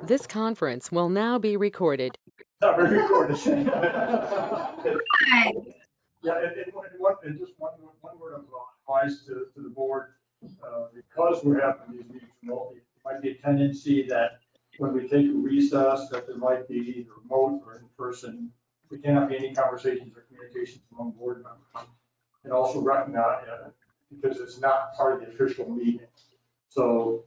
This conference will now be recorded. Not very recorded. Hi. Yeah, and just one word of advice to the board, because we're having these meetings remotely, there might be a tendency that when we take a recess, that there might be either remote or in person. There cannot be any conversations or communications among board members. And also recognize, because it's not part of the official meeting. So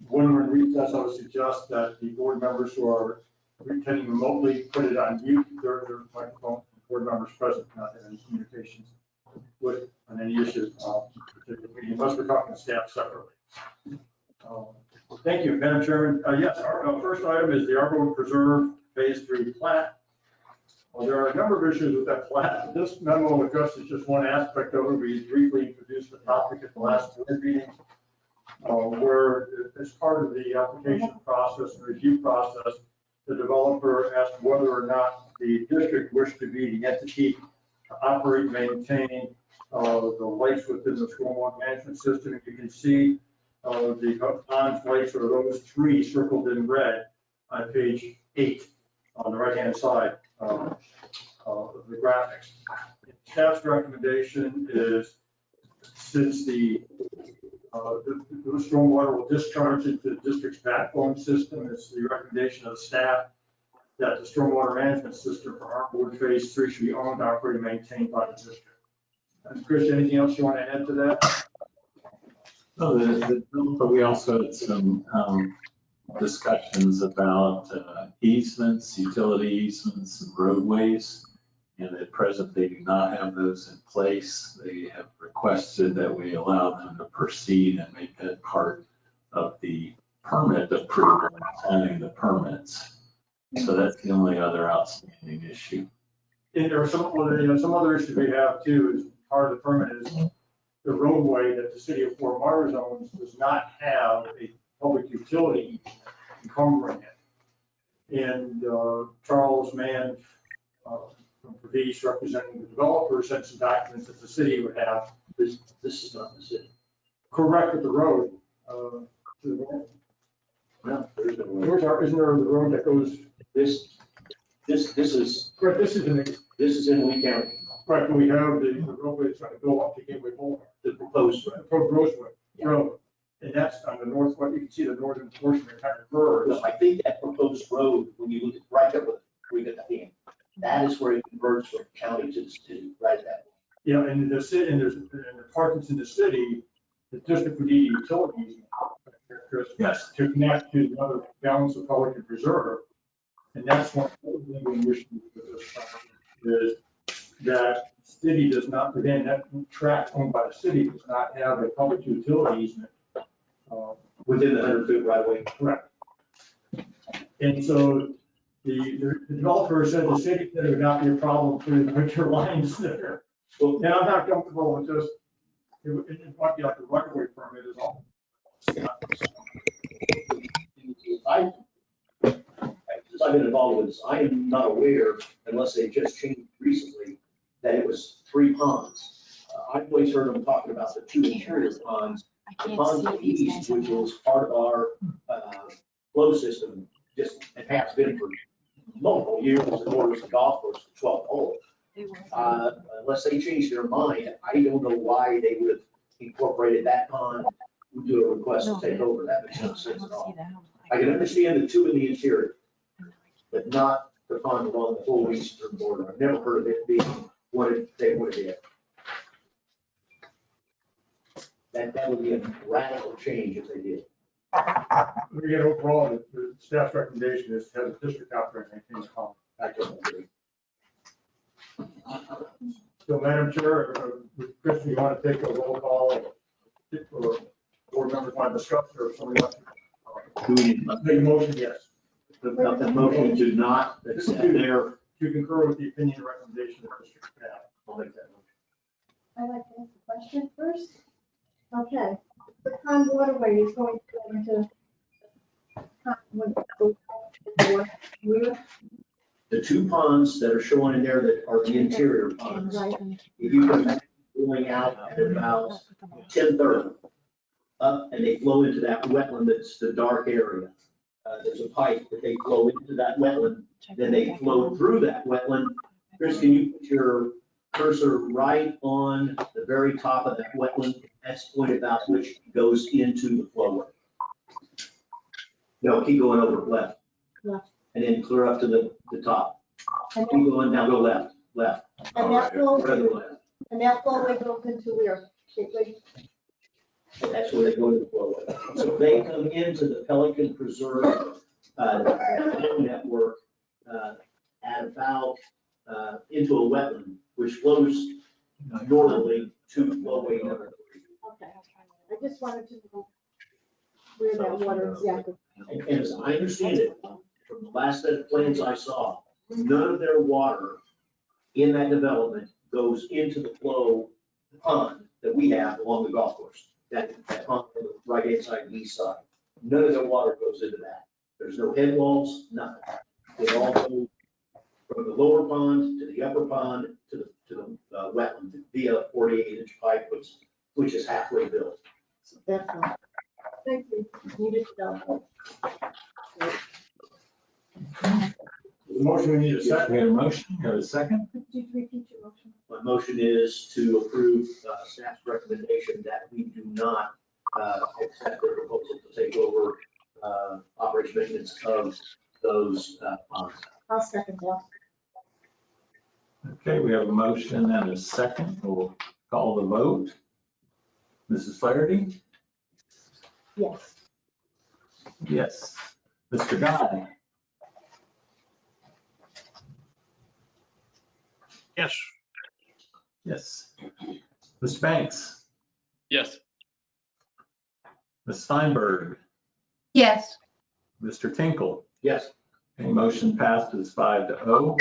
when we're in recess, I would suggest that the board members who are attending remotely put it on mute, their microphone, board members present, not have any communications with on any issues, unless we're talking to staff separately. Thank you, Madam Chairman. Yes, our first item is the Pelican Preserve Phase 3 plat. Well, there are a number of issues with that plat. This memo addresses just one aspect of it. We briefly introduced the topic at the last board meeting, where as part of the application process and review process, the developer asked whether or not the district wished to be the entity to operate and maintain the lakes within the stormwater management system. And you can see the ponds, lakes are those three circled in red on page 8 on the right-hand side of the graphics. Staff's recommendation is, since the stormwater will discharge into the district's backbone system, it's the recommendation of the staff that the stormwater management system for Arnold Phase 3 should be owned, operated, and maintained by the district. And Chris, anything else you want to add to that? No, but we also had some discussions about easements, utility easements, and roadways. And at present, they do not have those in place. They have requested that we allow them to proceed and make that part of the permit approval, signing the permits. So that's the only other outstanding issue. And there are some other issues we have too, is part of the permit is the roadway that the city of Fort Myers owns does not have a public utility encumbering it. And Charles Mann from Previce, representing the developer, sent some documents that the city would have. This is not the city. Correct with the road. To the north. No, there's no road. Isn't there the road that goes? This is. Right, this is in Lee County. Right, we have the roadway that's going to go up to Gateway Boulevard. The proposed road. Road. And that's on the northwest, you can see the northern portion of kind of curve. No, I think that proposed road, when you look at right there where you get the hand, that is where it converts from county to the city, right there. Yeah, and the city, and the parts in the city, the district would need utilities. Yes. To connect to the other balance of Pelican Preserve. And that's one of the things we wish is that city does not, again, that tract owned by the city does not have a public utility easement. Within the 100-foot right of way. Correct. And so the developer said the city said it would not be a problem putting your lines there. Well, and I'm not comfortable with just, it might be like a right of way permit is all. Since I've been involved with this, I am not aware, unless they just changed recently, that it was 3 ponds. I've always heard them talking about the 2 interior ponds. The pond to the east, which is part of our flow system, just it has been for multiple years in order to golf course, the 12th hole. Unless they changed their mind, I don't know why they would have incorporated that pond. We do a request to take over that. Makes no sense at all. I can understand the 2 in the interior, but not the pond along the whole eastern border. I've never heard of it being what they would have did. That would be a radical change if they did. Again, overall, the staff's recommendation is to have the district operate and maintain the pond. So, Madam Chair, Chris, you want to take a roll call, or board members want to discuss, or if somebody wants to make a motion? Yes. The motion to not accept their. To concur with the opinion and recommendation of the district staff. I'll make that motion. I'd like to ask a question first. Okay, the pond waterway is going to go into The 2 ponds that are shown in there that are the interior ponds. Right. If you come back, going out at about 10:30 up, and they flow into that wetland that's the dark area. there's a pipe that they flow into that wetland, then they flow through that wetland. Chris, can you put your cursor right on the very top of that wetland? That's pointed out which goes into the flowway. No, keep going over left. Left. And then clear up to the top. And Keep that, going down, go left. and that flow, Further left. and that flowway goes into where? And that's where they go to the flowway. So they come into the Pelican Preserve network at about into a wetland, which flows northerly to flowway number 3. Okay, I just wanted to know where that water exactly. And as I understand it, from the last set of plans I saw, none of their water in that development goes into the pond that we have along the golf course. That pond on the right-hand side, the east side. None of their water goes into that. There's no head walls, nothing. It all goes from the lower pond to the upper pond to the wetland via a 48-inch pipe, which is halfway built. That's all. Thank you. Needed to know. The motion, we need a We second. have a motion, have a second? Could you repeat your motion? My motion is to approve staff's recommendation that we do not accept the proposal to take over operation maintenance of those ponds. I'll second that. Okay, we have a motion and a second. We'll call the vote. Mrs. Flaherty? Yes. Yes. Mr. Guy? Yes. Yes. Mr. Banks? Yes. Ms. Steinberg? Yes. Mr. Tinkle? Yes. Okay, motion passes 5-0.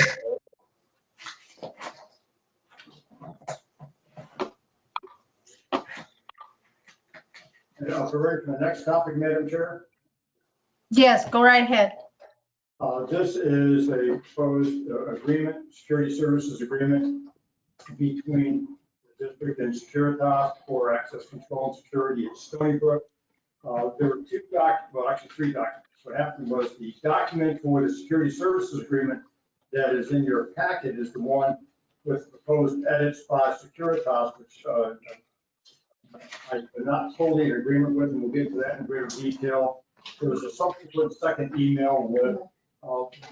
And we're ready for the next topic, Madam Chair. Yes, go right ahead. This is a proposed agreement, security services agreement between the district and Securitas for access control and security at Stony Brook. There were two documents, well, actually 3 documents. What happened was the document for the security services agreement that is in your packet is the one with proposed edits by Securitas, which I'm not totally in agreement with, and we'll get to that in greater detail. There was a subsequent second email with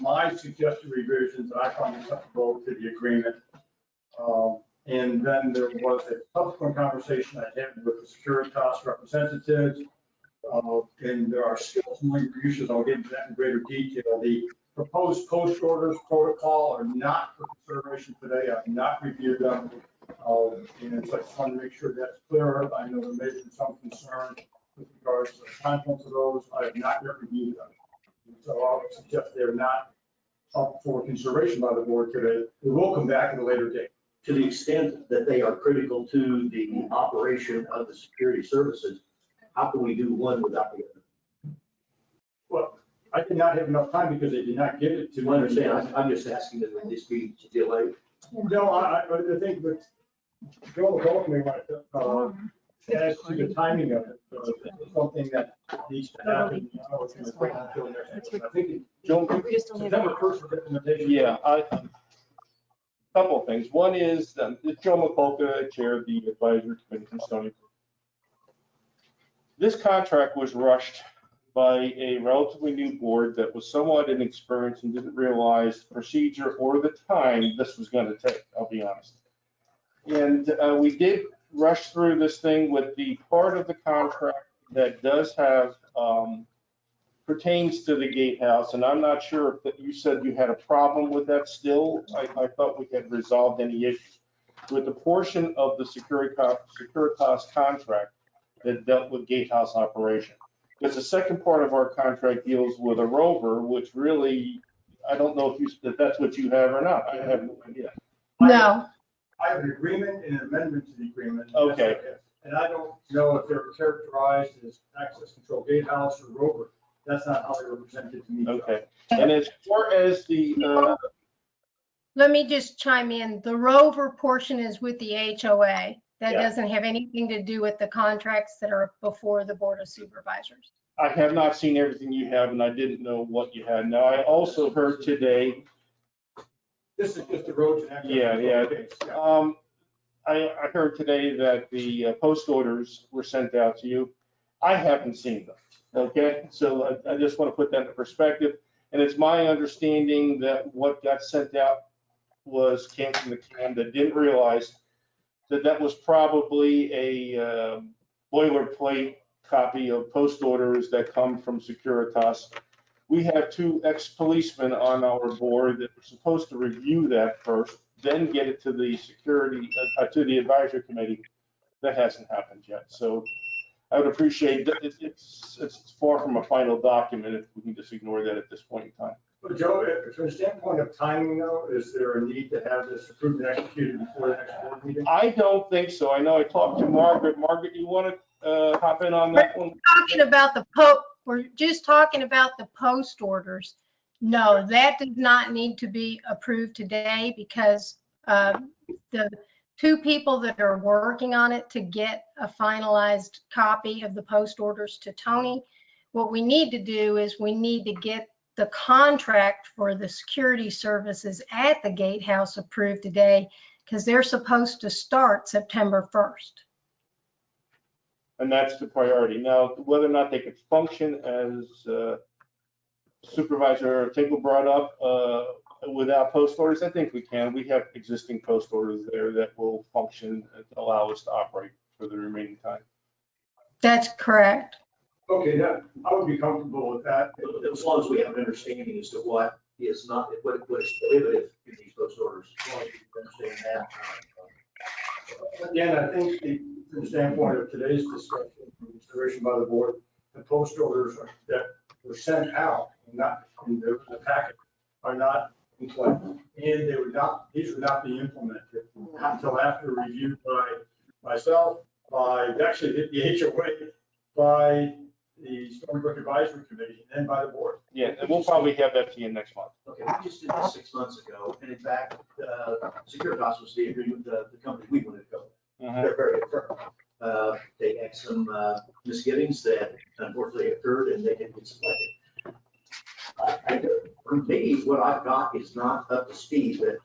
my suggested revisions that I found acceptable to the agreement. And then there was a subsequent conversation I had with the Securitas representatives. And there are still some lingering issues. I'll get into that in greater detail. The proposed post orders protocol are not for consideration today. I've not reviewed them. And so I just wanted to make sure that's clear. I know there may be some concern with regards to the contents of those. I have not yet reviewed them. So I would suggest they're not up for consideration by the board today. We will come back at a later date. To the extent that they are critical to the operation of the security services, how can we do one without the other? Well, I did not have enough time because they did not give it to me. I understand. I'm just asking that this be delayed. No, I think that Joe may want to add to the timing of it. It's something that needs to happen. I think Joe, September 1st for implementation. yeah, couple of things. One is, it's Joe McCulca, Chair of the Advisory Committee from Stony Brook. This contract was rushed by a relatively new board that was somewhat inexperienced and didn't realize the procedure or the time this was going to take, I'll be honest. And we did rush through this thing with the part of the contract that does have, pertains to the gatehouse, and I'm not sure if you said you had a problem with that still. I thought we had resolved any issues. With the portion of the Securitas contract that dealt with gatehouse operation. Because the second part of our contract deals with a rover, which really, I don't know if that's what you have or not. I have no idea. No. I have an agreement and an amendment to the agreement. Okay. And I don't know if they're characterized as access control gatehouse or rover. That's not how they were presented to me. Okay. And as far as the, Let me just chime in. The rover portion is with the HOA. That Yeah. doesn't have anything to do with the contracts that are before the Board of Supervisors. I have not seen everything you have, and I didn't know what you had. Now, I also heard today, This is just the roads and access. Yeah. Okay, yeah. I heard today that the post orders were sent out to you. I haven't seen them, okay? So I just want to put that into perspective. And it's my understanding that what got sent out came from the CAM that didn't realize that was probably a boilerplate copy of post orders that come from Securitas. We have 2 ex-policemen on our board that were supposed to review that first, then get it to the to the advisory committee. That hasn't happened yet. So I would appreciate that. It's far from a final document if we can just ignore that at this point in time. But Joe, from the standpoint of timing though, is there a need to have this approved and executed before the next board meeting? I don't think so. I know I talked to Margaret. Margaret, you want to hop in on that one? We're just talking about the post orders. No, that does not need to be approved today because the 2 people that are working on it to get a finalized copy of the post orders to Tony, what we need to do is we need to get the contract for the security services at the gatehouse approved today because they're supposed to start September 1st. And that's the priority. Now, whether or not they could function as Supervisor Tinkle brought up without post orders, I think we can. We have existing post orders there that will function and allow us to operate for the remaining time. That's correct. Okay, I would be comfortable with that. As long as we have an understanding as to what is not, what is prohibitive in these post orders, as long as we understand that. Again, I think from the standpoint of today's discussion, consideration by the board, the post orders that were sent out, not in the packet, are not in play. And these would not be implemented until after review by myself, actually the HOA, by the Stormbrook Advisory Committee, and then by the board. Yeah, and we'll probably have that to you next month. Okay, we just did this 6 months ago, and in fact, Securitas was the agreement, the company we wanted to go. They're very firm. They had some misgivings that unfortunately occurred, and they didn't get selected. For me, what I've got is not up to speed, but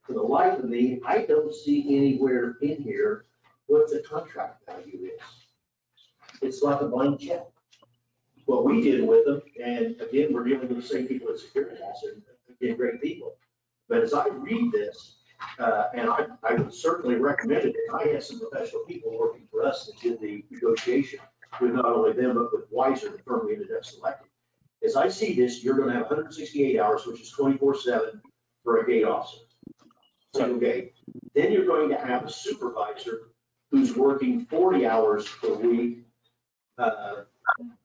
for the life of me, I don't see anywhere in here what the contract value is. It's like a blank check. What we did with them, and again, we're dealing with the same people at Securitas, and they're great people. But as I read this, and I would certainly recommend it, I had some professional people working for us that did the negotiation with not only them, but with Weiser, the firm we ended up selecting. As I see this, you're gonna have 168 hours, which is 24/7 for a gate officer, single gate. Then you're going to have a supervisor who's working 40 hours per week,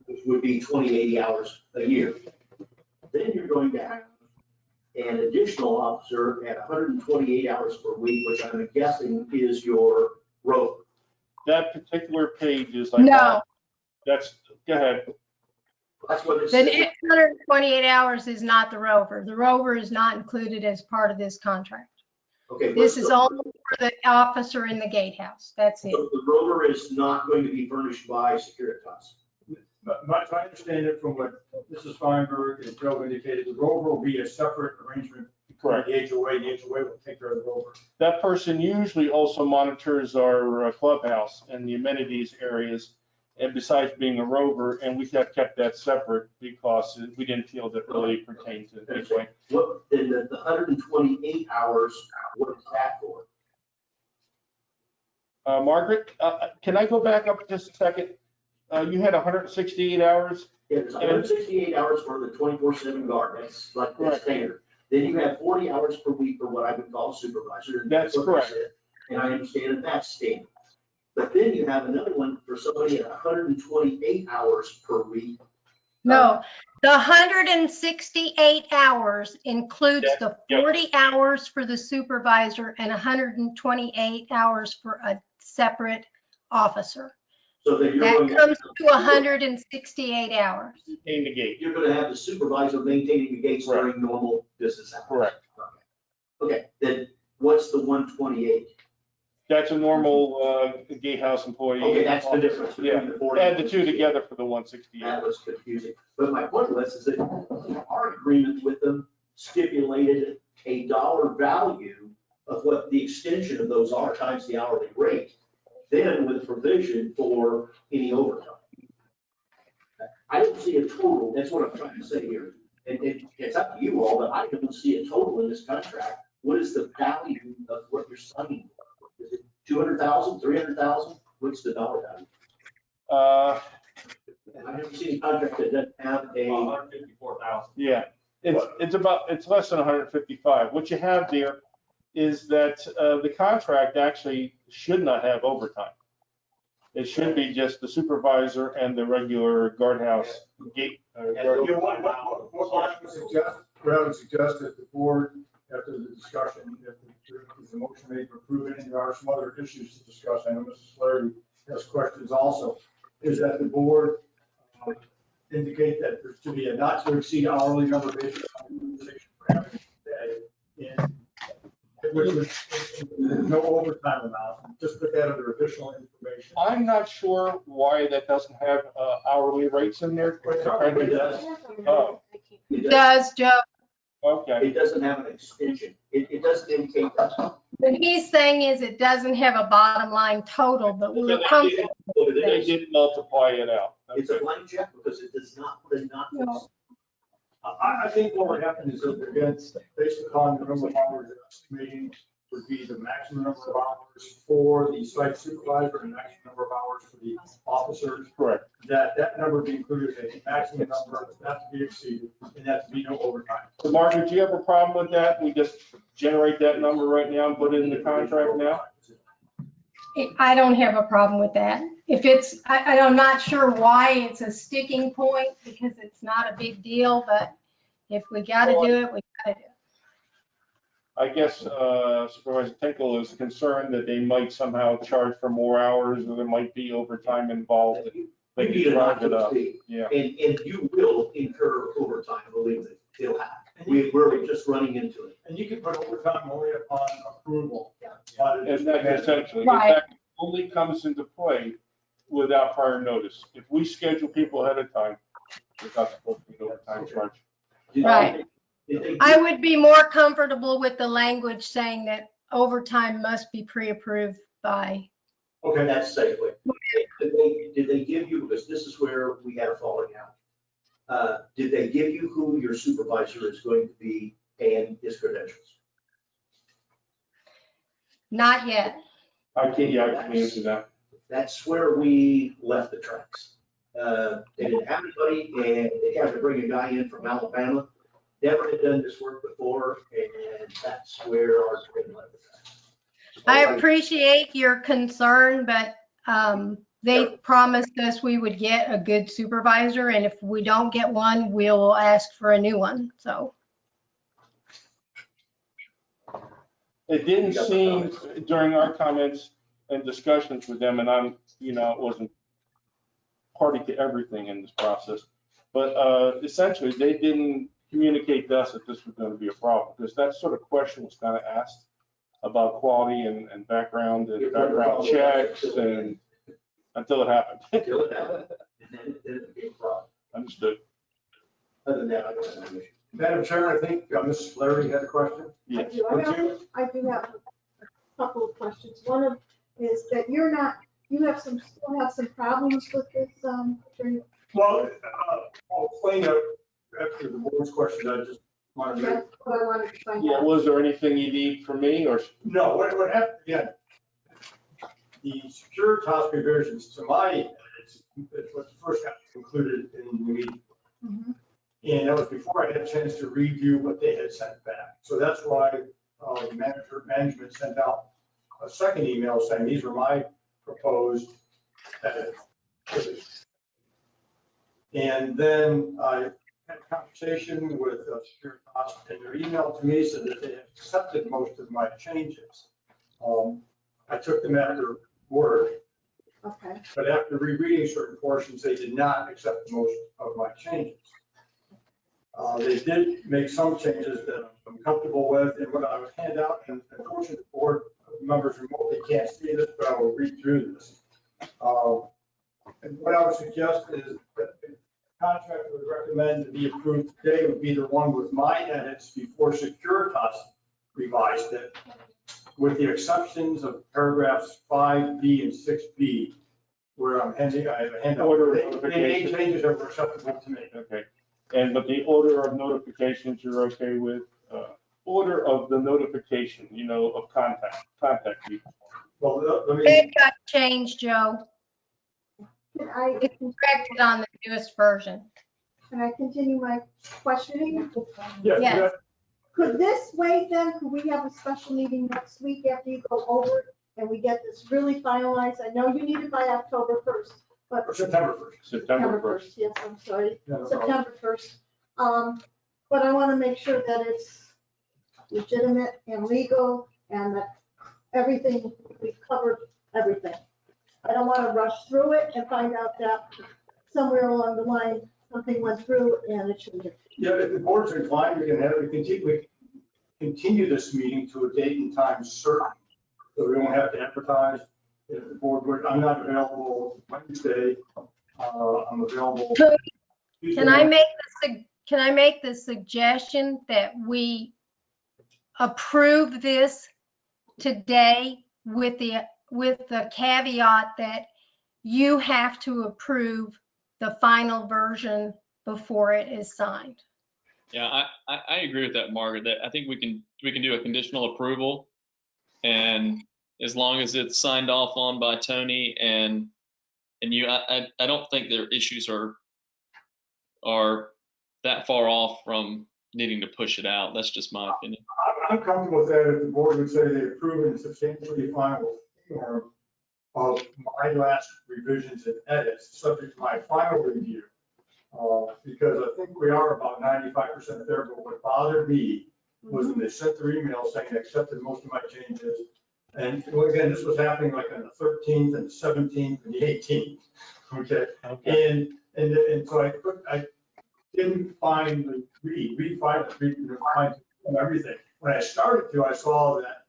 which would be 80 hours a year. Then you're going to have an additional officer at 128 hours per week, which I'm guessing is your rope. That particular page is like. No. Go ahead. That's what it The says. 128 hours is not the rover. The rover is not included as part of this contract. Okay. This is only for the officer in the gatehouse. That's it. So the rover is not going to be furnished by Securitas. But if I understand it from what Mrs. Feinberg and Joe indicated, the rover will be a separate arrangement for the HOA. The HOA will take care of the rover. That person usually also monitors our clubhouse and the amenities areas. And besides being a rover, and we have kept that separate because we didn't feel that really pertained to this way. What, in the 128 hours, what is that for? Margaret, can I go back up just a second? You had 168 hours. Yeah, it's 168 hours for the 24/7 guard. That's like the Correct. standard. Then you have 40 hours per week for what I would call supervisor. and That's what they correct. said. And I understand that that's standard. But then you have another one for somebody at 128 hours per week. No, the 168 hours includes the 40 hours for the supervisor and 128 hours for a separate officer. So then you're That going comes to 168 hours. In the gate. you're going to have the supervisor maintaining the gates Correct. during normal business hours. Correct. Okay, then what's the 128? That's a normal gatehouse employee. Okay, that's the difference Yeah, between the 40. add the two together for the 168. That was confusing. But my point was is that our agreement with them stipulated a dollar value of what the extension of those are times the hourly rate, then with provision for any overtime. I don't see a total, that's what I'm trying to say here. And it's up to you all, but I don't see a total in this contract. What is the value of what you're signing? Is it 200,000, 300,000? What's the dollar value? I haven't seen a contract that doesn't have a. 154,000. Yeah, it's less than 155. What you have there is that the contract actually should not have overtime. It should be just the supervisor and the regular guardhouse gate. You know, what I would suggest that the board, after the discussion, if there's a motion made to approve it, and there are some other issues to discuss, I know Mrs. Flaherty has questions also, is that the board indicate that there's to be a not to exceed hourly number based on utilization parameters today, and which was no overtime amount, just put that under additional information. I'm not sure why that doesn't have hourly rates in there. It does. Oh, It Does, Joe, okay. It doesn't have an extension. It doesn't indicate that. what he's saying is it doesn't have a bottom line total, but we're comfortable. What it They is, did multiply it out. it's a blank check because it does not put a not. No. I think what would happen is that, again, based upon the number of hours estimating would be the maximum number of hours for the site supervisor and maximum number of hours for the officers. Correct. That number be included, a maximum number, not to be exceeded, and that to be no overtime. So Margaret, do you have a problem with that? We just generate that number right now and put it in the contract now? I don't have a problem with that. If it's, I'm not sure why it's a sticking point because it's not a big deal, but if we gotta do it, we gotta do it. I guess Supervisor Tinkle is concerned that they might somehow charge for more hours or there might be overtime involved. They You need can a not drive it to up. exceed. Yeah. And you will incur overtime, believe me, it'll happen. We're just running into it. And you can put overtime only upon approval. And that's essentially, Right. that only comes into play without prior notice. If we schedule people ahead of time, there's not supposed to be an overtime charge. Right. Did they- I would be more comfortable with the language saying that overtime must be pre-approved by, Okay, That's safely. Did they give you, because this is where we had a falling out. Did they give you who your supervisor is going to be and his credentials? not yet. I can answer that. That's where we left the tracks. They didn't have anybody and they had to bring a guy in from Alabama. Never had done this work before, and that's where our train left the tracks. I appreciate your concern, but they promised us we would get a good supervisor, and if we don't get one, we'll ask for a new one, so. It didn't seem during our comments and discussions with them, and I'm, it wasn't party to everything in this process, but essentially they didn't communicate to us that this was going to be a problem, because that sort of question was kind of asked about quality and background checks and until it happened. Until it happened, and then it became a problem. Understood. Other than that, I don't have an issue. Madam Chair, I think Mrs. Flaherty had a question. I do. I do have a couple of questions. One of is that you still have some problems with this, during. Well, I'll explain that after the board's question. I just wanted to. That's what I wanted to find Yeah, out. was there anything you need from me or? No, what happened, again, the Securitas revisions to my, it's what first got concluded in the meeting. Mhm. And that was before I had a chance to review what they had sent back. So that's why management sent out a second email saying, these are my proposed edits. And then I had a conversation with Securitas, and their email to me said that they had accepted most of my changes. I took them at their word, Okay. but after rereading certain portions, they did not accept most of my changes. They did make some changes that I'm comfortable with, and what I would hand out, and unfortunately the board members remotely can't see this, but I will read through this. And what I would suggest is that the contract would recommend to be approved today would be the one with my edits before Securitas revised it, with the exceptions of paragraphs 5B and 6B, where I have a handout. Order of They made notification. changes that were acceptable to me. Okay, but the order of notifications you're okay with? Order of the notification, of contact people. Well, let me, It got changed, Joe. Can I, It's corrected on the newest version. can I continue my questioning? yes, Yes. Could this wait then? Could we have a special meeting next week after you go over it and we get this really finalized? I know you need it by October 1st, but or September 1st. September 1st. Yes, I'm sorry, No, no problem. September 1st. But I want to make sure that it's legitimate and legal and that everything, we've covered everything. I don't want to rush through it and find out that somewhere along the line, something went through and it shouldn't have. Yeah, if the board's inclined, we can continue this meeting to a date and time certain, so we don't have to advertise. If the board, I'm not available Wednesday, I'm available. Tuesday. Can I make the suggestion that we approve this today with the caveat that you have to approve the final version before it is signed? Yeah, I agree with that, Margaret. That I think we can do a conditional approval, and as long as it's signed off on by Tony and you, I don't think their issues are that far off from needing to push it out. That's just my opinion. I'm comfortable with that if the board would say they approve it in substantially final form of my last revisions and edits, subject to my final review. Because I think we are about 95% there, but what bothered me was when they sent their email saying they accepted most of my changes. And again, this was happening like on the 13th and the 17th and the 18th, okay? And so I didn't find find everything. When I started to, I saw that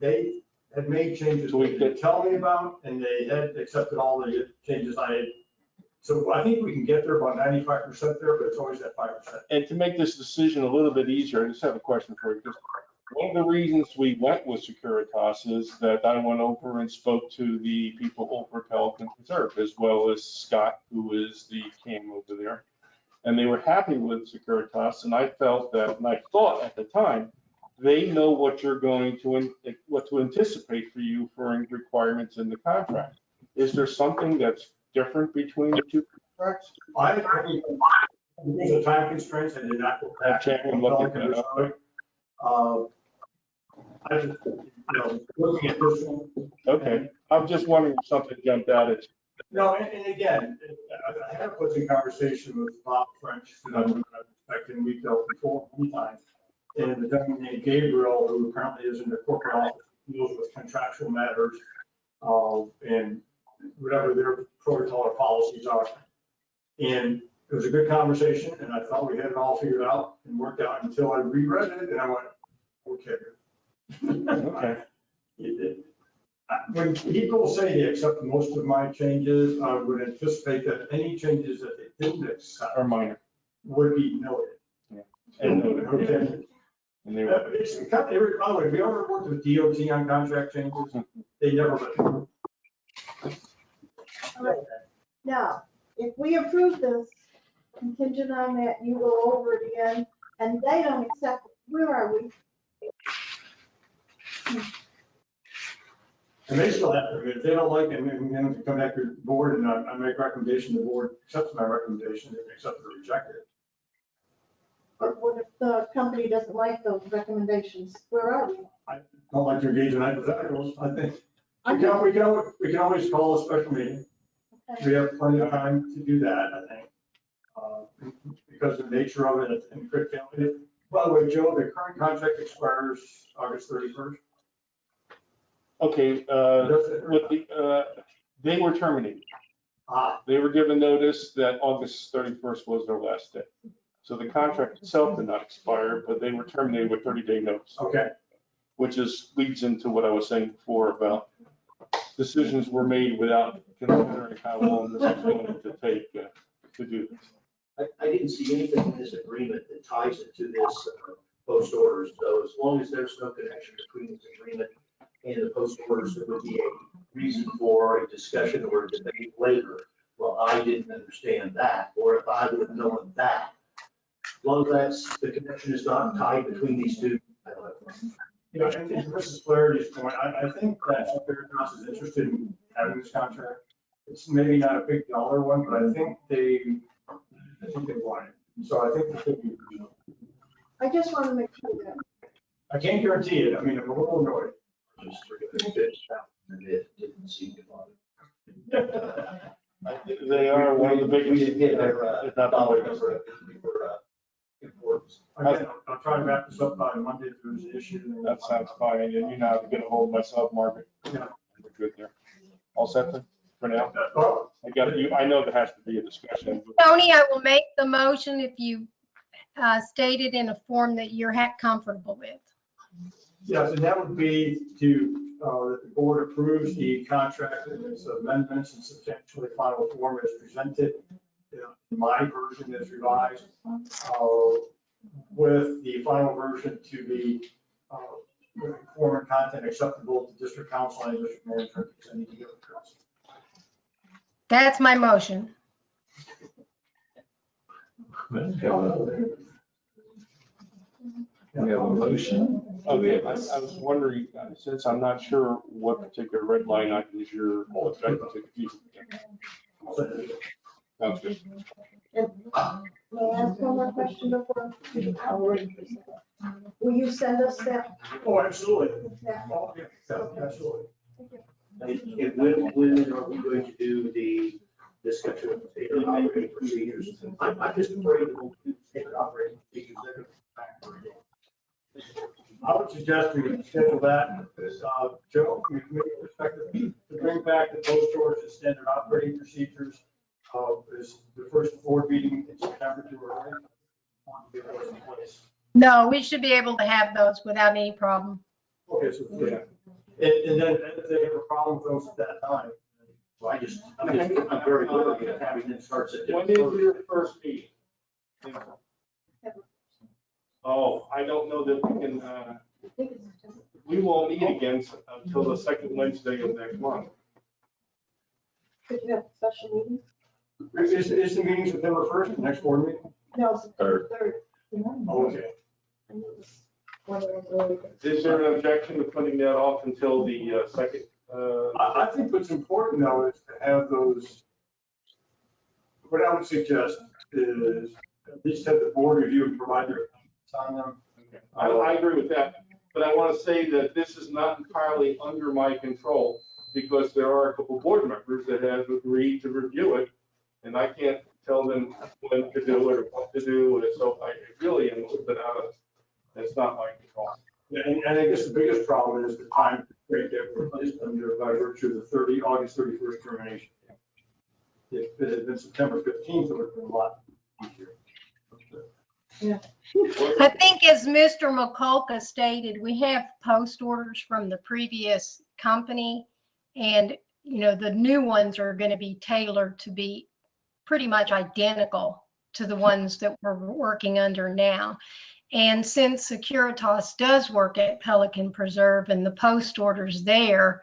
they had made changes we didn't tell me about, and they had accepted all the changes I had. So I think we can get there about 95% there, but it's always that 5%. And to make this decision a little bit easier, I just have a question for you. Because one of the reasons we went with Securitas is that I went over and spoke to the people over at Pelican Preserve, as well as Scott, who is the CAM over there. And they were happy with Securitas, and I felt that, and I thought at the time, they know what you're going to, what to anticipate for you for requirements in the contract. Is there something that's different between the two contracts? Because of time constraints, I did not go back. I'm looking at it. I just, looking at this one. Okay, I'm just wondering if something jumped out at you. No, and again, I had a pleasant conversation with Bob French that I'm expecting we dealt before many times. And the gentleman named Gabriel, who apparently is in the corporate office, deals with contractual matters, and whatever their protocol or policies are. And it was a good conversation, and I thought we had it all figured out and worked out until I reread it, and I went, okay. Okay. When people say they accept most of my changes, I would anticipate that any changes that they didn't accept Or minor. would be noted. Yeah. And noted. Okay. And they were, By the way, we ever worked with DOT on contract changes? They never let them. All right. Now, if we approve this, contingent on that, you go over it again, and they don't accept, it, where are we? And they still have to, if they don't like it, then we have to come back to the board and I make recommendation, the board accepts my recommendation, they can accept it or reject it. But what if the company doesn't like those recommendations? Where are we? Don't like to engage in hypotheticals, I think. I We can always call a special meeting. Okay. We have plenty of time to do that, I think. Because of the nature of it and quick family. By the way, Joe, the current contract expires August 31st. okay, Does it? with the, they were terminated. Ah, They were given notice that August 31st was their last day. So the contract itself did not expire, but they were terminated with 30-day notice. okay. which leads into what I was saying before about decisions were made without considering how long this is going to take to do this. I didn't see anything in this agreement that ties it to this post orders. So as long as there's no connection between this agreement and the post orders, there would be a reason for a discussion or a debate later. Well, I didn't understand that, or if I would have known that. As long as the connection is not tied between these two, I don't have a problem. You know, and to Mrs. Flaherty's point, I think that Veritas is interested in having this contract. It's maybe not a big dollar one, but I think they want it. So I think this could be. I just want to make sure that, I can't guarantee it. I mean, I'm a little annoyed. Just forget it, and it didn't seem to bother. They are one of the We biggest. didn't hit our if not the dollar biggest. number for importance. Again, I'll try to wrap this up by Monday if there's an issue. That sounds fine, and you know how to get a hold of myself, Margaret. Yeah. We're good there. All set then, for now? Well, I got you. I know there has to be a discussion. Tony, I will make the motion if you state it in a form that you're comfortable with. yes, and that would be to, that the board approves the contract and its amendments and substantially final form as presented. My version is revised, with the final version to be, with form and content acceptable to district council and district manager. Any deal occurs. That's my motion. We have a motion. Okay, I was wondering, since I'm not sure what particular red line item is your objective to. Sounds good. and may I ask one more question before? Will you send us that? Oh, absolutely. that- Oh, yeah, absolutely. And when are we going to do the discussion of standard operating procedures? I'm just afraid that we'll do standard operating procedures. They're going to come back for a day. I would suggest we schedule that, Joe, from a committee perspective, to bring back the post orders and standard operating procedures. Is the first board meeting in September to arrive. Want to get those in place. No, we should be able to have those without any problem. Okay, so, yeah. And then if they have a problem with those at that time. So I'm very good at having them start at. When is your first meeting? Oh, I don't know that we can, we won't meet again until the second Wednesday of next month. Could you have a special meeting? Is the meeting September 1st, the next board meeting? No, September 3rd. Okay. I knew it was one of those early ones. Is there an objection to putting that off until the second? I think what's important though is to have those, what I would suggest is at least have the board review and provide their comments on them. I agree with that, but I want to say that this is not entirely under my control because there are a couple board members that have agreed to review it, and I can't tell them when to do it or what to do. And so I really am a little bit out of, it's not my control. Yeah, and I guess the biggest problem is the time rate that we're placed under by virtue of the August 31st termination. If it had been September 15th, it would have been a lot easier. I think as Mr. McCulca stated, we have post orders from the previous company, and the new ones are going to be tailored to be pretty much identical to the ones that we're working under now. And since Securitas does work at Pelican Preserve and the post orders there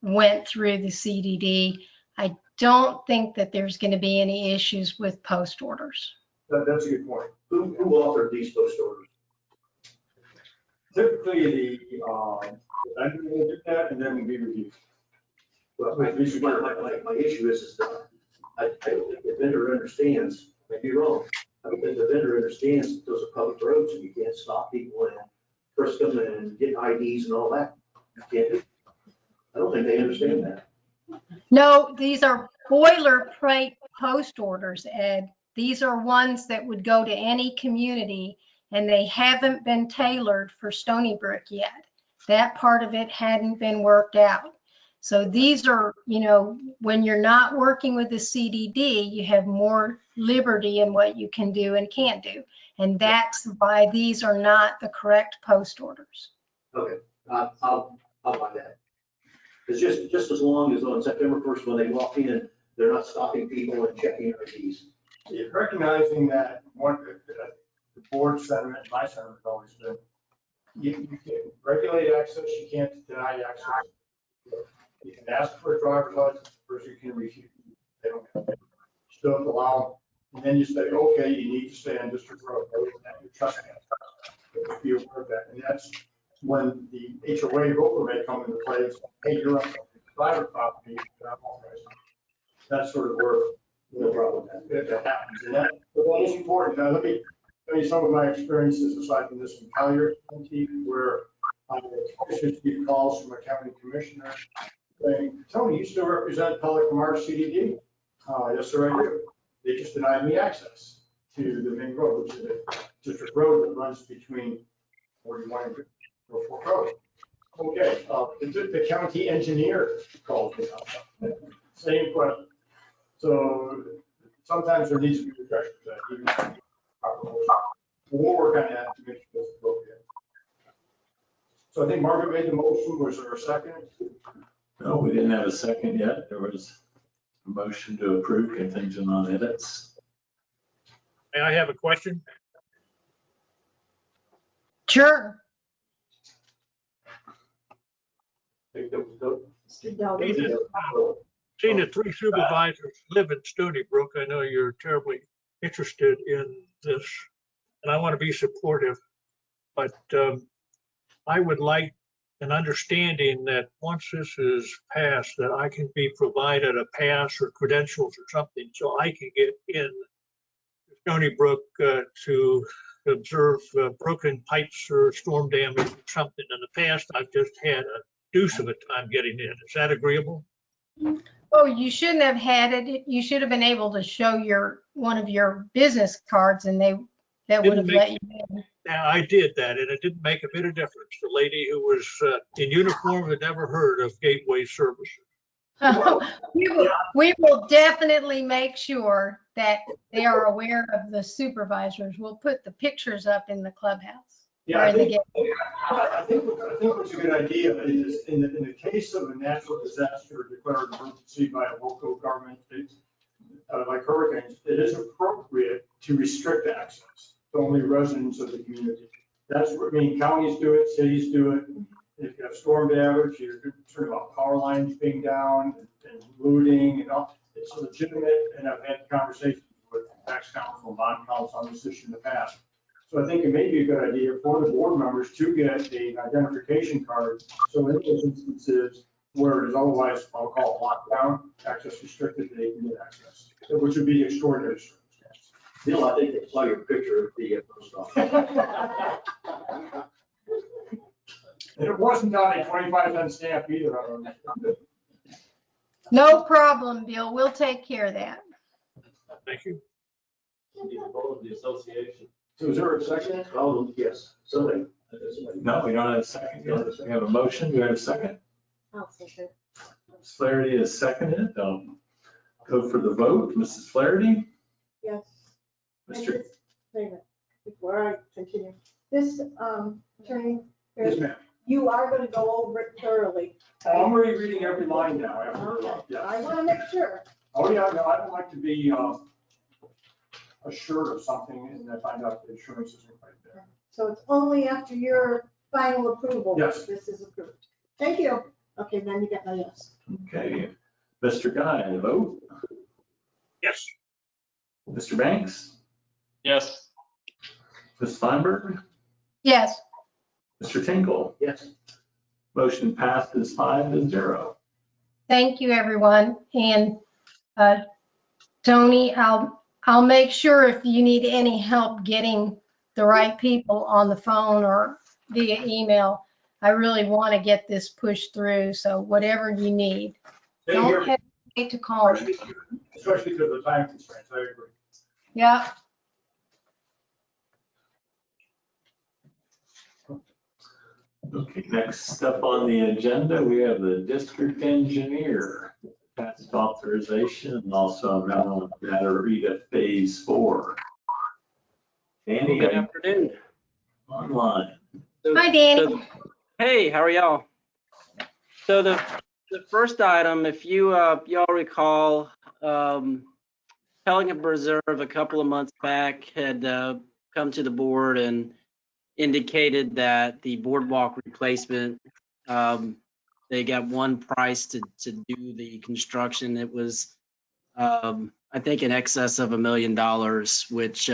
went through the CDD, I don't think that there's going to be any issues with post orders. That's a good point. Who authored these post orders? Typically, the vendor will do that and then will be reviewed. Well, my issue is that I don't think the vendor understands, I may be wrong. I don't think the vendor understands that those are public roads and you can't stop people and frisk them and get IDs and all that. You can't do. I don't think they understand that. No, these are boilerplate post orders, Ed. These are ones that would go to any community, and they haven't been tailored for Stony Brook yet. That part of it hadn't been worked out. So these are, when you're not working with the CDD, you have more liberty in what you can do and can't do. And that's why these are not the correct post orders. Okay, I'll buy that. It's just as long as on September 1st, when they walk in, they're not stopping people and checking IDs. Recognizing that the board sentiment, my sentiment has always been, you can regulate access, you can't deny access. You can ask for a driver's license, or you can refuse. They don't have to. Still have to allow, and then you say, okay, you need to stay on district road, other than that, you're trespassing. Just be aware of that, and that's when the HOA broker may come into play and say, hey, you're on private property, you're not authorized. That's sort of where No problem with that. that happens, and that is important. Now, let me tell you some of my experiences aside from this in Collier County, where I received calls from a county commissioner saying, Tony, you still represent Pelican RCDD? Yes, sir, I do. They just denied me access to the main road, which is a district road that runs between 41 and 44 Road. Okay, the county engineer called me up. Same question. So sometimes there needs to be refreshers that even we'll work on that to make sure it's appropriate. So I think Margaret made the motion. Was there a second? No, we didn't have a second yet. There was a motion to approve contingent on edits. May I have a question? Sure. Mr. Delvey. Seeing the three supervisors live in Stony Brook, I know you're terribly interested in this, and I want to be supportive, but I would like an understanding that once this is passed, that I can be provided a pass or credentials or something so I can get in Stony Brook to observe broken pipes or storm damage or something. In the past, I've just had a deuce of a time getting in. Is that agreeable? Oh, you shouldn't have had it. You should have been able to show one of your business cards and that would have let you in. Now, I did that, and it didn't make a bit of difference. The lady who was in uniform had never heard of Gateway Services. We will definitely make sure that they are aware of the supervisors. We'll put the pictures up in the clubhouse. Yeah, I think what's a good idea is in the case of a natural disaster declared emergency by a local government, like hurricanes, it is appropriate to restrict access to only residents of the community. That's what, I mean, counties do it, cities do it. If you have storm damage, you're concerned about power lines being down and looting and all. It's legitimate, and I've had conversations with tax council and bond council on this issue in the past. So I think it may be a good idea for the board members to get an identification card. So in those instances where it is otherwise, I'll call it lockdown, access restricted, they can get access, which would be extraordinary circumstance. Bill, I think they saw your picture at the post office. And it wasn't on a 25-cent stamp either. No problem, Bill. We'll take care of that. Thank you. The association. So is there a second? Oh, yes, somebody. No, we don't have a second yet. We have a motion. Do we have a second? I'll second. Ms. Flaherty is seconded. Go for the vote. Mrs. Flaherty? Yes. Mr. Wait a minute, before I continue, this, attorney, Yes, ma'am. you are gonna go over it thoroughly. I'm rereading every line now. Okay, Yes. I wanna make sure. Oh, yeah, no, I don't like to be assured of something and I find out the insurance isn't quite there. So it's only after your final approval. Yes. This is approved. Thank you. Okay, then you get my yes. Okay. Mr. Guy, vote. Yes. Mr. Banks? Yes. Ms. Feinberg? Yes. Mr. Tinkle? Yes. Motion passes 5-0. Thank you, everyone. And Tony, I'll make sure if you need any help getting the right people on the phone or via email, I really want to get this pushed through. So whatever you need, don't hesitate to call me. Especially because of the time constraints, I agree. Yeah. Okay, next up on the agenda, we have the district engineer, task authorization, and also a memo on Matarita Phase 4. Danny, Good afternoon. online. Hi, Danny. Hey, how are y'all? So the first item, if you y'all recall, Pelican Preserve a couple of months back had come to the board and indicated that the boardwalk replacement, they got one price to do the construction. It was, I think, in excess of $1 million, which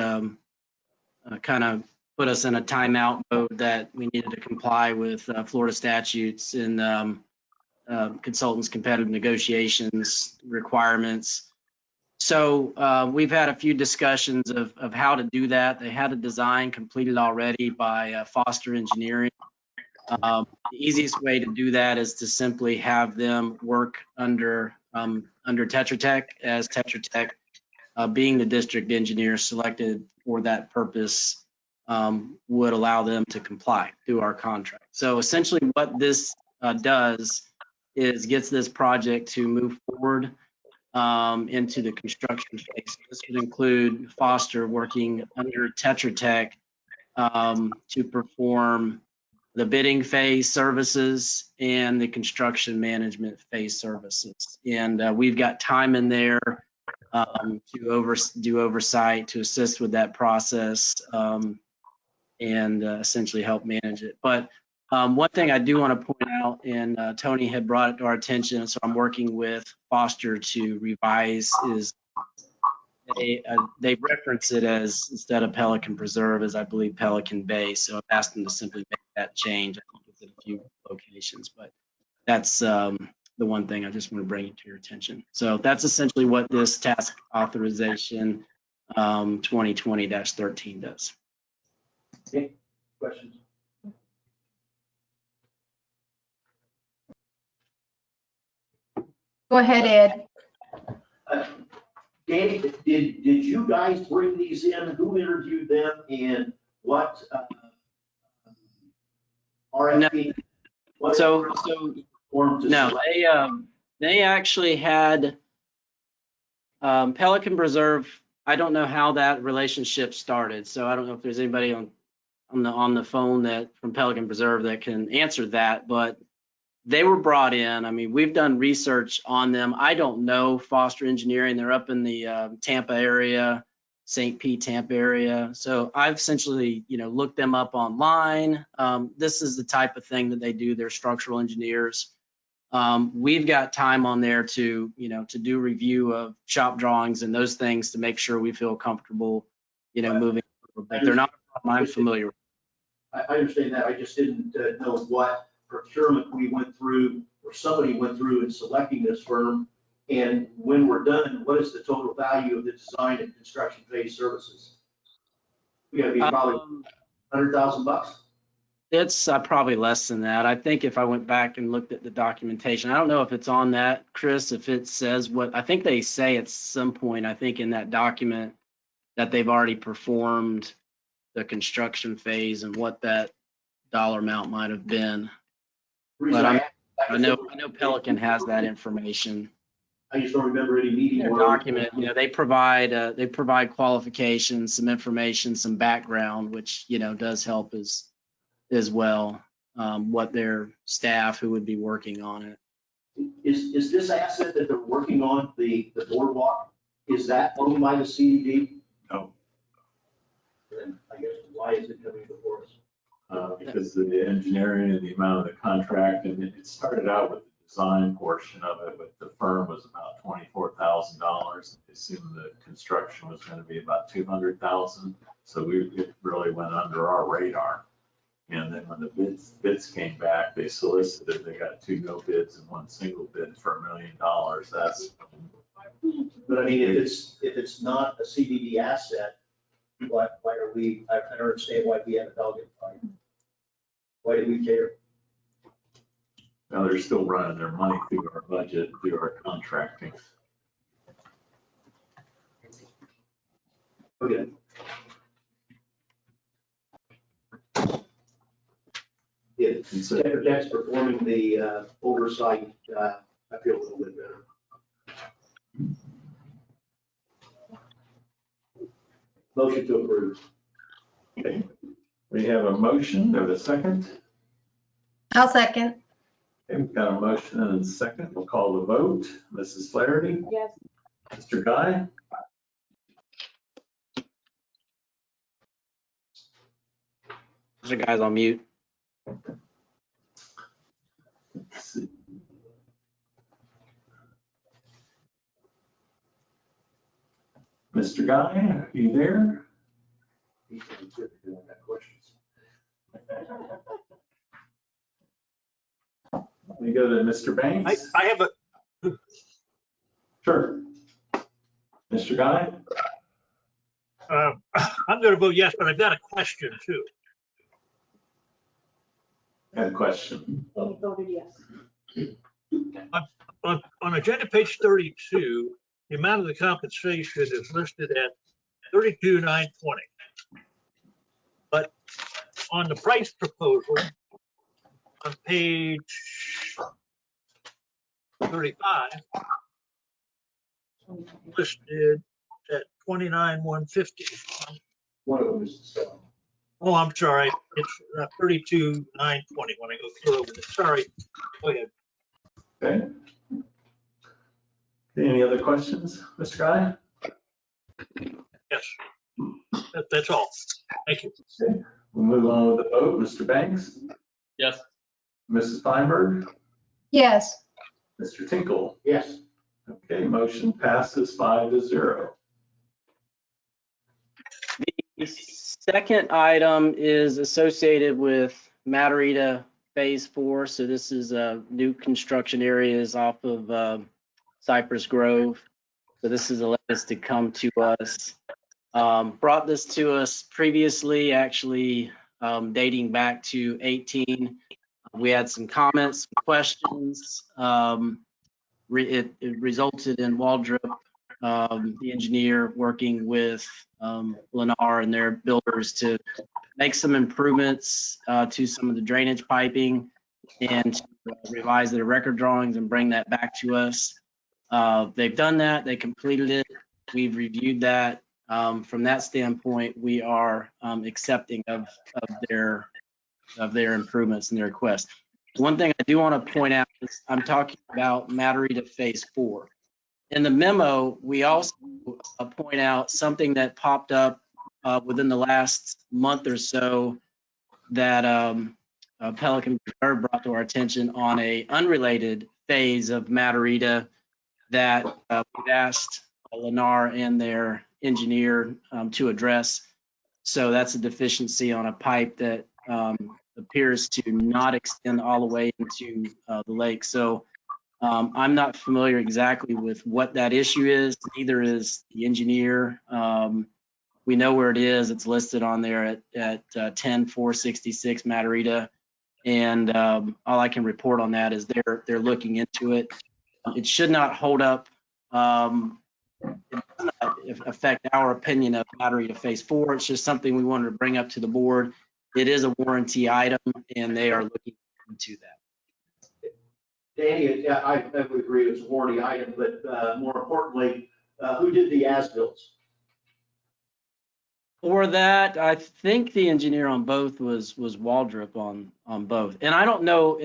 kind of put us in a timeout mode that we needed to comply with Florida statutes and consultants' competitive negotiations requirements. So we've had a few discussions of how to do that. They had a design completed already by Foster Engineering. The easiest way to do that is to simply have them work under Tetra Tech, as Tetra Tech, being the district engineer selected for that purpose, would allow them to comply through our contract. So essentially what this does is gets this project to move forward into the construction phase. This would include Foster working under Tetra Tech to perform the bidding phase services and the construction management phase services. And we've got time in there to do oversight, to assist with that process, and essentially help manage it. But one thing I do want to point out, and Tony had brought it to our attention, so I'm working with Foster to revise, is they reference it as, instead of Pelican Preserve, as I believe Pelican Bay. So I've asked them to simply make that change. I think it's in a few locations, but that's the one thing I just want to bring it to your attention. So that's essentially what this task authorization 2020-13 does. Okay, questions? Go ahead, Ed. Danny, did you guys bring these in? Who interviewed them and what RFP? What So form to no, select? they actually had Pelican Preserve. I don't know how that relationship started, so I don't know if there's anybody on the phone that from Pelican Preserve that can answer that, but they were brought in. I mean, we've done research on them. I don't know Foster Engineering. They're up in the Tampa area, St. Pete, Tampa area. So I've essentially, looked them up online. This is the type of thing that they do. They're structural engineers. We've got time on there to do review of shop drawings and those things to make sure we feel comfortable, moving forward. But they're not a problem I'm familiar with. I understand that. I just didn't know what procurement we went through or somebody went through in selecting this firm. And when we're done, what is the total value of the design and construction phase services? We gotta be probably $100,000. It's probably less than that. I think if I went back and looked at the documentation, I don't know if it's on that, Chris, if it says what, I think they say at some point, I think in that document that they've already performed the construction phase and what that dollar amount might have been. But I know Pelican has that information. I just don't remember any meeting. Their document, they provide qualifications, some information, some background, which, does help as well, what their staff who would be working on it. Is this asset that they're working on, the boardwalk, is that owned by the CDD? No. Then I guess why is it coming before us? Because of the engineering and the amount of the contract, and it started out with the design portion of it, but the firm was about $24,000. They assumed the construction was going to be about $200,000. So it really went under our radar. And then when the bids came back, they solicited, they got 2 no bids and 1 single bid for $1 million. That's. But I mean, if it's not a CDD asset, why are we, I don't understand why we have a dog in the fight. Why do we care? Now they're still running their money through our budget, through our contracting. Okay. If Tetra Tech's performing the oversight, I feel a little bit better. Motion to approve. Okay. We have a motion, do we have a second? I'll second. Okay, we've got a motion and a second. We'll call the vote. Mrs. Flaherty? Yes. Mr. Guy? Mr. Guy's on mute. Let's see. Mr. Guy, are you there? He's been good at doing that questions. We go to Mr. Banks? I have a, Sure. Mr. Guy? I'm going to vote yes, but I've got a question too. Got a question. He voted yes. On agenda page 32, the amount of the compensation is listed at 32,920. But on the price proposal, on page 35, listed at 29,150. One of them is the same. Oh, I'm sorry, it's 32,920 when I go through over it. Sorry, go ahead. Okay. Any other questions, Mr. Guy? Yes, that's all. Thank you. Okay. We'll move on with the vote. Mr. Banks? Yes. Mrs. Feinberg? Yes. Mr. Tinkle? Yes. Okay, motion passes 5-0. The second item is associated with Matarita Phase 4. So this is new construction areas off of Cypress Grove. So this is a latest to come to us. Brought this to us previously, actually dating back to 18. We had some comments, some questions. It resulted in Waldrop, the engineer, working with Lennar and their builders to make some improvements to some of the drainage piping and to revise the record drawings and bring that back to us. They've done that. They completed it. We've reviewed that. From that standpoint, we are accepting of their improvements and their requests. One thing I do want to point out is I'm talking about Matarita Phase 4. In the memo, we also point out something that popped up within the last month or so that Pelican Preserve brought to our attention on a unrelated phase of Matarita that we've asked Lennar and their engineer to address. So that's a deficiency on a pipe that appears to not extend all the way into the lake. So I'm not familiar exactly with what that issue is. Neither is the engineer. We know where it is. It's listed on there at 10-466 Matarita. And all I can report on that is they're looking into it. It should not hold up. It does not affect our opinion of Matarita Phase 4. It's just something we wanted to bring up to the board. It is a warranty item, and they are looking into that. Danny, I would agree it's a warranty item, but more importantly, who did the as-bills? For that, I think the engineer on both was Waldrop on both. And I don't know,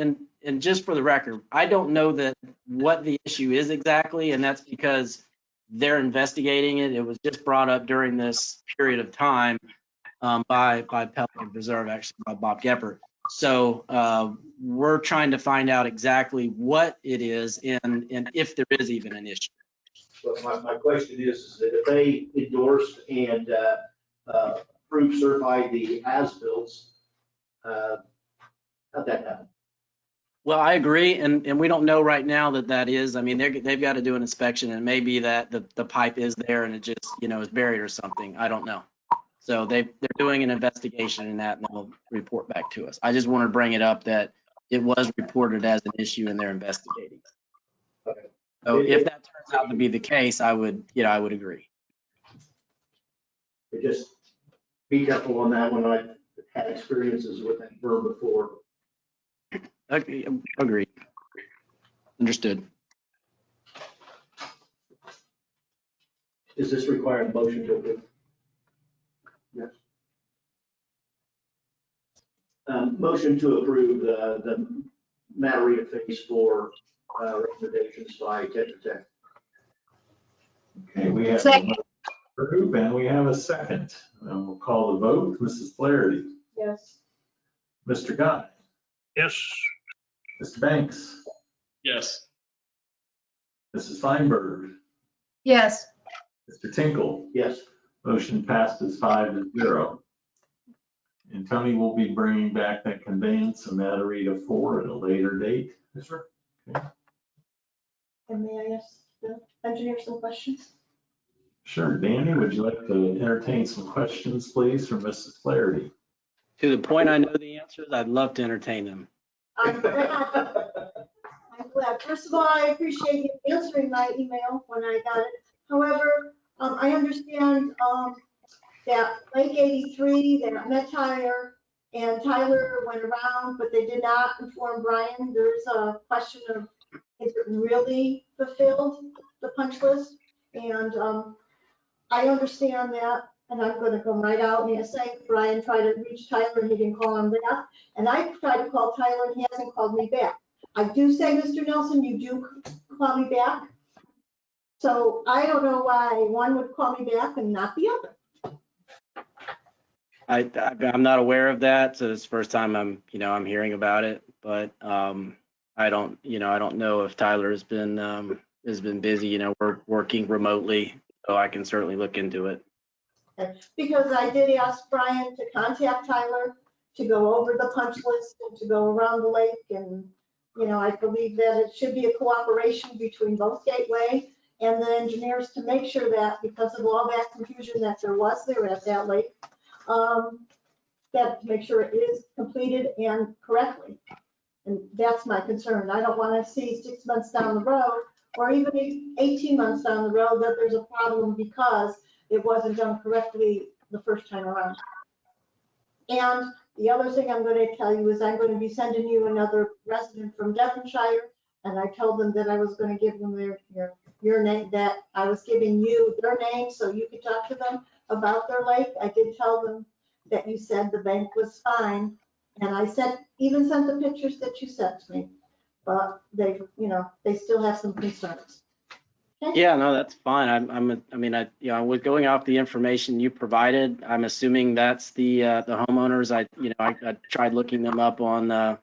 and just for the record, I don't know that what the issue is exactly, and that's because they're investigating it. It was just brought up during this period of time by Pelican Preserve, actually by Bob Geppert. So we're trying to find out exactly what it is and if there is even an issue. Well, my question is that if they endorsed and approved, certified the as-bills, how'd that happen? Well, I agree, and we don't know right now that is. I mean, they've got to do an inspection, and it may be that the pipe is there and it just is buried or something. I don't know. So they're doing an investigation in that, and they'll report back to us. I just wanted to bring it up that it was reported as an issue, and they're investigating. Okay. So if that turns out to be the case, I would agree. But just be careful on that one. I've had experiences with that firm before. Agreed. Understood. Does this require a motion to approve? Yes. Motion to approve the Matarita Phase 4 recommendations by Tetra Tech. Okay, we have a Second. group and we have a second. We'll call the vote. Mrs. Flaherty, Yes. Mr. Guy, Yes. Mr. Banks, Yes. Mrs. Feinberg, Yes. Mr. Tinkle. Yes. Motion passes 5-0. And Tony will be bringing back that conveyance of Matarita 4 at a later date. Yes, sir. And may I ask the engineer some questions? Sure. Danny, would you like to entertain some questions, please, from Mrs. Flaherty? To the point I know the answers, I'd love to entertain them. I'm glad. I'm glad. First of all, I appreciate you answering my email when I got it. However, I understand that Lake 83, that Met Tyler and Tyler went around, but they did not inform Brian. There's a question of, is it really fulfilled, the punch list? And I understand that, and I'm gonna go right out and say, Brian tried to reach Tyler and he didn't call him back. And I tried to call Tyler and he hasn't called me back. I do say, Mr. Nelson, you do call me back. So I don't know why one would call me back and not the other. I'm not aware of that, so it's the first time I'm hearing about it, but I don't know if Tyler has been busy, we're working remotely, so I can certainly look into it. Because I did ask Brian to contact Tyler to go over the punch list and to go around the lake. And, I believe that it should be a cooperation between both Gateway and the engineers to make sure that, because of all that confusion that there was there at that lake, that to make sure it is completed and correctly. And that's my concern. I don't want to see 6 months down the road, or even 18 months down the road, that there's a problem because it wasn't done correctly the first time around. And the other thing I'm going to tell you is I'm going to be sending you another resident from Devonshire, and I told them that I was going to give them your name, that I was giving you their name so you could talk to them about their lake. I did tell them that you said the bank was fine, and I even sent the pictures that you sent to me, but they still have some concerns. Okay? Yeah, no, that's fine. I was going off the information you provided. I'm assuming that's the homeowners. I tried looking them up on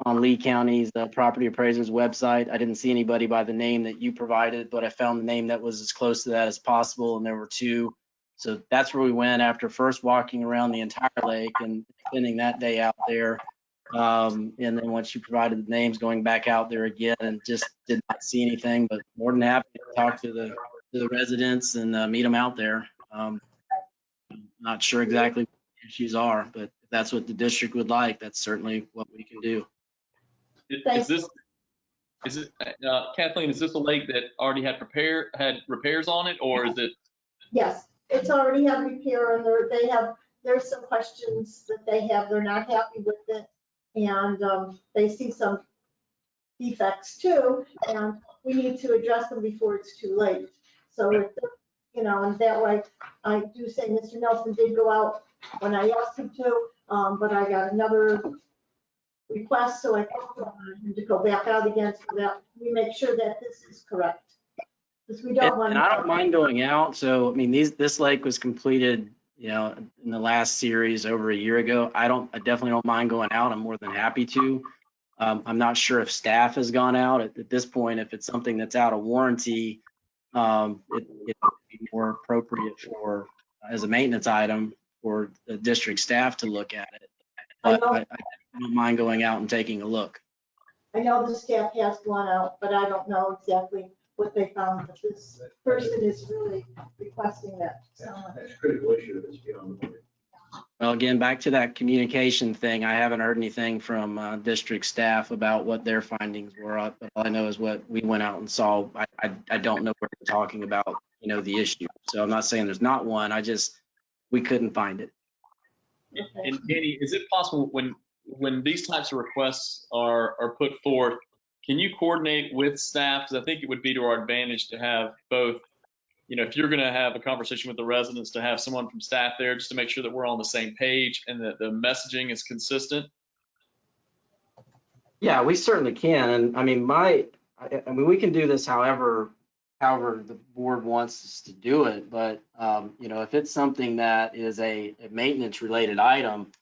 Lee County's property appraiser's website. I didn't see anybody by the name that you provided, but I found the name that was as close to that as possible, and there were two. So that's where we went after first walking around the entire lake and spending that day out there. And then once you provided the names, going back out there again and just did not see anything, but more than happy to talk to the residents and meet them out there. Not sure exactly what the issues are, but if that's what the district would like, that's certainly what we can do. Kathleen, is this a lake that already had repairs on it, or is it? Yes, it's already had repair, and there's some questions that they have. They're not happy with it, and they see some defects too, and we need to address them before it's too late. So, and that way, I do say Mr. Nelson did go out when I asked him to, but I got another request, so I called him to go back out again so that we make sure that this is correct. Because we don't want. And I don't mind going out. So, this lake was completed, in the last series over a year ago. I definitely don't mind going out. I'm more than happy to. I'm not sure if staff has gone out at this point. If it's something that's out of warranty, it would be more appropriate as a maintenance item for the district staff to look at it. But I don't mind going out and taking a look. I know the staff has gone out, but I don't know exactly what they found. But this person is really requesting that. That's a critical issue that's beyond the board. Well, again, back to that communication thing, I haven't heard anything from district staff about what their findings were. All I know is what we went out and saw. I don't know what they're talking about, the issue. So I'm not saying there's not one. We couldn't find it. And Danny, is it possible when these types of requests are put forth, can you coordinate with staff? Because I think it would be to our advantage to have both if you're going to have a conversation with the residents, to have someone from staff there just to make sure that we're on the same page and that the messaging is consistent. Yeah, we certainly can. And I mean, we can do this however the board wants us to do it. But, if it's something that is a maintenance related item,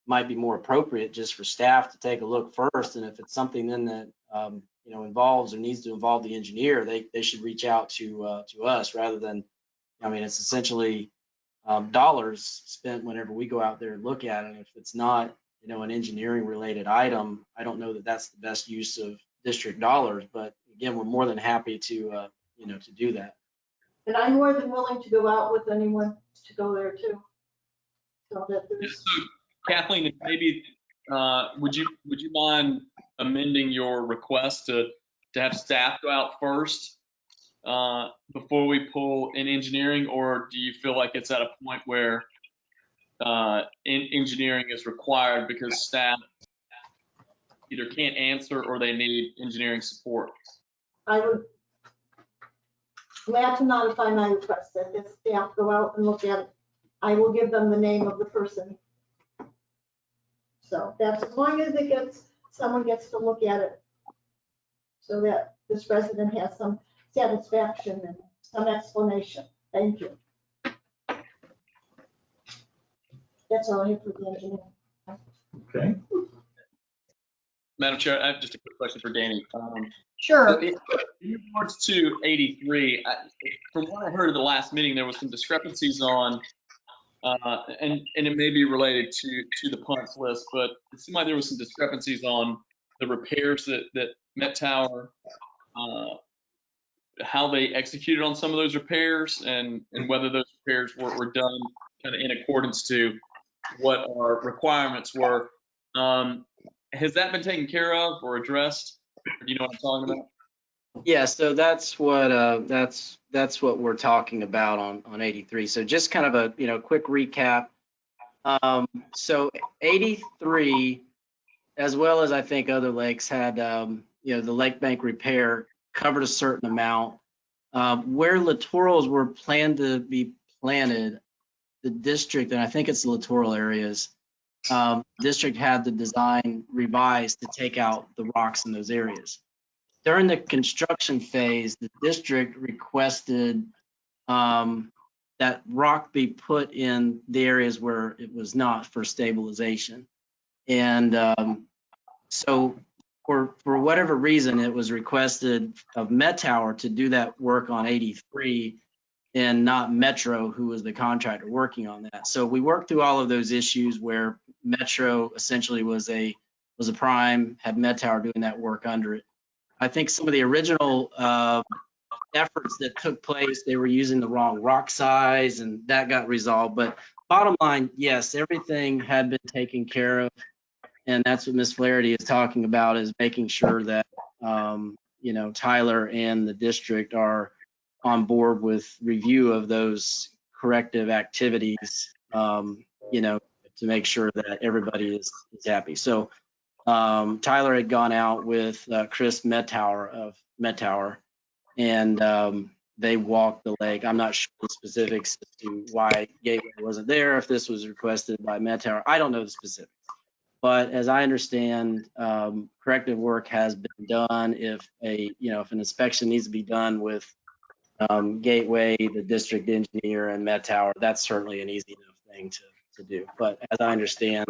might be more appropriate just for staff to take a look first. And if it's something then that, involves or needs to involve the engineer, they should reach out to us rather than, it's essentially dollars spent whenever we go out there and look at it. If it's not, an engineering related item, I don't know that that's the best use of district dollars, but again, we're more than happy to do that. And I'm more than willing to go out with anyone to go there too. So that there's. So Kathleen, maybe would you mind amending your request to have staff go out first before we pull in engineering, or do you feel like it's at a point where engineering is required because staff either can't answer or they need engineering support? I would glad to notify my request that the staff go out and look at it. I will give them the name of the person. So that's as long as someone gets to look at it so that this resident has some satisfaction and some explanation. Thank you. That's all I have for the engineering. Okay. Madam Chair, I have just a quick question for Danny. Sure. In regards to 83, from what I heard at the last meeting, there was some discrepancies on, and it may be related to the punch list, but it seemed like there was some discrepancies on the repairs that Met Tower, how they executed on some of those repairs, and whether those repairs were done kind of in accordance to what our requirements were. Has that been taken care of or addressed? Do you know what I'm talking about? Yeah, so that's what we're talking about on 83. So just kind of a quick recap. So 83, as well as I think other lakes, had the lake bank repair covered a certain amount. Where littorals were planned to be planted, the district, and I think it's the littoral areas, district had the design revised to take out the rocks in those areas. During the construction phase, the district requested that rock be put in the areas where it was not for stabilization. And so for whatever reason, it was requested of Met Tower to do that work on 83 and not Metro, who was the contractor working on that. So we worked through all of those issues where Metro essentially was a prime, had Met Tower doing that work under it. I think some of the original efforts that took place, they were using the wrong rock size, and that got resolved. But bottom line, yes, everything had been taken care of, and that's what Ms. Flaherty is talking about, is making sure that Tyler and the district are on board with review of those corrective activities, to make sure that everybody is happy. So Tyler had gone out with Chris Mettower of Mettower, and they walked the lake. I'm not sure the specifics as to why Gateway wasn't there, if this was requested by Mettower. I don't know the specifics. But as I understand, corrective work has been done. If an inspection needs to be done with Gateway, the district engineer, and Mettower, that's certainly an easy enough thing to do. But as I understand,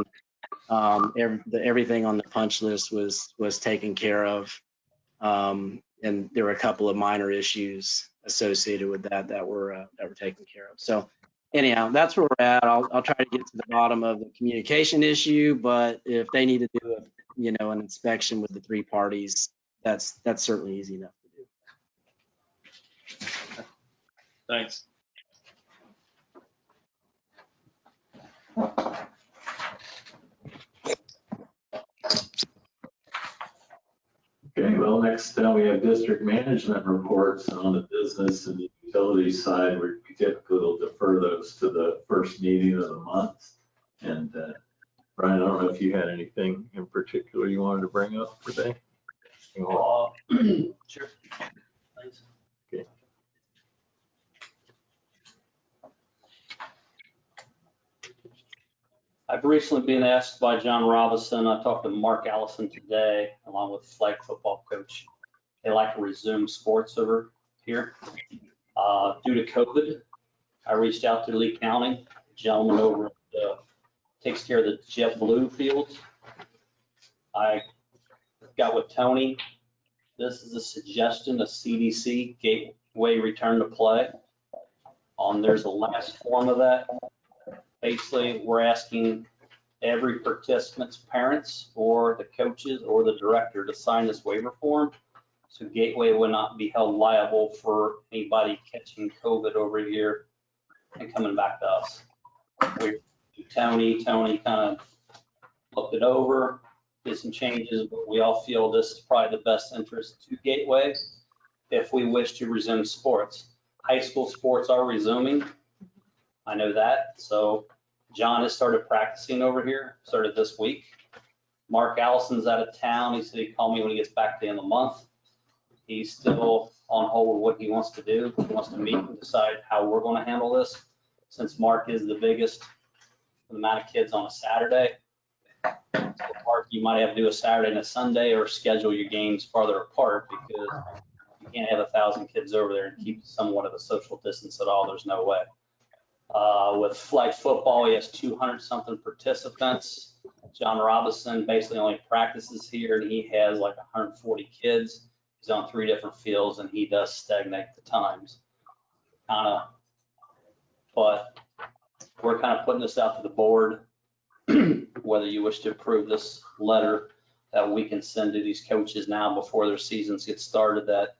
everything on the punch list was taken care of, and there were a couple of minor issues associated with that were taken care of. So anyhow, that's where we're at. I'll try to get to the bottom of the communication issue, but if they need to do an inspection with the three parties, that's certainly easy enough to do. Thanks. Okay, well, next we have district management reports on the business and the utility side. We typically will defer those to the first meeting of the month. And Brian, I don't know if you had anything in particular you wanted to bring up today. Sure. Thanks. Okay. I've recently been asked by John Robinson, I talked to Mark Allison today, along with flag football coach. They like to resume sports over here. Due to COVID, I reached out to Lee County, a gentleman over takes care of the JetBlue fields. I got with Tony. This is a suggestion, a CDC gateway return to play. There's the last form of that. Basically, we're asking every participant's parents or the coaches or the director to sign this waiver form. So Gateway will not be held liable for anybody catching COVID over here and coming back to us. Tony kind of looked it over, did some changes, but we all feel this is probably the best interest to Gateway if we wish to resume sports. High school sports are resuming. I know that. So John has started practicing over here, started this week. Mark Allison's out of town. He said he'd call me when he gets back at the end of the month. He's still on hold with what he wants to do. He wants to meet and decide how we're going to handle this. Since Mark is the biggest amount of kids on a Saturday, so Mark, you might have to do a Saturday and a Sunday or schedule your games farther apart because you can't have 1,000 kids over there and keep somewhat of a social distance at all. There's no way. With flag football, he has 200 something participants. John Robinson basically only practices here and he has like 140 kids. He's on 3 different fields and he does stagnate the times. But we're kind of putting this out to the board, whether you wish to approve this letter that we can send to these coaches now before their seasons get started, that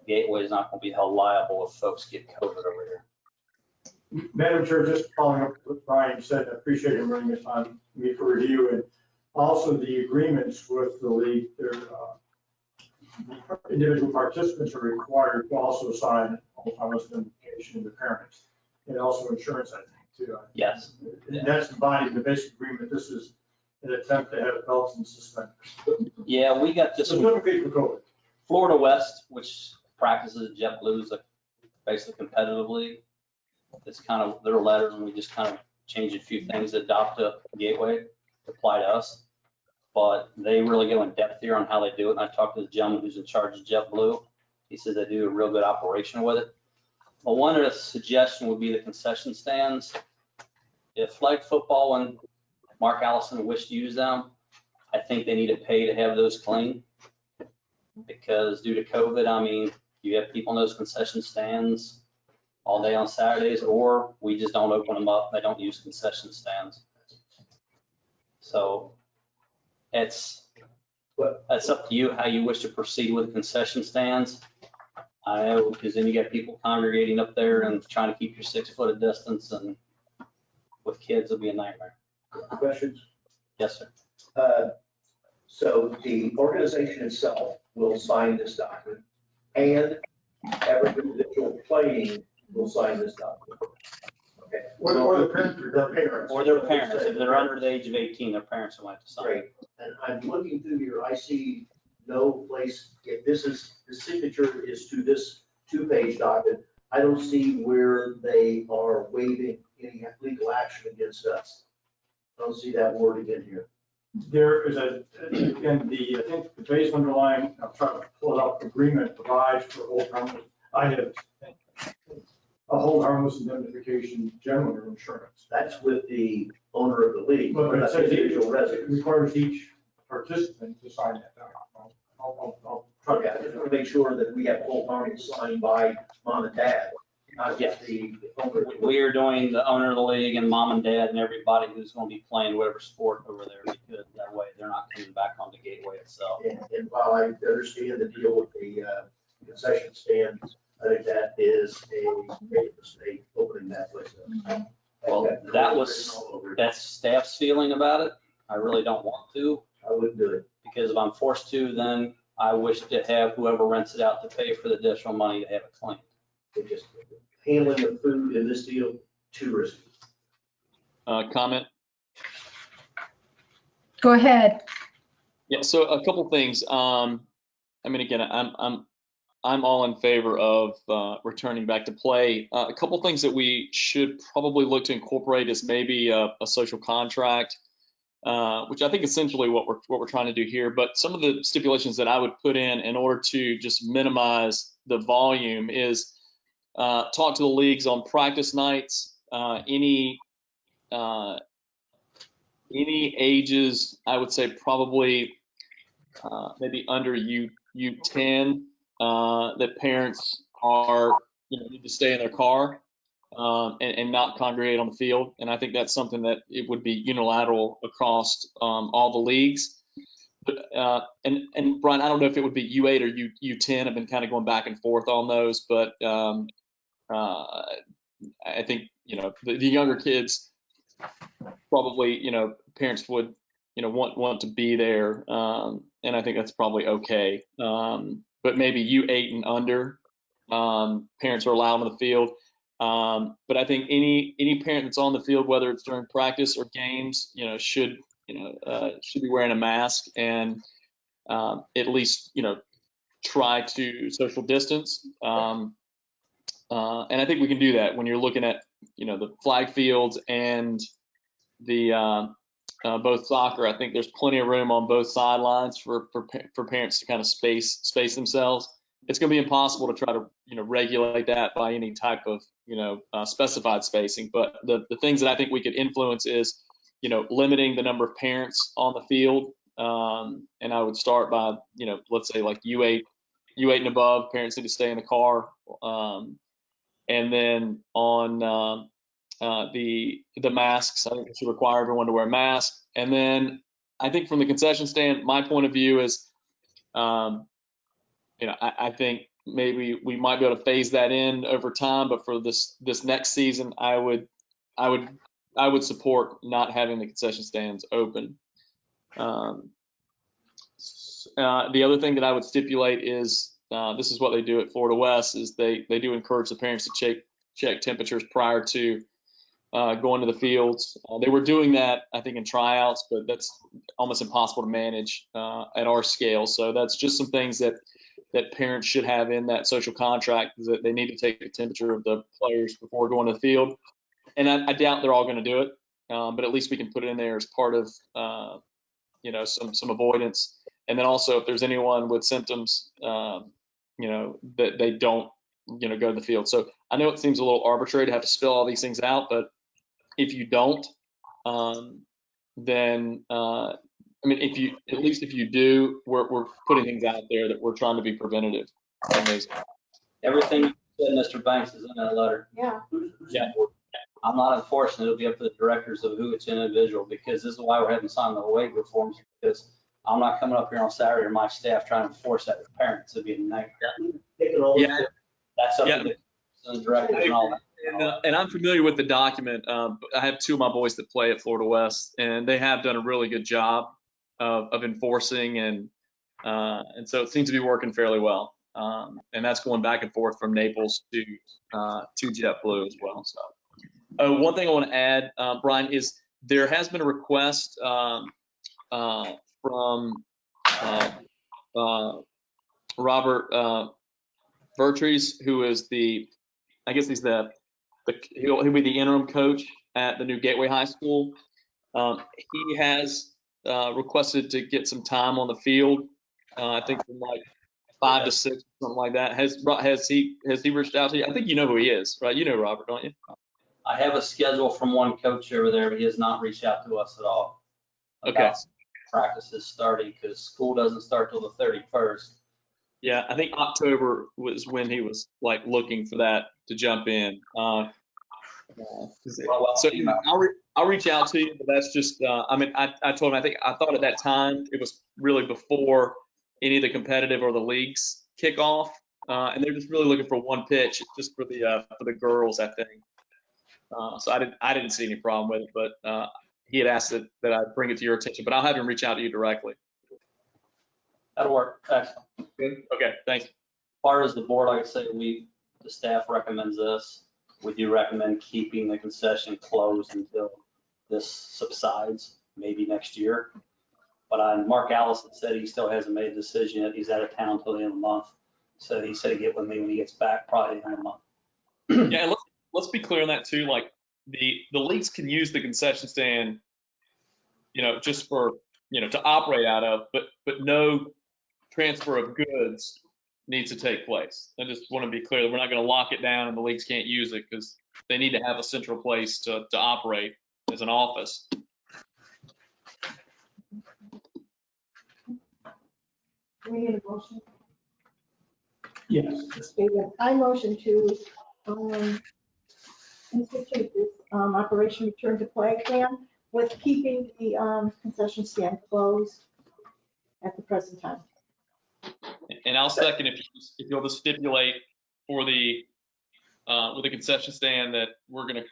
Gateway is not going to be held liable if folks get COVID over here. Madam Chair, just following up what Brian said, I appreciate him bringing this on me for review, and also the agreements with the league. Their individual participants are required to also sign harmless identification of the parents, and also insurance, I think, too. Yes. And that's embodied in the basic agreement. This is an attempt to have belts and suspenders. Yeah, we got this Specifically for COVID. Florida West, which practices JetBlue's basically competitively. It's kind of their letters, and we just kind of changed a few things to adopt a Gateway to apply to us. But they really go in depth here on how they do it. And I talked to the gentleman who's in charge of JetBlue. He says they do a real good operation with it. But one of the suggestions would be the concession stands. If flag football and Mark Allison wish to use them, I think they need to pay to have those clean. Because due to COVID, I mean, you have people in those concession stands all day on Saturdays, or we just don't open them up. They don't use concession stands. So that's up to you how you wish to proceed with concession stands. I know, because then you got people congregating up there and trying to keep your 6 foot of distance, and with kids, it'll be a nightmare. Questions? Yes, sir. So the organization itself will sign this document, and every individual playing will sign this document. Okay. Or the parents. Or their parents. If they're under the age of 18, their parents will have to sign. Great. And I'm looking through here, I see no place, if this is, the signature is to this 2-page document, I don't see where they are waiving any legal action against us. I don't see that wording in here. There is I think the base underlying, I'm trying to pull it up, agreement provides for hold harmless, a hold harmless indemnification general insurance. That's with the owner of the league, But but it that's says individual it residents. requires each participant to sign that document. I'll try Okay, I just want to make sure that we have full harmony signed by mom and dad, not just the owner. We are doing the owner of the league and mom and dad and everybody who's going to be playing whatever sport over there, because that way they're not coming back on the Gateway itself. And while I understand the deal with the concession stand, I think that is a great mistake, opening that place up. Well, that's staff's feeling about it. I really don't want to, I wouldn't do it. because if I'm forced to, then I wish to have whoever rents it out to pay for the additional money to have it cleaned. It just, handling of food in this deal, too risky. Comment? Go ahead. Yeah, so a couple things. I mean, again, I'm I'm all in favor of returning back to play. A couple things that we should probably look to incorporate is maybe a social contract, which I think essentially what we're trying to do here. But some of the stipulations that I would put in order to just minimize the volume is talk to the leagues on practice nights. Any ages, I would say probably maybe under U10, that parents are, need to stay in their car and not congregate on the field. And I think that's something that it would be unilateral across all the leagues. But, and Brian, I don't know if it would be U8 or U10. I've been kind of going back and forth on those, but I think, the younger kids probably, parents would, want to be there. And I think that's probably okay. But maybe U8 and under, parents are allowed on the field. But I think any parent that's on the field, whether it's during practice or games, should be wearing a mask and at least, try to social distance. And I think we can do that when you're looking at, the flag fields and the both soccer. I think there's plenty of room on both sidelines for parents to kind of space themselves. It's going to be impossible to try to regulate that by any type of specified spacing. But the things that I think we could influence is limiting the number of parents on the field. And I would start by let's say like U8 and above, parents need to stay in the car. And then on the masks, I think we should require everyone to wear a mask. And then I think from the concession stand, my point of view is, I think maybe we might be able to phase that in over time. But for this next season, I would support not having the concession stands open. The other thing that I would stipulate is this is what they do at Florida West is they do encourage the parents to check temperatures prior to going to the fields. They were doing that, I think, in tryouts, but that's almost impossible to manage at our scale. So that's just some things that parents should have in that social contract, is that they need to take the temperature of the players before going to the field. And I doubt they're all going to do it, but at least we can put it in there as part of some avoidance. And then also, if there's anyone with symptoms, that they don't go to the field. So I know it seems a little arbitrary to have to spell all these things out, but if you don't, then if you do, we're putting things out there that we're trying to be preventative. Everything you said, Mr. Banks, is in that letter. Yeah. Yeah. I'm not enforcing it. It'll be up to the directors of who it's individual, because this is why we're having signed the waiver forms, because I'm not coming up here on Saturday or my staff trying to enforce that with parents. It'd be a nightmare. Yeah. That's up to the directors and all that. And I'm familiar with the document. I have two of my boys that play at Florida West, and they have done a really good job of enforcing, and so it seems to be working fairly well. And that's going back and forth from Naples to JetBlue as well. So one thing I want to add, Brian, is there has been a request from Robert Vertrees, who is he'll be the interim coach at the new Gateway High School. He has requested to get some time on the field. I think from like 5 to 6, something like that. Has he reached out to you? I think you know who he is, right? You know Robert, don't you? I have a schedule from one coach over there, but he has not reached out to us at all. Okay. Practices starting, because school doesn't start till the 31st. Yeah, I think October was when he was like looking for that to jump in. So I'll reach out to you, but that's just, I told him, I thought at that time it was really before any of the competitive or the leagues kick off. And they're just really looking for one pitch. It's just for the girls, I think. So I didn't see any problem with it, but he had asked that I bring it to your attention, but I'll have him reach out to you directly. That'll work. Excellent. Okay, thanks. As far as the board, like I say, the staff recommends this. We do recommend keeping the concession closed until this subsides, maybe next year. But Mark Allison said he still hasn't made a decision yet. He's out of town till the end of the month. So he said he'd get with me when he gets back, probably in a month. Yeah, and let's be clear on that too. Like the leagues can use the concession stand, just for, to operate out of, but no transfer of goods needs to take place. I just want to be clear that we're not going to lock it down and the leagues can't use it because they need to have a central place to operate as an office. We need a motion. Yes. I motion to institute this Operation Return to Play plan with keeping the concession stand closed at the present time. And I'll second if you'll just stipulate for the with the concession stand that we're going to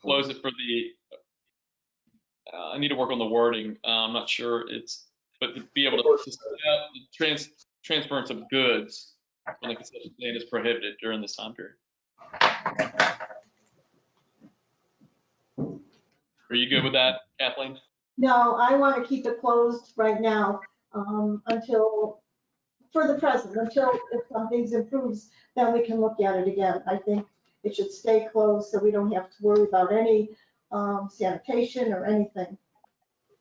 close it for the. I need to work on the wording. I'm not sure but to be able to set up transference of goods when the concession stand is prohibited during this time period. Are you good with that, Kathleen? No, I want to keep it closed right now for the present, until if something's improves, then we can look at it again. I think it should stay closed so we don't have to worry about any sanitation or anything.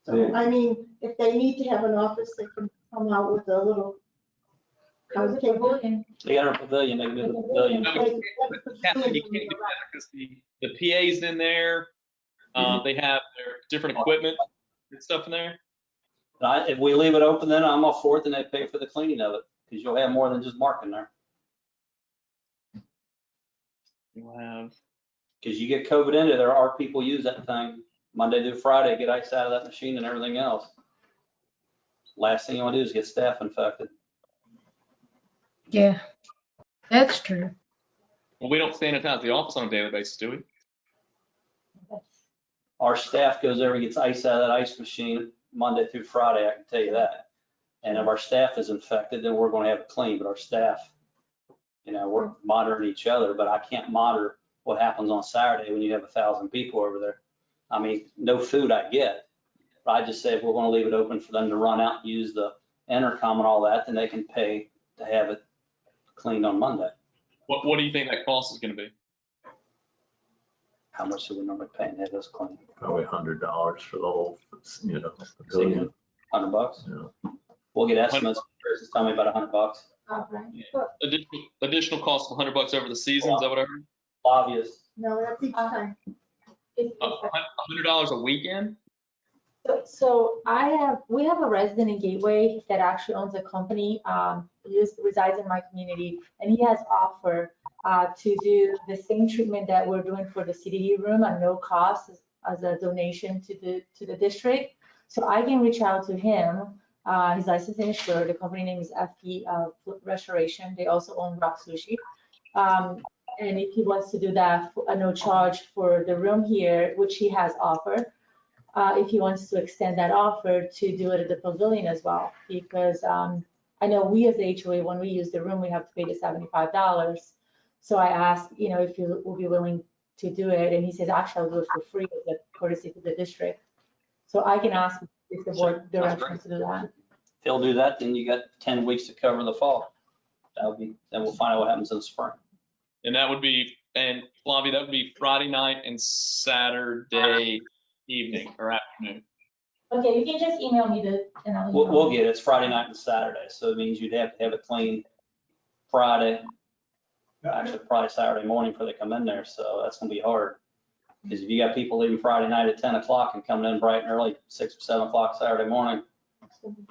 So, I mean, if they need to have an office, they can come out with a little card table. They got our pavilion, they can do the pavilion. Kathleen, you can't do that because the PA's in there. They have their different equipment and stuff in there. If we leave it open, then I'm all for it, then they pay for the cleaning of it, because you'll have more than just Mark in there. You'll have. Because you get COVID into there are people use that thing Monday through Friday, get ice out of that machine and everything else. Last thing you want to do is get staff infected. Yeah, that's true. Well, we don't sanitize the office on a daily basis, do we? Our staff goes over and gets ice out of that ice machine Monday through Friday, I can tell you that. And if our staff is infected, then we're going to have it clean, but our staff, we're monitoring each other, but I can't monitor what happens on Saturday when you have 1,000 people over there. I mean, no food I get, but I just say if we're going to leave it open for them to run out and use the intercom and all that, then they can pay to have it cleaned on Monday. What do you think that cost is going to be? How much do we normally pay and have this clean? Probably $100 for the whole, pavilion. $100? Yeah. We'll get estimates. Chris tell me about $100. Yeah. Additional cost of $100 over the season, is that what I heard? Obvious. No, that's each time. $100 a weekend? So we have a resident in Gateway that actually owns a company, resides in my community, and he has offered to do the same treatment that we're doing for the CDD room at no cost as a donation to the district. So I can reach out to him. His license and insured. The company name is FP Restoration. They also own Rock Sushi. And if he wants to do that for no charge for the room here, which he has offered, if he wants to extend that offer to do it at the pavilion as well, because I know we as the HOA, when we use the room, we have to pay the $75. So I asked, if you will be willing to do it, and he says, actually, I'll do it for free as a courtesy to the district. So I can ask if the board directions to do that. If he'll do that, then you got 10 weeks to cover the fall. Then we'll find out what happens in the spring. And that would be, and Flavia, that would be Friday night and Saturday evening or afternoon. Okay, you can just email me and I'll. We'll get it. It's Friday night and Saturday, so it means you'd have to have it cleaned Friday, actually probably Saturday morning before they come in there, so that's gonna be hard. Because if you got people leaving Friday night at 10 o'clock and coming in bright and early, 6 or 7 o'clock Saturday morning,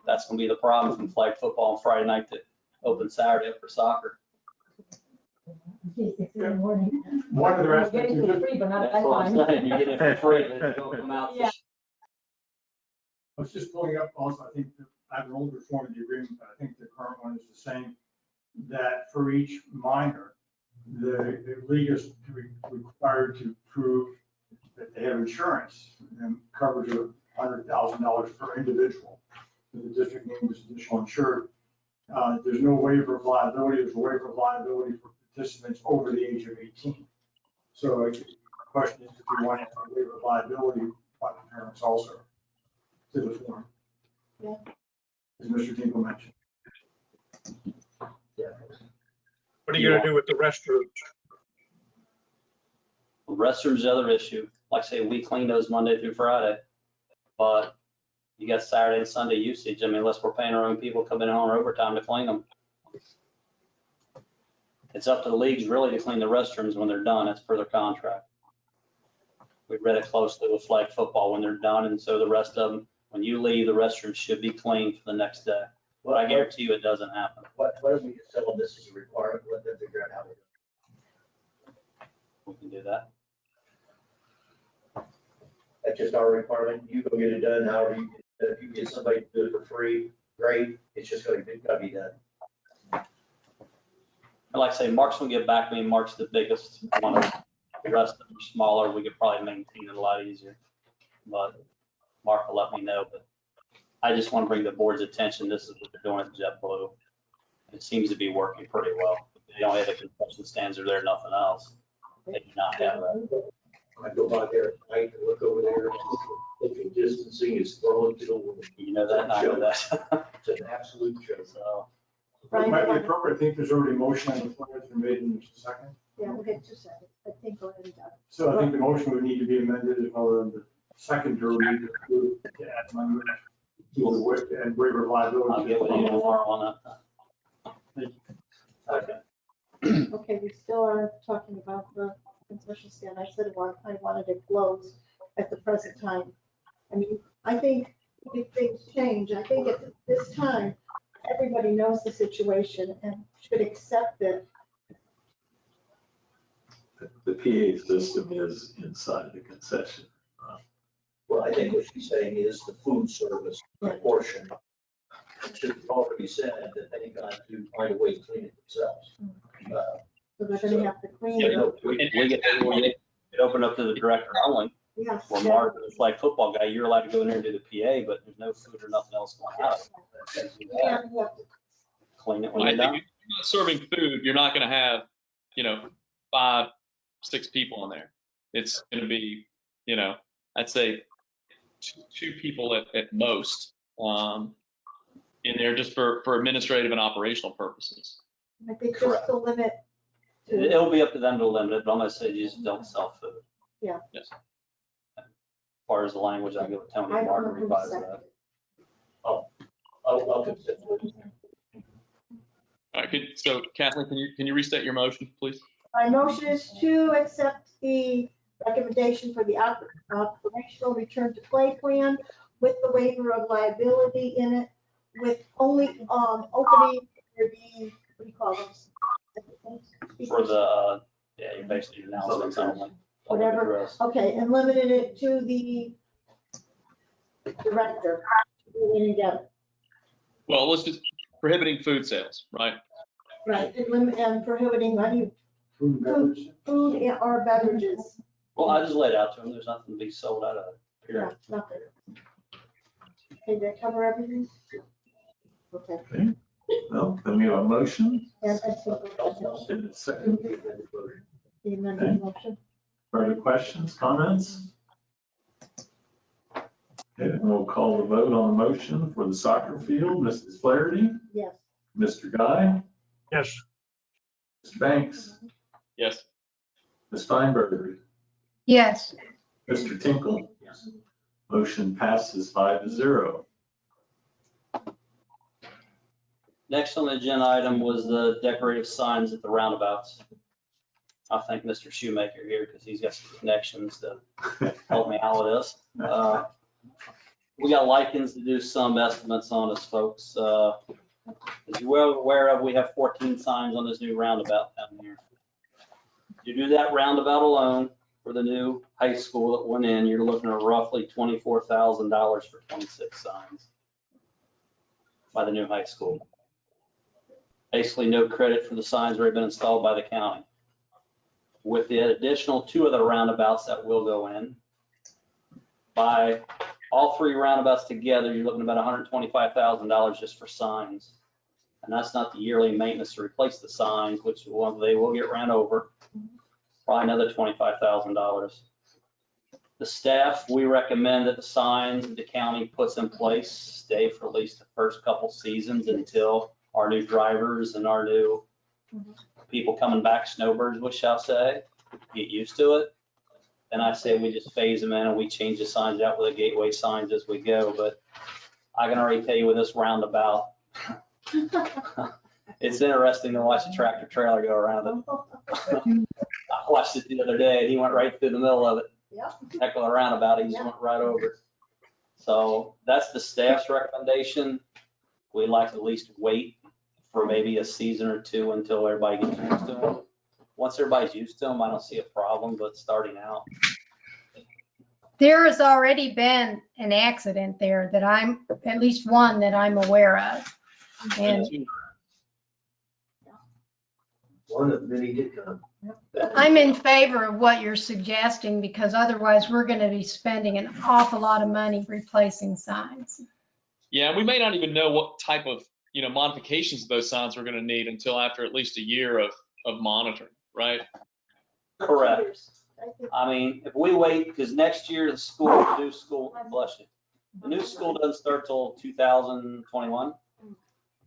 that's gonna be the problem from flag football on Friday night to open Saturday up for soccer. One of the rest. Getting it for free, but not That's what I'm that saying, you get it for free, but it don't come out. Yeah. I was just pulling up also, I think I have an older form of the agreement, but I think the current one is the same, that for each minor, the league is required to prove that they have insurance and coverage of $100,000 per individual. So the district name is additional insured. There's no waiver of liability. There's a waiver of liability for participants over the age of 18. So the question is if you want to have a waiver of liability by the parents also to the form. Yeah. As Mr. Tinkle mentioned. What are you gonna do with the restrooms? Restrooms the other issue. Like I say, we clean those Monday through Friday, but you got Saturday and Sunday usage. I mean, unless we're paying our own people coming in on overtime to clean them. It's up to the leagues really to clean the restrooms when they're done. It's per their contract. We read it closely with flag football when they're done, and so the rest of them, when you leave, the restrooms should be cleaned for the next day. But I guarantee you it doesn't happen. Why don't we just tell them this is a requirement, let them figure out how to do it. We can do that. That's just our requirement. You go get it done, however you, if you get somebody to do it for free, great. It's just gotta be done. And like I say, Mark's gonna get back to me. Mark's the biggest one. Of the rest of them are smaller. We could probably maintain it a lot easier. But Mark will let me know. But I just want to bring the board's attention. This is what they're doing at JetBlue. It seems to be working pretty well. They don't have the concession stands are there, nothing else. They do not have that. I go by there at night and look over there, looking distancing is throwing to. You know that, and I know that. It's an absolute joke. So, It might be appropriate. I think there's already a motion on the floor that's been made in a second. Yeah, we'll get 2 seconds. I think we're already done. So I think the motion would need to be amended as well as the second to add language and waiver of I'll liability. get with you tomorrow on that. Okay. Okay, we still are talking about the concession stand. I said I wanted it closed at the present time. I mean, I think if things change, I think at this time, everybody knows the situation and should accept it. The PA system is inside the concession. Well, I think what she's saying is the food service portion. It should have already said that they got to find a way to clean it themselves. So they're gonna have to clean Yeah, it. we get it opened up to the director only. Yes. Or Mark, the flag football guy, you're allowed to go in there and do the PA, but there's no food or nothing else going out. And you have to Clean it when I you're think done. if you're not serving food, you're not going to have, 5, 6 people in there. It's going to be, I'd say two people at most in there just for administrative and operational purposes. I think just the limit. to- It'll be up to them to limit it, but I'm gonna say you just don't sell food. Yeah. Yes. As far as the language, I go with Tony I and Mark don't to know revise who's that. I'll consider it. All right, so Kathleen, can you restate your motion, please? My motion is to accept the recommendation for the operational return to play plan with the waiver of liability in it, with only opening for the, what do you call those? For the, you're basically announcements only. Whatever. Address. Okay, and limited it to the director. And again, Well, let's just prohibiting food sales, right? right, and prohibiting any Food and beverage. food or beverages. Well, I just laid out to them, there's nothing to be sold out of it, Yeah, period. nothing. Okay, did I cover everything? Okay. Okay, well, then we have a motion And I think and a second. the amended motion. Further questions, comments? Okay, we'll call the vote on the motion for the soccer field. Mrs. Flaherty, Yes. Mr. Guy, Yes, Mr. Banks, Yes. Ms. Steinberg, Yes, Mr. Tinkle. Motion passes 5-0. Next on the agenda item was the decorative signs at the roundabouts. I thank Mr. Shoemaker here because he's got some connections to help me out with this. We got lichens to do some estimates on this, folks. As you're well aware of, we have 14 signs on this new roundabout down here. You do that roundabout alone for the new high school that went in, you're looking at roughly $24,000 for 26 signs by the new high school. Basically, no credit for the signs already been installed by the county. With the additional 2 other roundabouts that will go in, by all 3 roundabouts together, you're looking at about $125,000 just for signs. And that's not the yearly maintenance to replace the signs, which they will get ran over. Probably another $25,000. The staff, we recommend that the signs the county puts in place stay for at least the first couple seasons until our new drivers and our new People coming back, snowbirds, we shall say, get used to it. Then I say we just phase them in and we change the signs out with the gateway signs as we go. But I can already tell you with this roundabout, it's interesting to watch a tractor trailer go around it. I watched it the other day and he went right through the middle of it. Yep. Heck of a roundabout, he just went right over it. So that's the staff's recommendation. We'd like to at least wait for maybe a season or two until everybody gets used to them. Once everybody's used to them, I don't see a problem, but starting out. There has already been an accident there that at least one that I'm aware of. And One of many did come. I'm in favor of what you're suggesting because otherwise we're going to be spending an awful lot of money replacing signs. Yeah, we may not even know what type of, modifications of those signs we're going to need until after at least a year of monitoring, right? Correct. I mean, if we wait, because next year the new school, bless you, the new school doesn't start till 2021.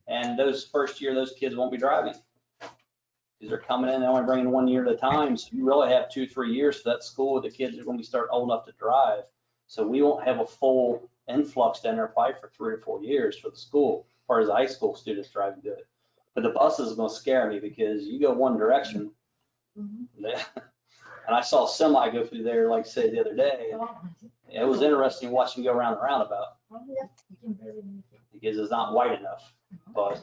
And those first year, those kids won't be driving. Because they're coming in, they're only bringing 1 year at a time. So you really have 2-3 years for that school. The kids are going to be starting old enough to drive. So we won't have a full influx down there probably for 3 or 4 years for the school, as far as high school students driving good. But the buses is going to scare me because you go one direction. And I saw a semi go through there, like I said, the other day. It was interesting watching go around the roundabout because it's not wide enough. But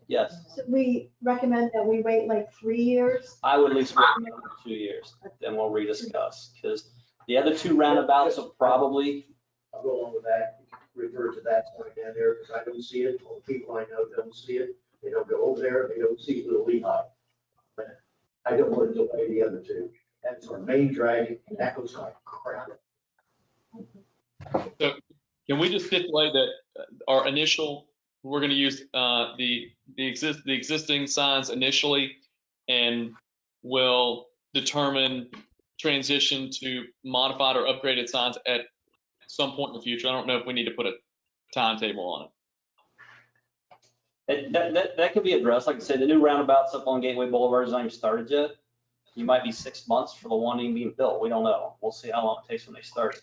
yes, So we recommend that we wait like 3 years. I would at least wait another 2 years, then we'll rediscuss. Because the other two roundabouts will probably, I'll go along with that, refer to that point down there, because I don't see it, all the people I know don't see it, they don't go over there, they don't see Little Lehigh. But I don't want to delay the other two, that's our main drag, and that goes like crap. So can we just stipulate that our initial, we're going to use the existing signs initially, and we'll determine transition to modified or upgraded signs at some point in the future. I don't know if we need to put a timetable on it. that could be addressed. Like I said, the new roundabouts up on Gateway Boulevard is not even started yet. You might be 6 months for the one even being built. We don't know. We'll see how long it takes when they start it.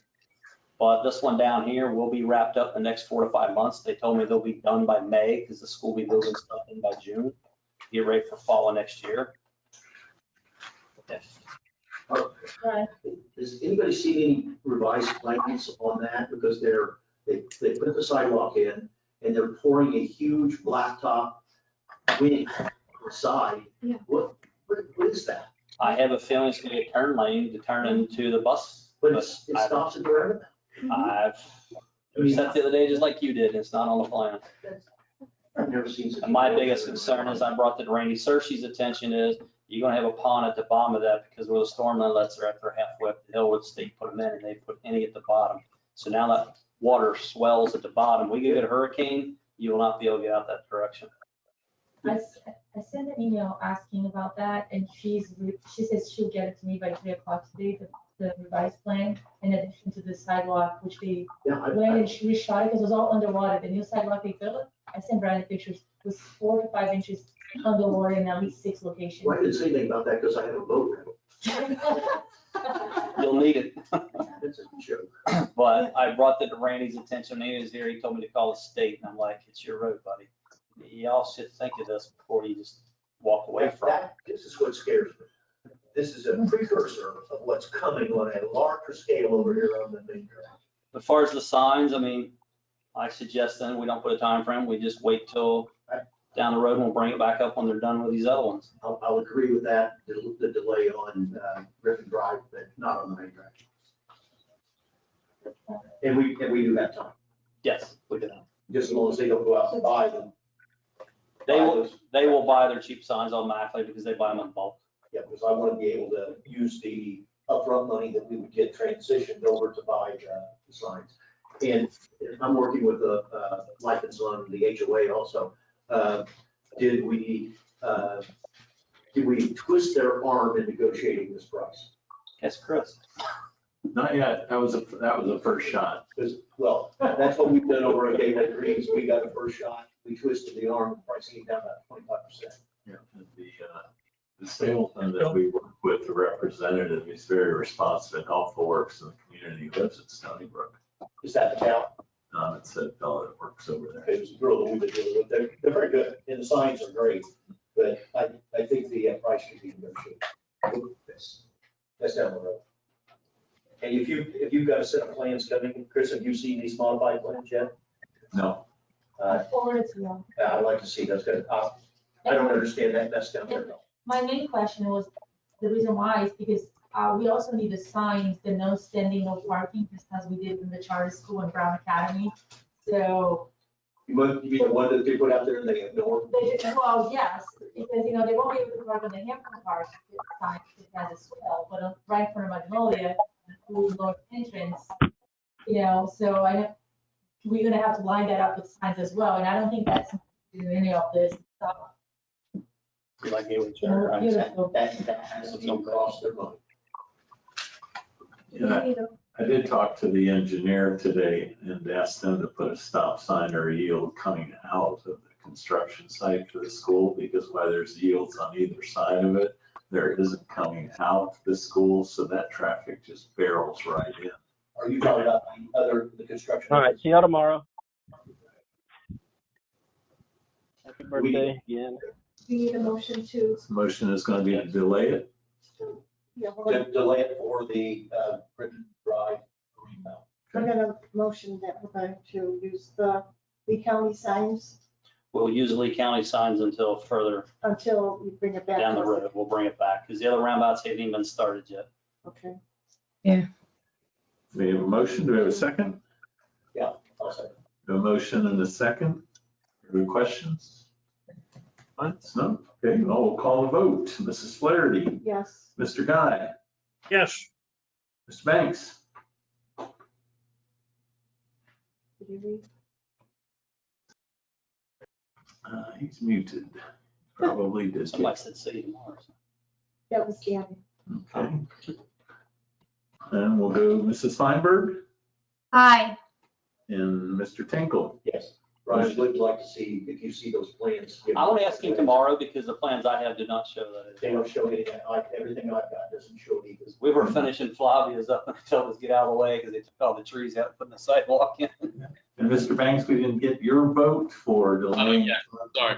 But this one down here will be wrapped up in the next 4 to 5 months. They told me they'll be done by May because the school will be moving stuff in by June. Get ready for fall of next year. Does anybody see any revised plans on that? Because they put the sidewalk in and they're pouring a huge blacktop wing inside. Yeah. What is that? I have a feeling it's going to be a turn lane to turn into the bus. But it stops at the roundabout. I've said the other day, just like you did, it's not on the plan. I've never seen such. And my biggest concern is I brought to Randy Searcy's attention is you're gonna have a pond at the bottom of that because where the storm inlets are after halfway up the hill where the state put them in and they put any at the bottom. So now that water swells at the bottom, we get a hurricane, you will not be able to get out that direction. I sent an email asking about that, and she says she'll get it to me by 3 o'clock today, the revised plan, in addition to the sidewalk, which they went and reshot it because it was all underwater. The new sidewalk they built, I sent Brandon pictures, was 4 to 5 inches underwater in at least 6 locations. Well, I didn't say anything about that because I have a boat now. You'll need it. It's a joke. But I brought that to Randy's attention. He was here. He told me to call the state. And I'm like, it's your road, buddy. Y'all should think of this before you just walk away from it. This is what scares me. This is a precursor of what's coming on a larger scale over here on the main drag. As far as the signs, I mean, I suggest then we don't put a time frame. We just wait till down the road and we'll bring it back up when they're done with these other ones. I'll agree with that, the delay on Griffin Drive, but not on the main drag. And we do have time, Yes, we do. just as long as they don't go out and buy them. They will buy their cheap signs automatically because they buy them in bulk. Yeah, because I want to be able to use the upfront money that we would get transitioned over to buy the signs. And I'm working with Life and Son, the HOA also. Did we twist their arm in negotiating this price? Yes, Chris. Not yet. That was the first shot. Well, that's what we've done over at Gateway Greens. We got the first shot. we twisted the arm, pricing it down about 25%. Yeah, and the salesman that we work with, the representative, is very responsive and helpful, works in the community, lives in Stony Brook. Is that the count? It's a fellow that works over there. It was a girl that we've been dealing with. They're very good, and the signs are great, but I think the price should be negotiated. That's down the road. And if you've got a set of plans coming, Chris, have you seen these modified plans yet? No, Forward to you. I'd like to see those. I don't understand that. That's down there. My main question was, the reason why is because we also need the signs, the no standing, no parking, just as we did in the charter school and Brown Academy. So. You mean the one that they put out there and they ignore? Well, yes, because, you know, they won't be able to park on the Hampton Park sign it has as well, but right in front of Magnolia, who's north entrance, you know, so I know we're gonna have to line that up with signs as well, and I don't think that's in any of this stuff. Like Gateway Charter, I understand. That has no cost of money. yeah, I did talk to the engineer today and asked them to put a stop sign or a yield coming out of the construction site for the school, because while there's yields on either side of it, there isn't coming out the school, so that traffic just barrels right in. Are you talking about the construction? All right, see y'all tomorrow. Happy birthday again. We need a motion to, This motion is going to be to delay it. yeah, we're Delay it for the Britain Drive remount. gonna motion that we're going to use the Lee County signs We'll use Lee County signs until further until we bring it back. down the to us. road. We'll bring it back because the other roundabouts haven't even been started yet. Okay. We have a motion. Do we have a second? I'll say. A motion and a second. Any questions? No? Okay, well, we'll call the vote. Mrs. Flaherty, Yes. Mr. Guy, Yes, Mr. Banks, Did you read? he's muted. Probably did. Somebody said see you tomorrow. That was Danny. Okay. And we'll go Mrs. Feinberg Aye. and Mr. Tinkle. Yes. Ryan would like to see, if you see those plans. I want to ask him tomorrow because the plans I have do not show that. They don't show anything. Everything I've got doesn't show either. We were finishing Flavia's up and they told us to get out of the way because they took all the trees out and put the sidewalk in. And Mr. Banks, we didn't get your vote for delaying. Yeah, sorry.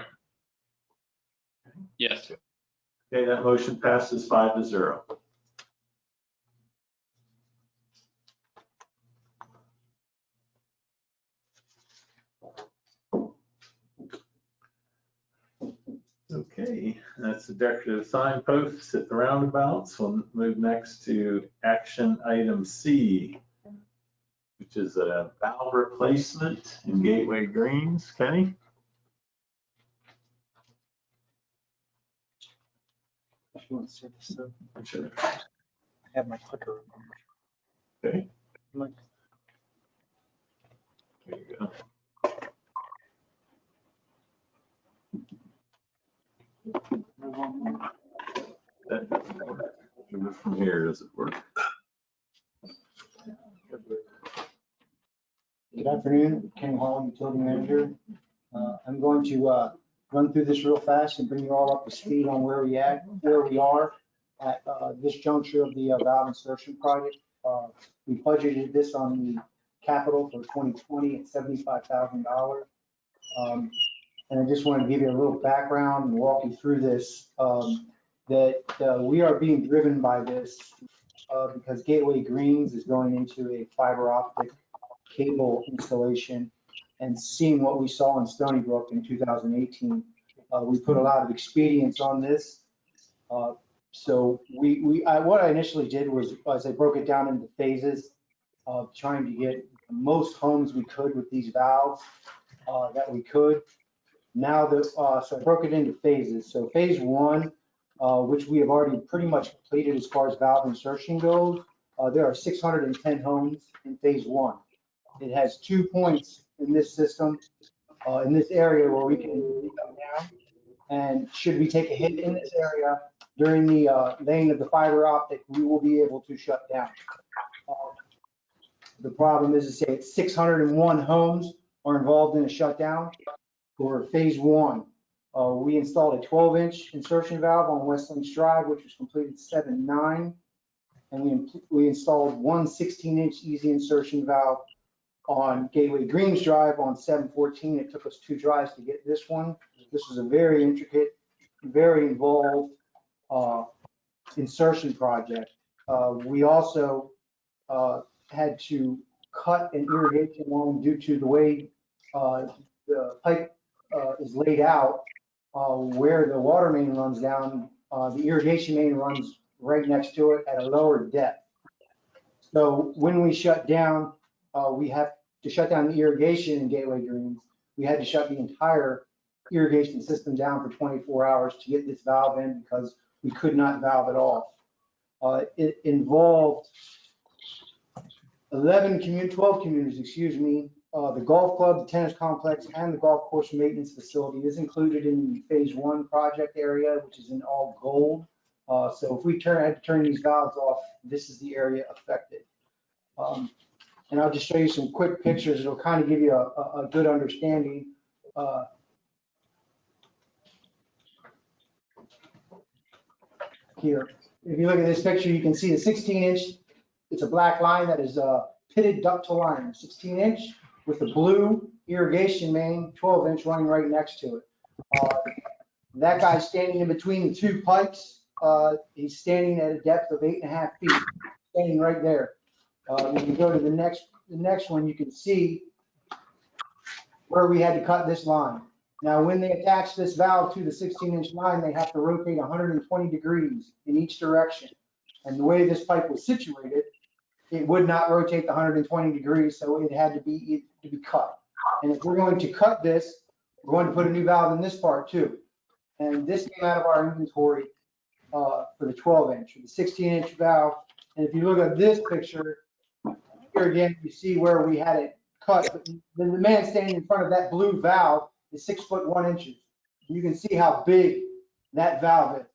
Yes. Okay, that motion passes 5-0. Okay, that's the decorative signposts at the roundabouts. We'll move next to action item C, which is a valve replacement in Gateway Greens. Kenny? If you want to set this up, Sure. I have my clicker. Okay, Like, there you go. That doesn't work. Move from here, does it work? Good afternoon, Ken Hall, Utility Manager. I'm going to run through this real fast and bring you all up to speed on where we are at this juncture of the valve insertion project. We budgeted this on the capital for 2020 at $75,000. And I just want to give you a little background and walk you through this, that we are being driven by this because Gateway Greens is going into a fiber optic cable installation, and seeing what we saw in Stony Brook in 2018, we put a lot of expedience on this. So what I initially did was I broke it down into phases of trying to get the most homes we could with these valves that we could. Now so I broke it into phases. So phase one, which we have already pretty much completed as far as valve insertion goes, there are 610 homes in phase one. It has 2 points in this system, in this area where we can come down. And should we take a hit in this area during the laying of the fiber optic, we will be able to shut down. The problem is to say it's 601 homes are involved in a shutdown. for phase one. We installed a 12-inch insertion valve on West Links Drive, which was completed 7/9. And we installed one 16-inch easy insertion valve on Gateway Greens Drive on 7/14. It took us 2 drives to get this one. This was a very intricate, very involved insertion project. We also had to cut an irrigation line due to the way the pipe is laid out, where the water main runs down. The irrigation main runs right next to it at a lower depth. So when we shut down, we have to shut down the irrigation in Gateway Greens. We had to shut the entire irrigation system down for 24 hours to get this valve in because we could not valve it off. It involved 12 communities, the golf club, the tennis complex, and the golf course maintenance facility is included in the phase one project area, which is in all gold. So if we had to turn these valves off, this is the area affected. And I'll just show you some quick pictures. It'll kind of give you a good understanding. Here, if you look at this picture, you can see the 16-inch. It's a black line that is pitted ductile iron, 16-inch with the blue irrigation main, 12-inch running right next to it. That guy's standing in between the 2 pipes. He's standing at a depth of 8.5 feet, standing right there. When you go to the next one, you can see where we had to cut this line. Now, when they attach this valve to the 16-inch line, they have to rotate 120 degrees in each direction. And the way this pipe was situated, it would not rotate the 120 degrees, so it had to be cut. And if we're going to cut this, we're going to put a new valve in this part too. And this came out of our inventory for the 12-inch, the 16-inch valve. And if you look at this picture, here again, you see where we had it cut. But the man standing in front of that blue valve is 6 foot 1 inches. You can see how big that valve is.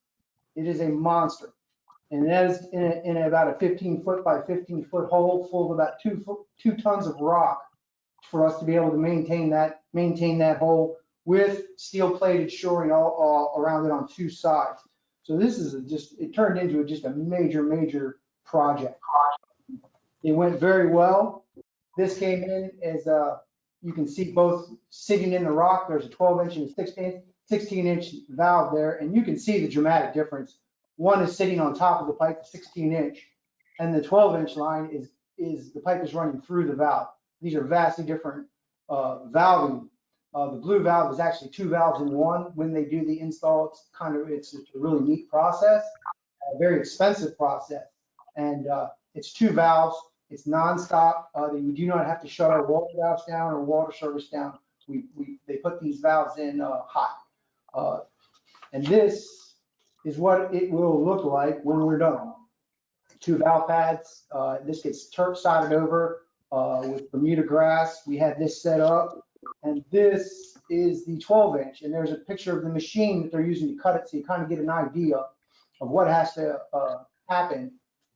It is a monster. And that is in about a 15 foot by 15 foot hole full of about 2 tons of rock for us to be able to maintain that hole with steel plated shoring all around it on 2 sides. So this is it turned into just a major project. It went very well. This came in as you can see both sitting in the rock. There's a 12-inch and a 16-inch valve there, and you can see the dramatic difference. One is sitting on top of the pipe, the 16-inch, and the 12-inch line is the pipe is running through the valve. These are vastly different valving. The blue valve is actually 2 valves in one. When they do the install, it's a really neat process, a very expensive process, and it's 2 valves. It's nonstop. You do not have to shut our water valves down or water service down. They put these valves in hot, and this is what it will look like when we're done. 2 valve pads. This gets turf sodded over with Bermuda grass. We had this set up, and this is the 12-inch. And there's a picture of the machine that they're using to cut it, so you kind of get an idea of what has to happen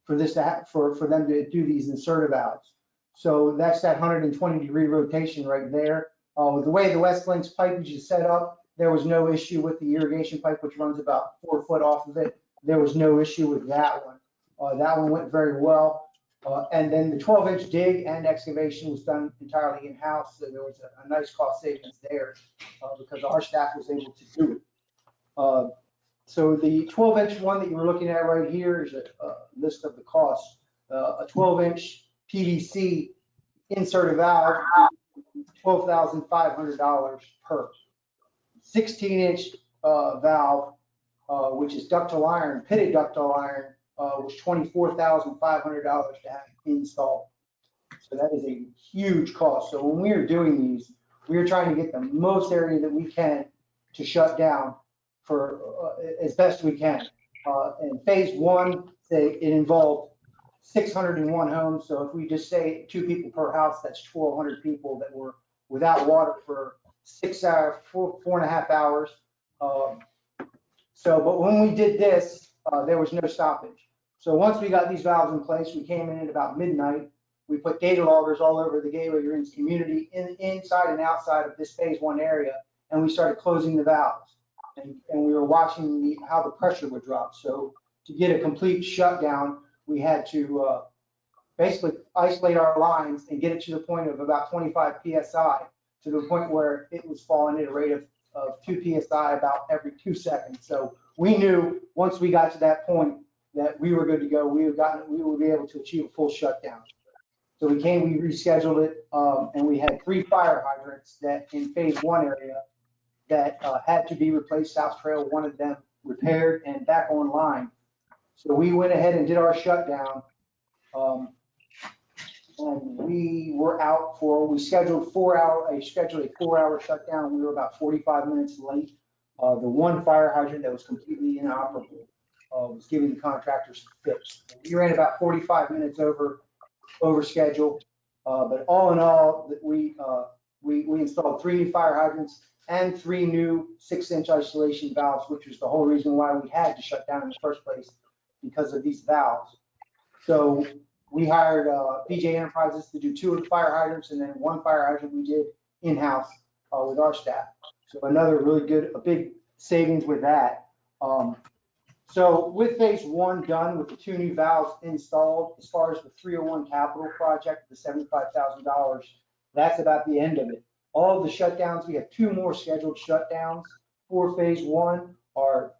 for this to for them to do these inserted valves. So that's that 120 degree rotation right there. The way the West Links pipage is set up, there was no issue with the irrigation pipe, which runs about 4 foot off of it. There was no issue with that one. That one went very well. And then the 12-inch dig and excavation was done entirely in-house. So there was a nice cost savings there because our staff was able to do it. So the 12-inch one that you were looking at right here is a list of the costs. A 12-inch PVC inserted valve, $12,500 per. 16-inch valve, which is ductile iron, pitted ductile iron, was $24,500 to have installed. So that is a huge cost. So when we are doing these, we are trying to get the most area that we can to shut down for as best we can. In phase one, it involved 601 homes. So if we just say 2 people per house, that's 1,200 people that were without water for 6 hours, 4.5 hours. But when we did this, there was no stoppage. So once we got these valves in place, we came in at about midnight. We put data loggers all over the Gateway Greens community inside and outside of this phase one area. and we started closing the valves. And we were watching how the pressure would drop. So to get a complete shutdown, we had to basically isolate our lines and get it to the point of about 25 PSI, to the point where it was falling at a rate of 2 PSI about every 2 seconds. So we knew once we got to that point that we were good to go. We would be able to achieve a full shutdown. So we rescheduled it, and we had 3 fire hydrants that in phase 1 area that had to be replaced. South Trail wanted them repaired and back online. So we went ahead and did our shutdown. And we were out we scheduled a 4-hour shutdown. We were about 45 minutes late. The one fire hydrant that was completely inoperable was giving the contractors fix. We ran about 45 minutes over schedule. But all in all, we installed 3 new fire hydrants and 3 new 6-inch isolation valves, which was the whole reason why we had to shut down in the first place, because of these valves. So we hired BJ Enterprises to do 2 of the fire hydrants, and then 1 fire hydrant we did in-house with our staff. So another really good, a big savings with that. So with phase 1 done, with the 2 new valves installed, as far as the 301 capital project, the $75,000, that's about the end of it. All of the shutdowns, we have 2 more scheduled shutdowns for phase 1 are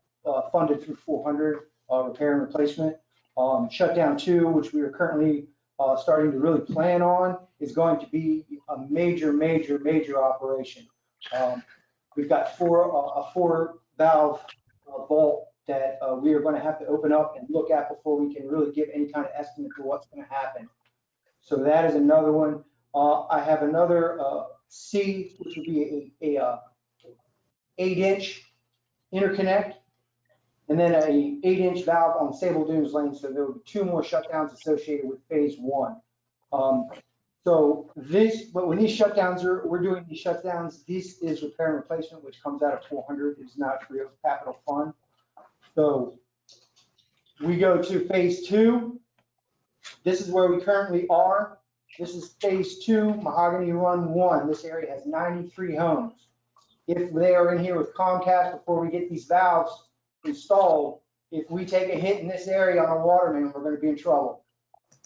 funded through 400 repair and replacement. Shutdown 2, which we are currently starting to really plan on, is going to be a major operation. We've got a 4 valve vault that we are going to have to open up and look at before we can really give any kind of estimate to what's going to happen. So that is another one. I have another C, which would be a 8-inch interconnect, and then a 8-inch valve on Sable Dunes Lane. So there will be 2 more shutdowns associated with phase 1. But when these shutdowns we're doing these shutdowns, this is repair and replacement, which comes out of 400. It's not free of capital fund. So we go to phase 2. This is where we currently are. This is phase 2, Mahogany Run 1. This area has 93 homes. If they are in here with Comcast before we get these valves installed, if we take a hit in this area on a water main, we're going to be in trouble.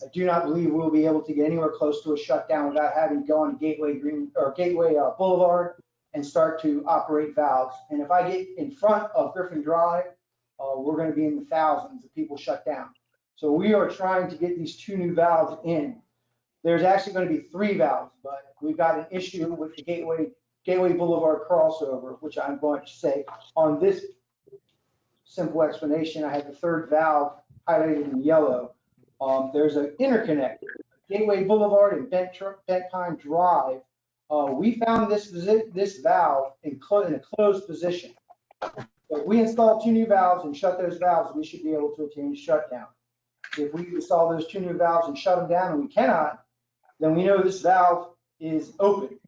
I do not believe we'll be able to get anywhere close to a shutdown without having to go on Gateway Boulevard and start to operate valves. And if I get in front of Griffin Drive, we're going to be in the thousands of people shut down. So we are trying to get these 2 new valves in. There's actually going to be 3 valves, but we've got an issue with the Gateway Boulevard crossover, which I'm going to say on this simple explanation. I have the 3rd valve highlighted in yellow. There's an interconnect, Gateway Boulevard and Bent Pine Drive. We found this valve in a closed position. If we install 2 new valves and shut those valves, we should be able to attain a shutdown. If we install those 2 new valves and shut them down and we cannot, then we know this valve is open,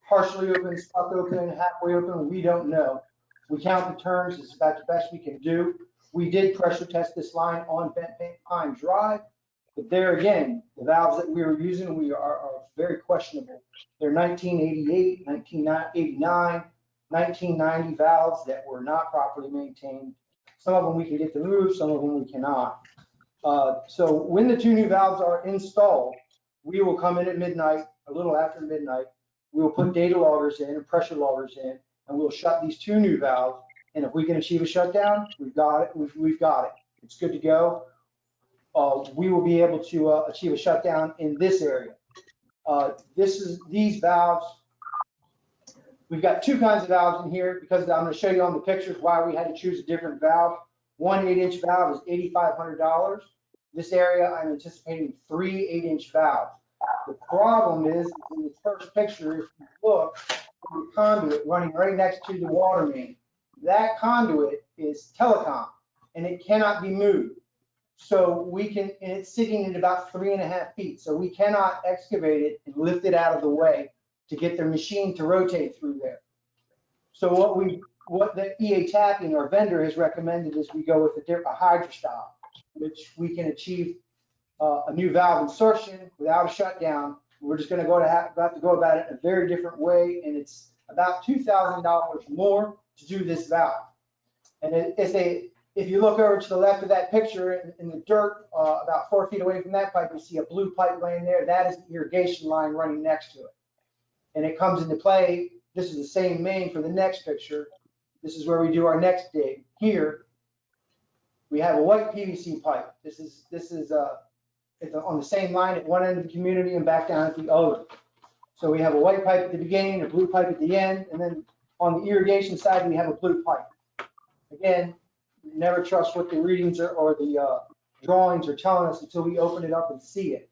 partially open, stuck open, halfway open, we don't know. We count the turns, it's about the best we can do. We did pressure test this line on Bent Pine Drive, but there again, the valves that we were using are very questionable. They're 1988, 1989, 1990 valves that were not properly maintained. Some of them we can get to move, some of them we cannot. So when the 2 new valves are installed, we will come in at midnight, a little after midnight. We will put data loggers in and pressure loggers in, and we'll shut these 2 new valves. And if we can achieve a shutdown, we've got it. We've got it. It's good to go. We will be able to achieve a shutdown in this area. These valves. We've got 2 kinds of valves in here because I'm going to show you on the pictures why we had to choose a different valve. One 8-inch valve is $8,500. This area, I'm anticipating 3 8-inch valves. The problem is, in the first picture, if you look, the conduit running right next to the water main. That conduit is telecom, and it cannot be moved. So and it's sitting at about 3.5 feet. So we cannot excavate it and lift it out of the way to get their machine to rotate through there. So what the EA Tapping, our vendor, has recommended is we go with a hydrostop, which we can achieve a new valve insertion without a shutdown. We're just going to have to go about it in a very different way, and it's about $2,000 more to do this valve. And if you look over to the left of that picture in the dirt, about 4 feet away from that pipe, you see a blue pipe laying there. That is the irrigation line running next to it. And it comes into play. This is the same main for the next picture. This is where we do our next dig. Here, we have a white PVC pipe. This is it's on the same line at one end of the community and back down at the other. So we have a white pipe at the beginning, a blue pipe at the end, and then on the irrigation side, we have a blue pipe. Again, never trust what the readings or the drawings are telling us until we open it up and see it.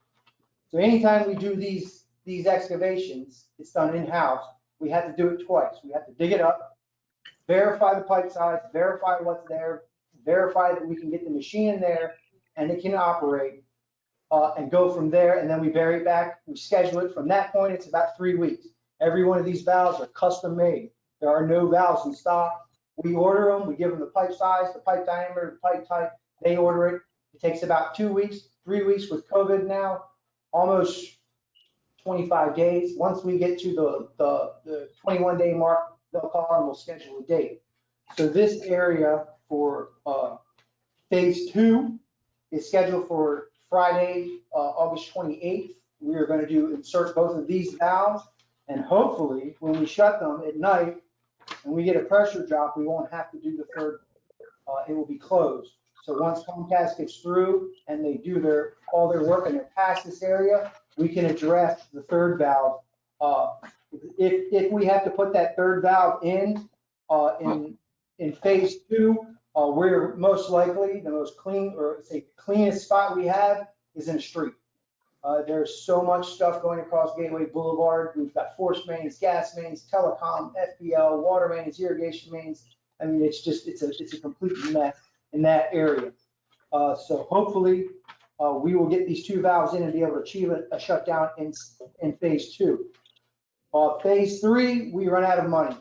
So anytime we do these excavations, it's done in-house. We have to do it twice. We have to dig it up, verify the pipe size, verify what's there, verify that we can get the machine in there and it can operate, and go from there. And then we bury it back. We schedule it. From that point, it's about 3 weeks. Every one of these valves are custom made. There are no valves in stock. We order them. We give them the pipe size, the pipe diameter, the pipe type. They order it. It takes about 2 weeks, 3 weeks with COVID now, almost 25 days. Once we get to the 21-day mark, they'll call and we'll schedule a date. So this area for phase 2 is scheduled for Friday, August 28th. We are going to insert both of these valves, and hopefully when we shut them at night and we get a pressure drop, we won't have to do the third. It will be closed. So once Comcast gets through and they do all their work and they're past this area, we can address the third valve. If we have to put that third valve in phase 2, we're most likely the most clean, or say cleanest spot we have is in a street. There's so much stuff going across Gateway Boulevard. We've got force mains, gas mains, telecom, FPL, water mains, irrigation mains. I mean, it's a complete mess in that area. So hopefully we will get these 2 valves in and be able to achieve a shutdown in phase 2. Phase 3, we run out of money.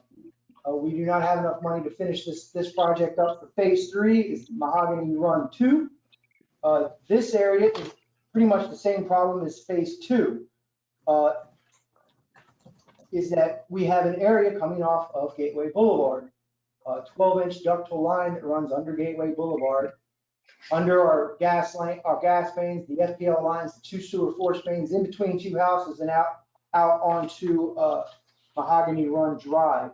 We do not have enough money to finish this project up. For phase 3 is Mahogany Run 2. This area is pretty much the same problem as phase 2. Is that we have an area coming off of Gateway Boulevard, a 12-inch ductile line that runs under Gateway Boulevard, under our gas mains, the FPL lines, the 2 sewer force mains in between 2 houses and out onto Mahogany Run Drive.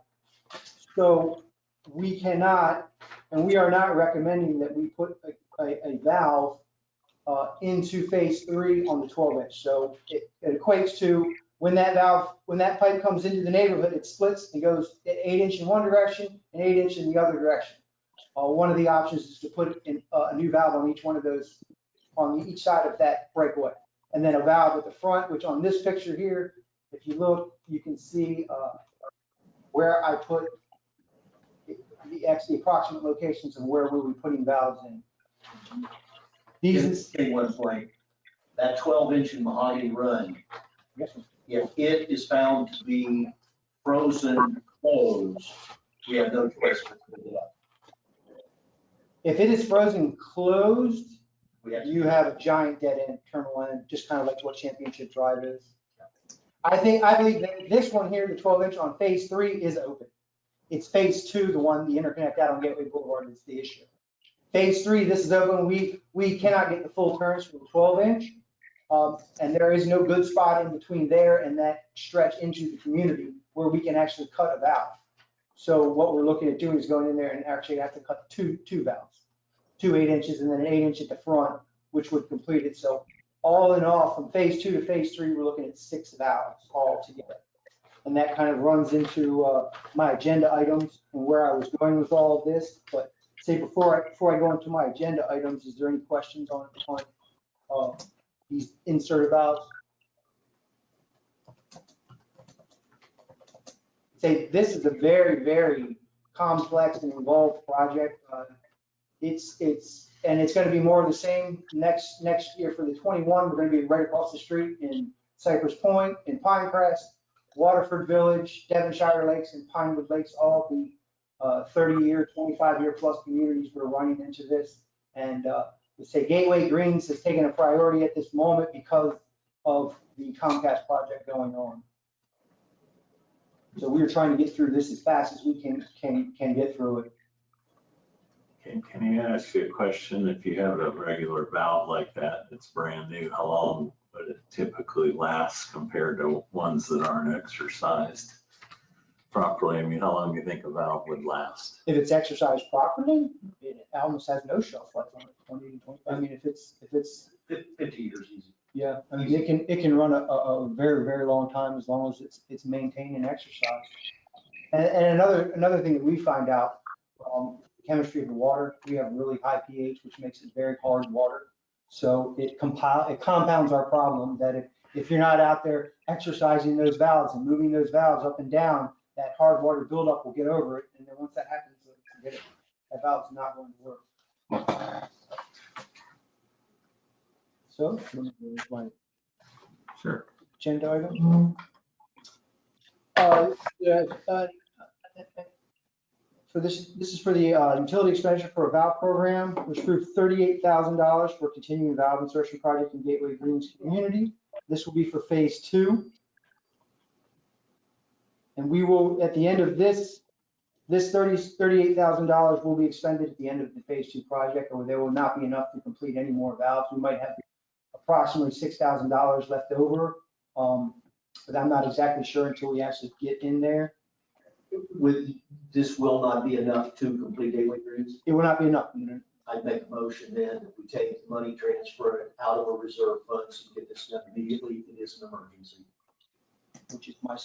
So we cannot, and we are not recommending that we put a valve into phase 3 on the 12-inch. So it equates to when that pipe comes into the neighborhood, it splits and goes 8-inch in one direction and 8-inch in the other direction. One of the options is to put in a new valve on each one of those, on each side of that breakaway. And then a valve at the front, which on this picture here, if you look, you can see where I put the approximate locations of where we'll be putting valves in. These Say one point, that 12-inch in Mahogany Run, if it is found to be frozen closed, we have no choice but to put it up. If it is frozen closed, We have to- you have a giant dead end terminal end, just kind of like what Championship Drive is. I believe that this one here, the 12-inch on phase 3, is open. It's phase 2, the interconnect out on Gateway Boulevard, is the issue. Phase 3, this is open. We cannot get the full turns for the 12-inch. And there is no good spot in between there and that stretch into the community where we can actually cut a valve. So what we're looking at doing is going in there and actually have to cut two valves, 2 8-inches and then an 8-inch at the front, which would complete it. So all in all, from phase 2 to phase 3, we're looking at 6 valves all together. And that kind of runs into my agenda items and where I was going with all of this. But say before I go into my agenda items, is there any questions on these inserted valves? Say this is a very, very complex and involved project. It's going to be more of the same next year for the 21. We're going to be right across the street in Cypress Point, in Pinecrest, Waterford Village, Devonshire Lakes, and Pinewood Lakes, all the 30-year, 25-year plus communities we're running into this. And we say Gateway Greens has taken a priority at this moment because of the Comcast project going on. So we are trying to get through this as fast as we can get through it. Okay, can I ask you a question? If you have a regular valve like that, it's brand new, how long would it typically last compared to ones that aren't exercised properly? I mean, how long do you think a valve would last? If it's exercised properly, it almost has no shelf life on it, 20 to 20. I mean, if it's 50 years easy. yeah, I mean, it can run a very, very long time as long as it's maintained and exercised. And another thing that we find out, chemistry of the water, we have really high pH, which makes it very hard water. So it compounds our problem that if you're not out there exercising those valves and moving those valves up and down, that hard water buildup will get over it. And then once that happens, forget it. That valve's not going to work. So, my Sure. agenda item. So this is for the utility expenditure for a valve program, which approved $38,000 for continuing valve insertion project in Gateway Greens community. This will be for phase 2. And we will, at the end of this $38,000 will be expended at the end of the phase 2 project, or there will not be enough to complete any more valves. We might have approximately $6,000 left over, but I'm not exactly sure until we actually get in there. This will not be enough to complete Gateway Greens. It will not be enough. I'd make a motion then that we take the money, transfer it out of a reserve fund and get this done immediately. It is an emergency. Which is my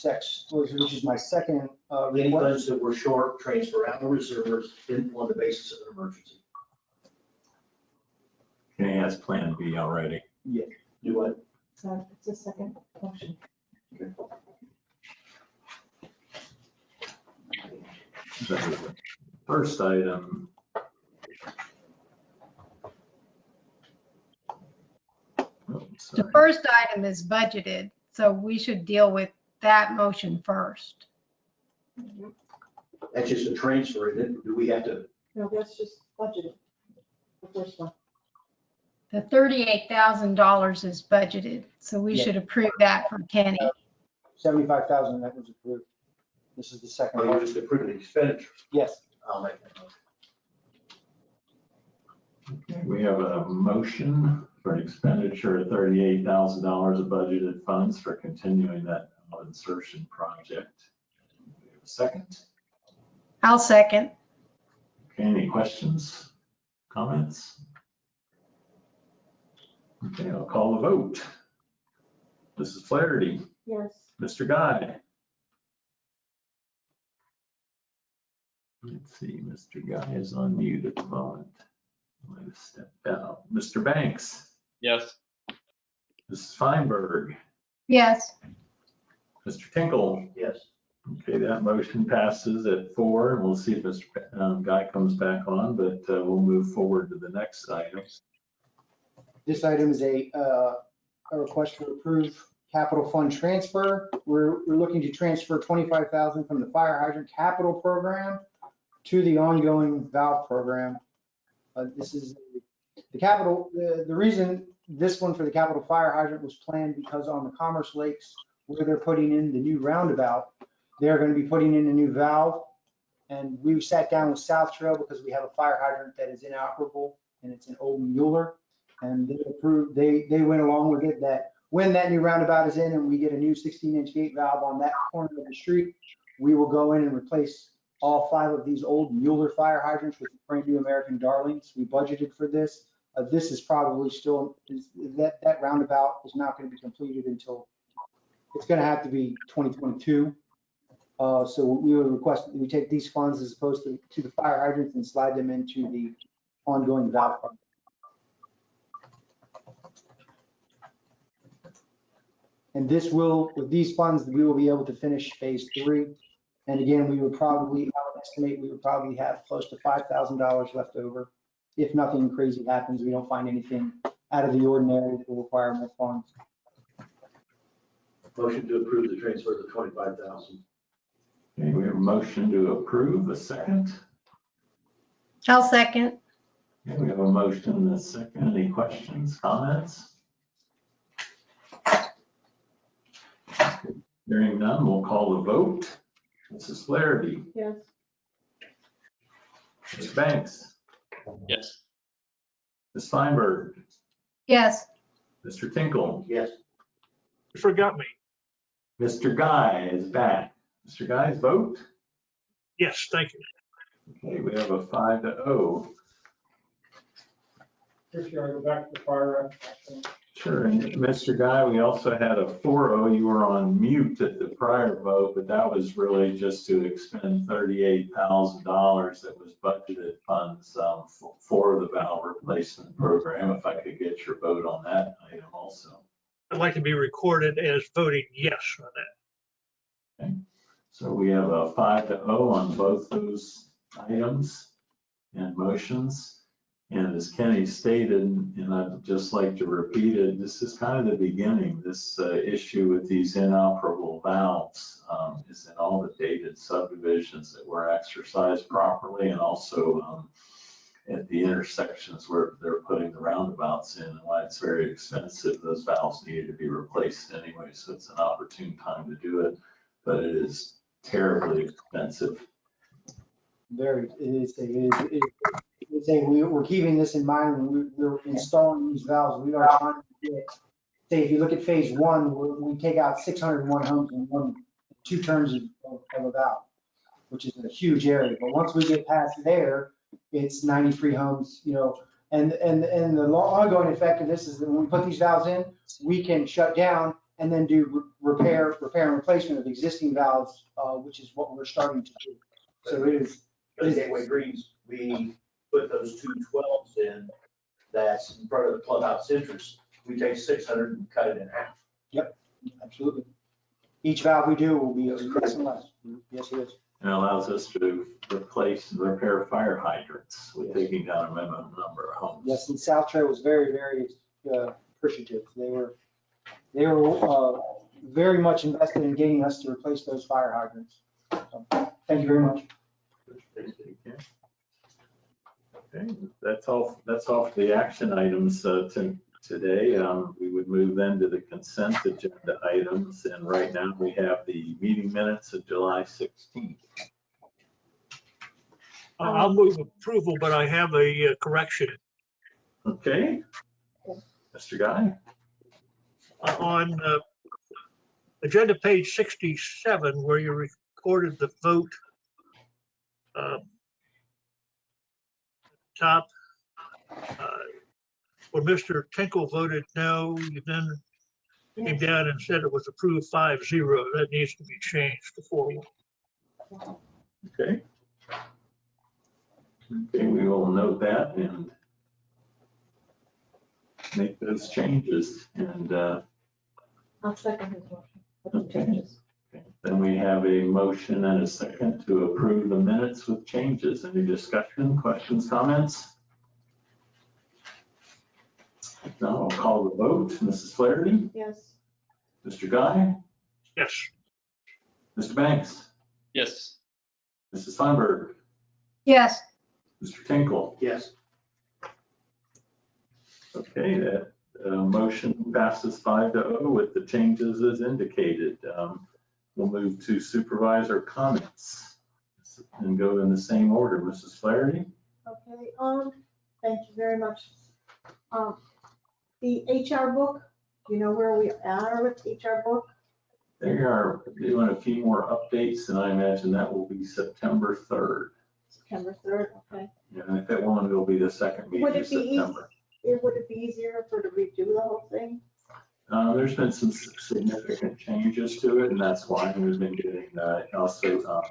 second Any request. funds that were short, transfer out of reserves on the basis of an emergency. Okay, has Plan B already. Do what? So it's a second motion. The first item. Oh, sorry. The first item is budgeted, so we should deal with that motion first. That's just a transfer. Then do we have to? No, that's just budgeted, the first one. The $38,000 is budgeted, so we Yeah. should approve that for Kenny. 75,000 that was approved. This is the second Or you one. just approve the expenditure? Yes. I'll make that motion. Okay, we have a motion for an expenditure of $38,000 of budgeted funds for continuing that insertion project. We have a second. I'll second. Okay, any questions, comments? Okay, I'll call the vote. Mrs. Flaherty, Yes. Mr. Guy. Let's see, Mr. Guy is on mute at the moment. Might have stepped out. Mr. Banks, Yes. Mrs. Feinberg, Yes. Mr. Tinkle. Yes. Okay, that motion passes at 4, and we'll see if Mr. Guy comes back on, but we'll move forward to the next item. This item is a request to approve capital fund transfer. We're looking to transfer $25,000 from the fire hydrant capital program to the ongoing valve program. This is the capital, the reason this one for the capital fire hydrant was planned because on the Commerce Lakes where they're putting in the new roundabout, they're going to be putting in a new valve. And we sat down with South Trail because we have a fire hydrant that is inoperable and it's an old Mueller. And they approved, they went along with it that when that new roundabout is in and we get a new 16-inch gate valve on that corner of the street, we will go in and replace all 5 of these old Mueller fire hydrants with brand new American Darlings. We budgeted for this. This is probably still, that roundabout is not going to be completed until, it's going to have to be 2022. So we would request that we take these funds as opposed to the fire hydrants and slide them into the ongoing valve fund. And this will, with these funds, we will be able to finish phase 3. And again, we would probably, I would estimate we would probably have close to $5,000 left over. If nothing crazy happens, we don't find anything out of the ordinary that will require more funds. Motion to approve the transfer of the 25,000. Okay, we have a motion to approve, a second. I'll second. Okay, we have a motion and a second. Any questions, comments? Hearing none, we'll call the vote. Mrs. Flaherty, Yes. Mr. Banks, Yes. Ms. Feinberg, Yes. Mr. Tinkle, Yes. You forgot me. Mr. Guy is back. Mr. Guy's vote? Yes, thank you. Okay, we have a 5-0. Should I go back to the fire? Sure, and Mr. Guy, we also had a 4-0. You were on mute at the prior vote, but that was really just to expend $38,000 that was budgeted funds for the valve replacement program. If I could get your vote on that item also. I'd like to be recorded as voting yes on that. Okay. So we have a 5-0 on both those items and motions. And as Kenny stated, and I'd just like to repeat it, this is kind of the beginning. This issue with these inoperable valves is in all the dated subdivisions that were exercised properly, and also at the intersections where they're putting the roundabouts in, and why it's very expensive. Those valves needed to be replaced anyway, so it's an opportune time to do it, but it is terribly expensive. Very, we're keeping this in mind when we're installing these valves. We are trying to get, say, if you look at phase one, we take out 601 homes in two turns of a valve, which is a huge area. But once we get past there, it's 93 homes, and the ongoing effect of this is that when we put these valves in, we can shut down and then do repair and replacement of existing valves, which is what we're starting to do. So it is. The Gateway Greens, we put those 2 12s in, that's in front of the clubhouse entrance. We take 600 and cut it in half. Yep, absolutely. Each valve we do will be less and less. Yes, it is. And allows us to replace and repair fire hydrants with taking down a minimum number of homes. Yes, and South Trail was very, very appreciative. They were very much invested in getting us to replace those fire hydrants. So, thank you very much. Okay, that's all for the action items today. We would move then to the consent agenda items, and right now we have the meeting minutes of July 16th. I'll move approval, but I have a correction. Okay, Mr. Guy? On agenda page 67, where you recorded the vote, top, where Mr. Tinkle voted no, you then came down and said it was approved 5-0. That needs to be changed to 4-1. Okay. Okay, we will note that and make those changes. And I'll second his motion. with the Okay. changes. then we have a motion and a second to approve the minutes with changes. Any discussion, questions, comments? Now I'll call the vote. Mrs. Flaherty? Yes. Mr. Guy? Yes. Mr. Banks? Yes. Mrs. Feinberg? Yes. Mr. Tinkle? Yes. Okay, that motion passes 5-0 with the changes as indicated. We'll move to supervisor comments and go in the same order. Mrs. Flaherty? Okay, thank you very much. The HR book, you know where we are with HR book? They are doing a few more updates, and I imagine that will be September 3rd. September 3rd, okay. And if it won't, it'll be the second meeting Would in it be easy? September. Would it be easier for to redo the whole thing? There's been some significant changes to it, and that's why we've been getting also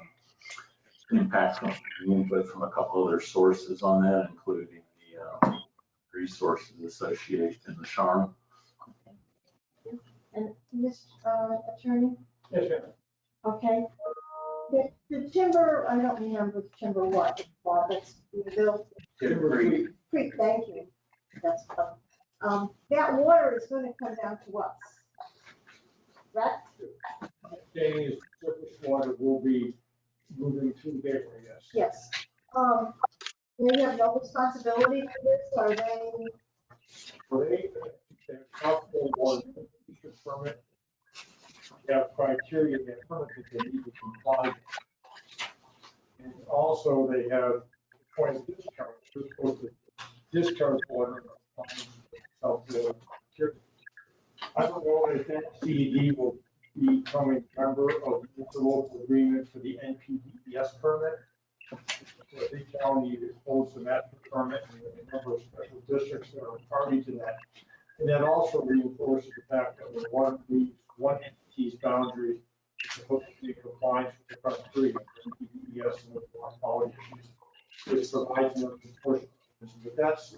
impact on input from a couple other sources on that, including the resources associated in the SHARM. And Ms. Attorney? Yes, ma'am. Okay. The timber, I don't remember the timber what, that's being built. Timber Creek. Creek, thank you. That's, that water is gonna come down to us. Right? Days, surface water will be moving to Gateway, yes. Yes. They have no responsibility for this, are they? They're comfortable water permit. They have criteria that permits that they need to comply. And also they have appointed discharge, they're supposed to discharge water on South Florida. I don't know if that CED will be becoming a member of the interlocal agreement for the NPDES permit. So the county is supposed to match the permit, and a number of special districts that are party to that. And that also reinforces the fact that when one entity's boundaries is supposed to be in compliance with the current agreement, NPDES and the water quality issues, it provides them enforcement. But that's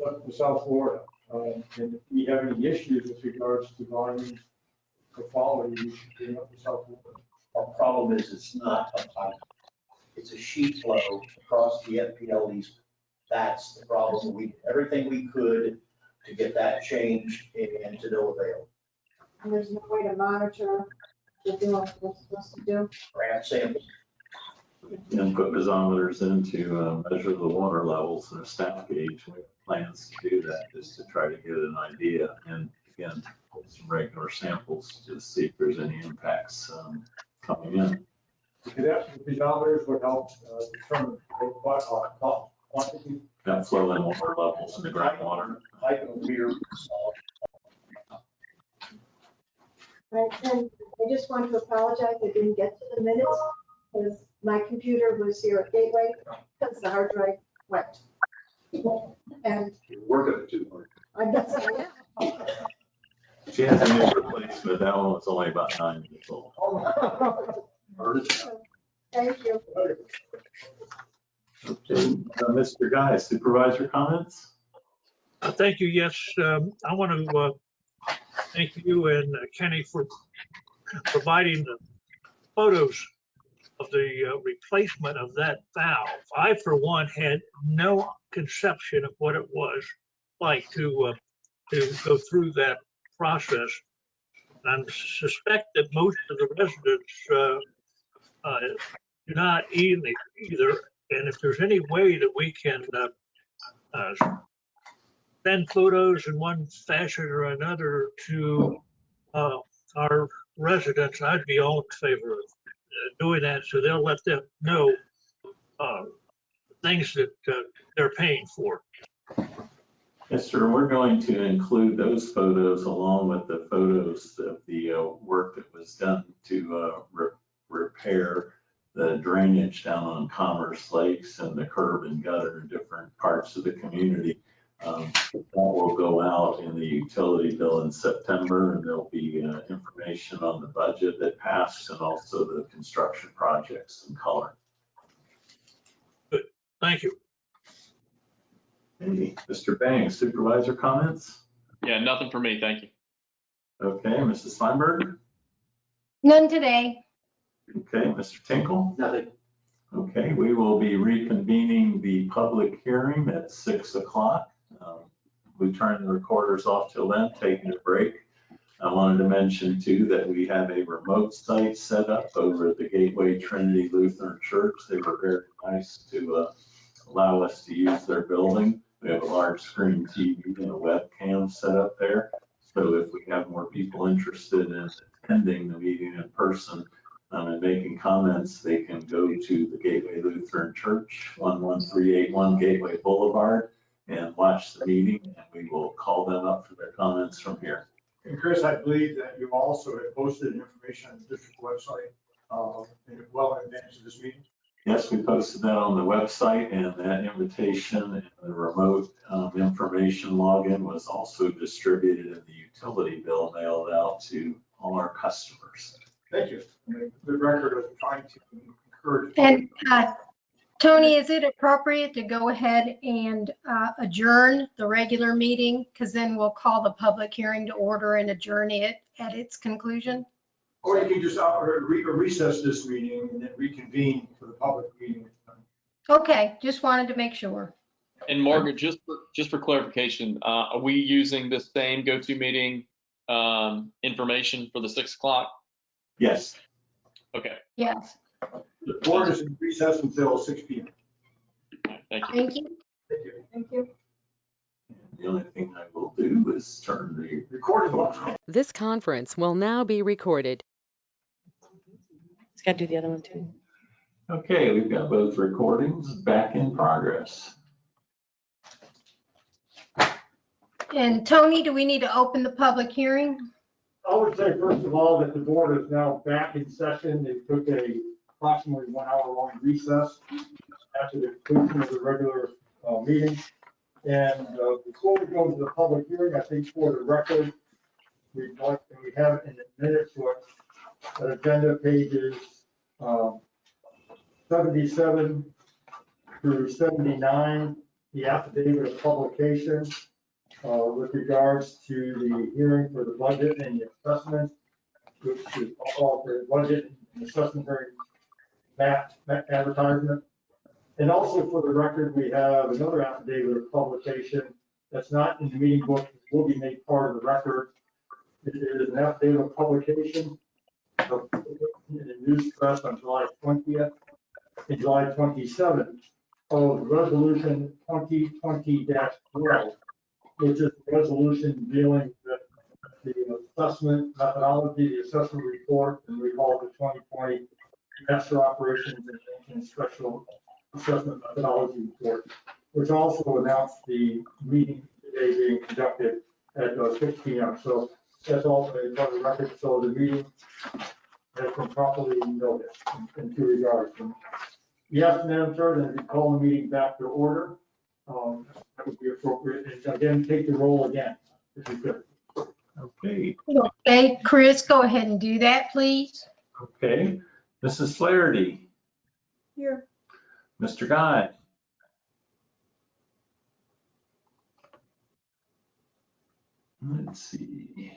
up to South Florida. And if we have any issues with regards to volume or quality, we should bring up to South Florida. Our problem is it's not a pipe. It's a sheet flow across the FPL easement. That's the problem. We did everything we could to get that changed and to no avail. And there's no way to monitor the doing what we're supposed to do. Grab samples. And put gasometers in to measure the water levels and a staff gauge. We have plans to do that just to try to get an idea. And again, put some regular samples to see if there's any impacts coming in. The gasometers would help determine what quantity. That flow in water levels in the groundwater. Pipe and weir. Right, and I just want to apologize, I didn't get to the minutes, because my computer was here at Gateway, because the hard drive went. And You're working it too hard. I guess I am. She has a new replacement. That one was only about 9 years old. Thank you. Okay, Mr. Guy, supervisor comments? Thank you. Yes, I want to thank you and Kenny for providing the photos of the replacement of that valve. I, for one, had no conception of what it was like to go through that process. And I suspect that most of the residents do not either. And if there's any way that we can send photos in one fashion or another to our residents, I'd be all in favor of doing that, so they'll let them know things that they're paying for. Yes, sir. We're going to include those photos along with the photos of the work that was done to repair the drainage down on Commerce Lakes and the curb and gutter in different parts of the community. That will go out in the utility bill in September, and there'll be information on the budget that passed and also the construction projects in color. Good. Thank you. Hey, Mr. Banks, supervisor comments? Yeah, nothing for me. Thank you. Okay, Mrs. Steinberg? None today. Okay, Mr. Tinkle? Nothing. Okay, we will be reconvening the public hearing at 6 o'clock. We turn the recorders off till then, taking a break. I wanted to mention too that we have a remote site set up over at the Gateway Trinity Lutheran Church. They were very nice to allow us to use their building. We have a large screen TV and a webcam set up there. So if we have more people interested in attending the meeting in person and making comments, they can go to the Gateway Lutheran Church, 11381 Gateway Boulevard, and watch the meeting, and we will call them up for their comments from here. And Chris, I believe that you also have posted information on the district website well in advance of this meeting. Yes, we posted that on the website, and that invitation and the remote information login was also distributed in the utility bill mailed out to all our customers. Thank you. The record of trying to encourage. And Tony, is it appropriate to go ahead and adjourn the regular meeting? Because then we'll call the public hearing to order and adjourn it at its conclusion. Or you can just recess this meeting and then reconvene for the public meeting. Okay, just wanted to make sure. And Margaret, just for clarification, are we using the same GoToMeeting information for the 6 o'clock? Yes. Okay. Yes, The board is in recess until 6 p.m. Thank you. thank you. Thank you. Thank you. The only thing I will do is turn the Recording off. This conference will now be recorded. It's got to do the other one too. Okay, we've got both recordings back in progress. And Tony, do we need to open the public hearing? I would say, first of all, that the board is now back in session. They took a approximately 1 hour long recess after the conclusion of the regular meeting. And before we go to the public hearing, I think for the record, we have in the minutes what agenda pages 77 through 79, the affidavit of publication with regards to the hearing for the budget and the assessment, which is all for the budget and assessment hearing map advertisement. And also for the record, we have another affidavit of publication that's not in the meeting book, it will be made part of the record. It is an affidavit of publication in the news press on July 20th and July 27th of Resolution 2020-12, which is a resolution dealing with the assessment methodology, the assessment report, and we call it the 2020 Master Operations and Special Assessment Methodology Report, which also announced the meeting today being conducted at 6 p.m. So that's all for the record. So the meeting has been properly noticed in two regards. And yes, Madam Chair, then we call the meeting back to order. That would be appropriate. And again, take the roll again, if you could. Okay, Okay, Chris, go ahead and do that, please. okay. Mrs. Flaherty, Here. Mr. Guy, let's see.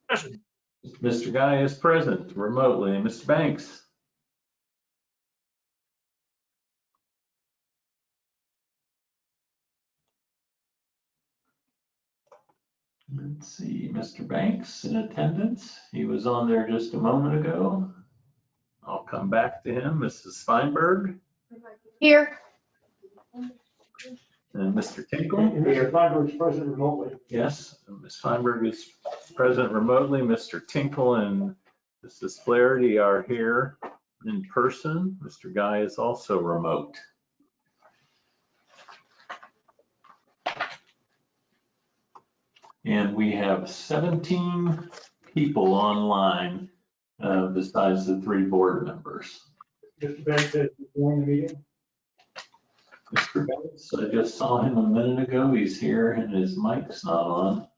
Present. Mr. Guy is present remotely. Mr. Banks? Let's see, Mr. Banks in attendance. He was on there just a moment ago. I'll come back to him. Mrs. Feinberg Here. and Mr. Tinkle. And Mr. Feinberg is present remotely. Yes, Ms. Feinberg is present remotely. Mr. Tinkle and Mrs. Flaherty are here in person. Mr. Guy is also remote. And we have 17 people online besides the 3 board members. Mr. Banks is joining the meeting. Mr. Banks, I just saw him a minute ago. He's here and his mic's not on.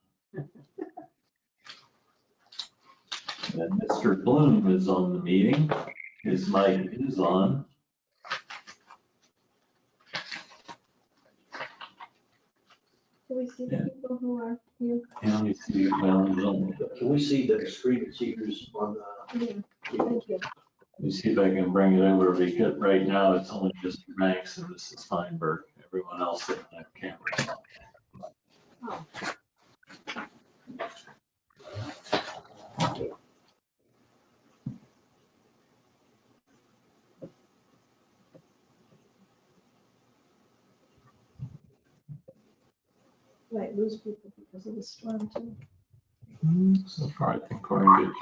And Mr. Bloom is on the meeting. His mic is on. Do we see the people who are here? And we see, well, no. Can we see the screen receivers on the? Yeah, thank you. Let me see if I can bring it over because right now it's only Mr. Banks and Mrs. Feinberg. Everyone else doesn't have cameras on. Might lose people because of the storm too. So far, I think we're in good.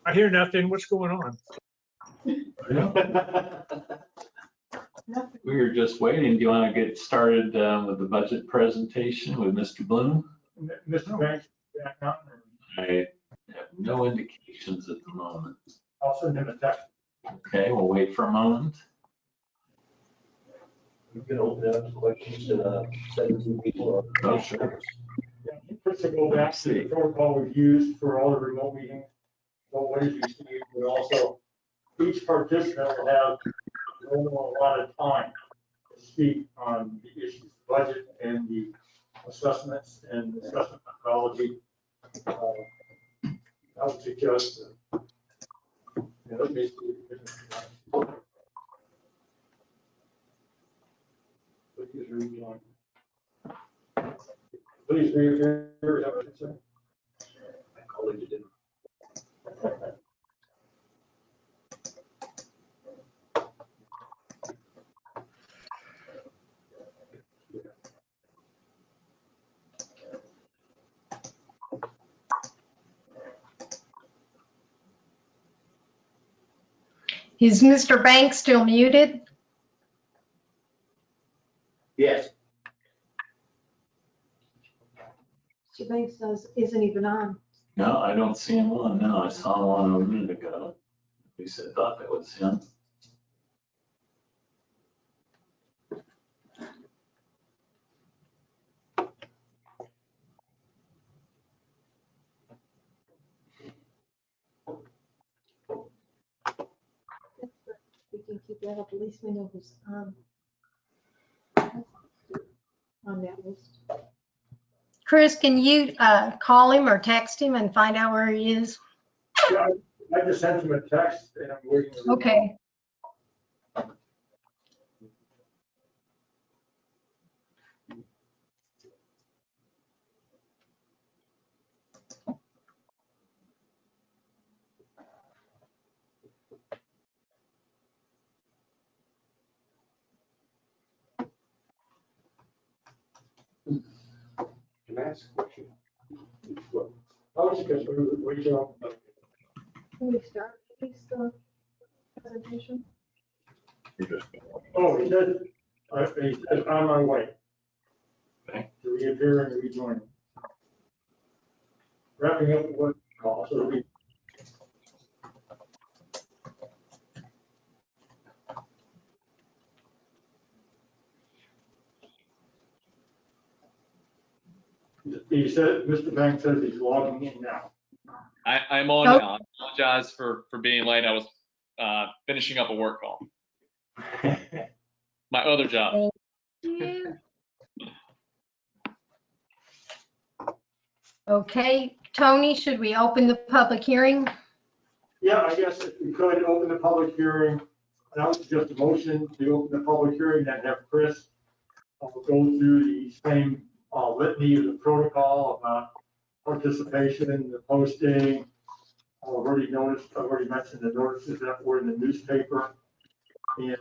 I hear nothing. What's going on? We were just waiting. Do you want to get started with the budget presentation with Mr. Bloom? Mr. Banks, back on, or I have no indications at the moment. I'll send him a text. Okay, we'll wait for a moment. You can open it up to questions to the 17 people. Or Oh, sure. First to go back to the protocol we've used for all the remote meetings. But what did you see? But also, each participant will have a lot of time to speak on the issues, budget and the assessments and assessment methodology. I would suggest, let me see. Please rejoin. Please rejoin. My colleague didn't. Is Mr. Banks still muted? Yes. Mr. Banks isn't even on. No, I don't see him on now. I saw him on a minute ago. At least I thought that was him. We can keep that up, at least we know who's on that list. Chris, can you call him or text him and find out where he is? Yeah, I just sent him a text and I'm waiting. Okay. Can I ask a question? I was just wait till. Can we start this presentation? Oh, he says, on my way. Okay. To reappear and rejoin. Wrapping up what call, so we. He said, Mr. Banks says he's logging in now. I'm on Oh. now. I apologize for being late. I was finishing up a work call. My other job. Okay, Tony, should we open the public hearing? Yeah, I guess if we could open the public hearing, and I would suggest a motion to open the public hearing and have Chris go through the same litany of the protocol about participation, the posting. I've already mentioned the notices that were in the newspaper. And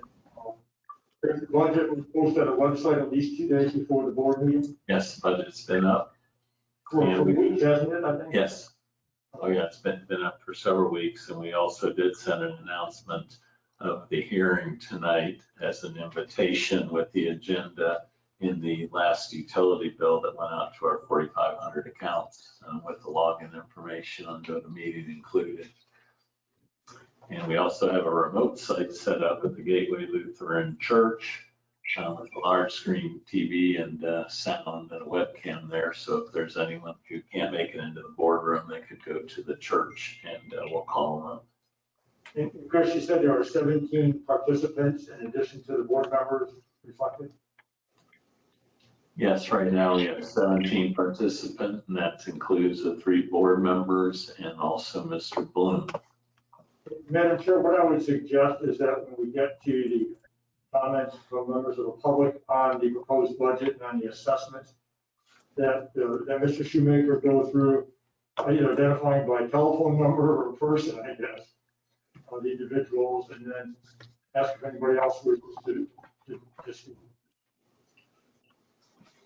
the budget was posted on the website at least 2 days before the board meeting. Yes, budget's been up. For weeks, hasn't it, I think? Yes. Oh, yeah, it's been up for several weeks, and we also did send an announcement of the hearing tonight as an invitation with the agenda in the last utility bill that went out to our 4,500 accounts with the login information under the meeting included. And we also have a remote site set up at the Gateway Lutheran Church with a large screen TV and sound and a webcam there. So if there's anyone who can't make it into the boardroom, they could go to the church and we'll call them up. And Chris, you said there are 17 participants in addition to the board members reflected? Yes, right now we have 17 participants, and that includes the 3 board members and also Mr. Bloom. Madam Chair, what I would suggest is that when we get to the comments from members of the public on the proposed budget and on the assessments, that Mr. Shoemaker go through either identifying by telephone number or person, I guess, of the individuals, and then ask if anybody else wishes to speak.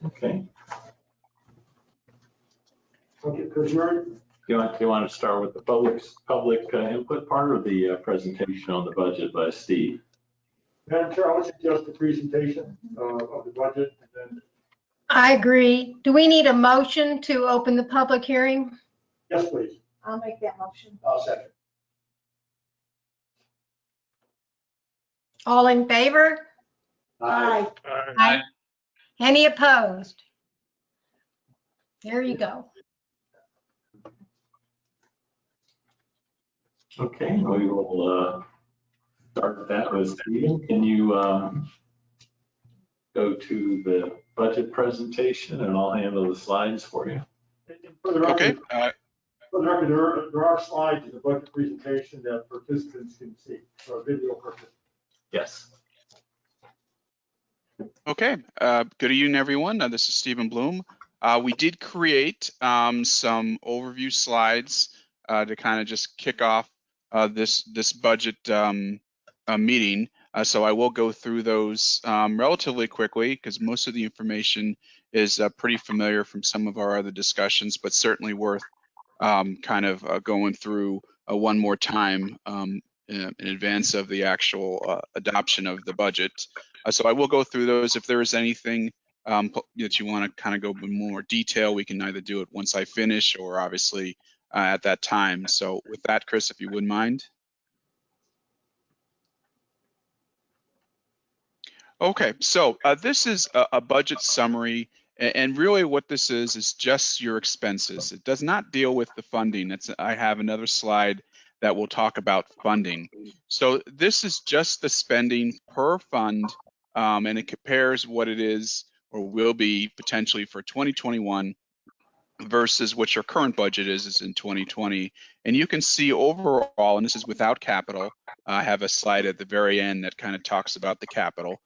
Okay. Okay, Chris, you're. Do you want to start with the public input part or the presentation on the budget by Steve? Madam Chair, I would suggest the presentation of the budget and then. I agree. Do we need a motion to open the public hearing? Yes, please. I'll make that motion. I'll second. All in favor? Aye. Aye. Any opposed? There you go. Okay, we will start that with Stephen. Can you go to the budget presentation and I'll handle the slides for you. For the record, Okay. For the record, there are slides in the budget presentation that participants can see, so video purpose. Yes. Okay. Good evening, everyone. This is Stephen Bloom. We did create some overview slides to kind of just kick off this budget meeting. So I will go through those relatively quickly because most of the information is pretty familiar from some of our other discussions, but certainly worth kind of going through one more time in advance of the actual adoption of the budget. So I will go through those. If there is anything that you want to kind of go in more detail, we can either do it once I finish or obviously at that time. So with that, Chris, if you wouldn't mind. Okay, so this is a budget summary, and really what this is just your expenses. It does not deal with the funding. I have another slide that will talk about funding. So this is just the spending per fund, and it compares what it is or will be potentially for 2021 versus what your current budget is in 2020. And you can see overall, and this is without capital, I have a slide at the very end that kind of talks about the capital.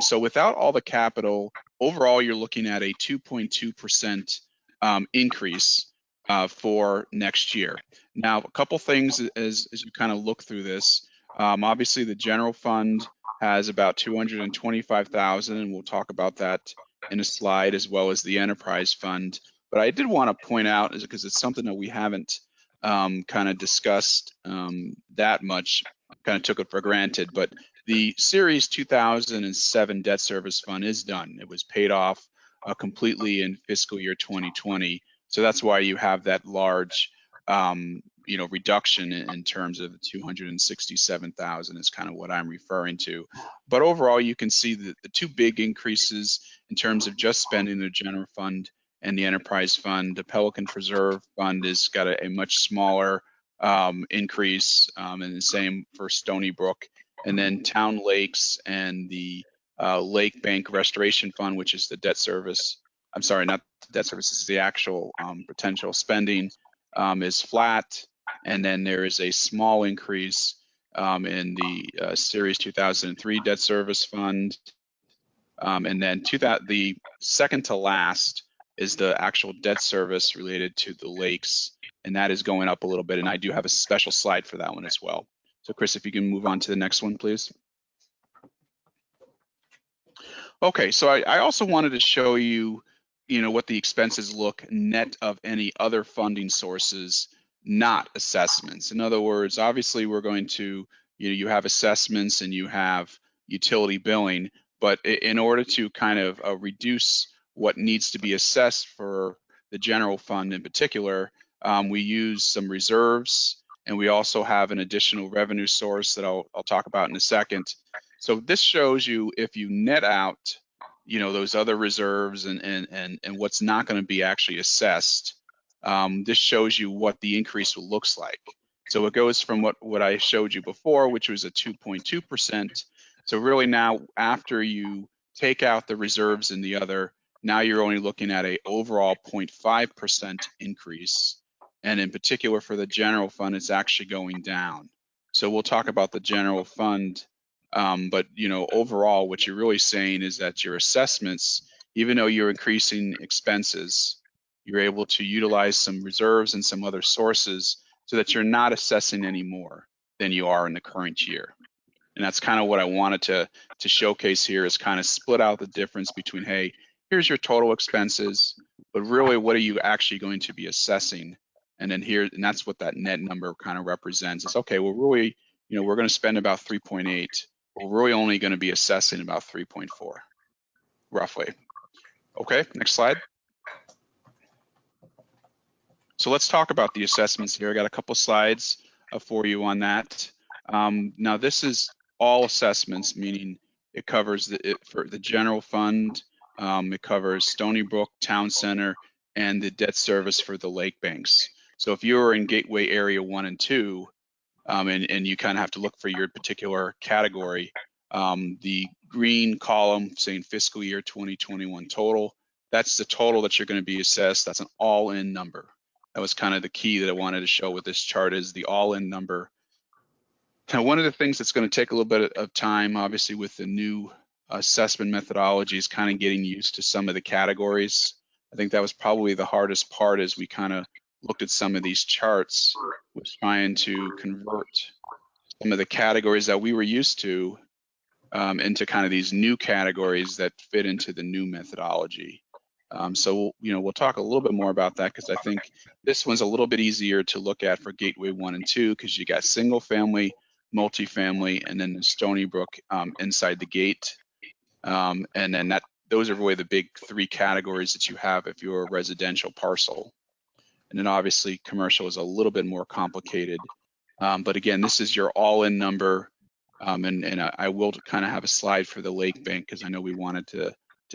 So without all the capital, overall, you're looking at a 2.2% increase for next year. Now, a couple things as you kind of look through this. Obviously, the general fund has about 225,000, and we'll talk about that in a slide, as well as the enterprise fund. But I did want to point out, because it's something that we haven't kind of discussed that much, kind of took it for granted, but the Series 2007 debt service fund is done. It was paid off completely in fiscal year 2020. So that's why you have that large reduction in terms of 267,000 is kind of what I'm referring to. But overall, you can see the two big increases in terms of just spending the general fund and the enterprise fund. The Pelican Preserve fund has got a much smaller increase, and the same for Stony Brook. And then Town Lakes and the Lake Bank Restoration Fund, which is the debt service. I'm sorry, not the debt service, it's the actual potential spending is flat. And then there is a small increase in the Series 2003 debt service fund. And then the second to last is the actual debt service related to the lakes, and that is going up a little bit. And I do have a special slide for that one as well. So Chris, if you can move on to the next one, please. Okay, so I also wanted to show you, what the expenses look net of any other funding sources, not assessments. In other words, obviously we're going to, you have assessments and you have utility billing, but in order to kind of reduce what needs to be assessed for the general fund in particular, we use some reserves, and we also have an additional revenue source that I'll talk about in a second. So this shows you, if you net out, those other reserves and what's not going to be actually assessed, this shows you what the increase looks like. So it goes from what I showed you before, which was a 2.2%. So really now, after you take out the reserves and the other, now you're only looking at a overall 0.5% increase. And in particular for the general fund, it's actually going down. So we'll talk about the general fund, but overall, what you're really saying is that your assessments, even though you're increasing expenses, you're able to utilize some reserves and some other sources so that you're not assessing any more than you are in the current year. And that's kind of what I wanted to showcase here, is kind of split out the difference between, hey, here's your total expenses, but really what are you actually going to be assessing? And then and that's what that net number kind of represents. It's okay, well, really, we're going to spend about 3.8, but we're really only going to be assessing about 3.4, roughly. Okay, next slide. So let's talk about the assessments here. I got a couple slides for you on that. Now this is all assessments, meaning it covers for the general fund, it covers Stony Brook, Town Center, and the debt service for the lake banks. So if you're in Gateway Area 1 and 2, and you kind of have to look for your particular category, the green column saying fiscal year 2021 total, that's the total that you're going to be assessed. That's an all-in number. That was kind of the key that I wanted to show with this chart, is the all-in number. Now, one of the things that's going to take a little bit of time, obviously, with the new assessment methodology, is kind of getting used to some of the categories. I think that was probably the hardest part, as we kind of looked at some of these charts, was trying to convert some of the categories that we were used to into kind of these new categories that fit into the new methodology. So we'll talk a little bit more about that, because I think this one's a little bit easier to look at for Gateway 1 and 2, because you got single family multifamily, and then the Stony Brook inside the gate. And then those are really the big three categories that you have if you're a residential parcel. And then obviously commercial is a little bit more complicated. But again, this is your all-in number. And I will kind of have a slide for the lake bank because I know we wanted to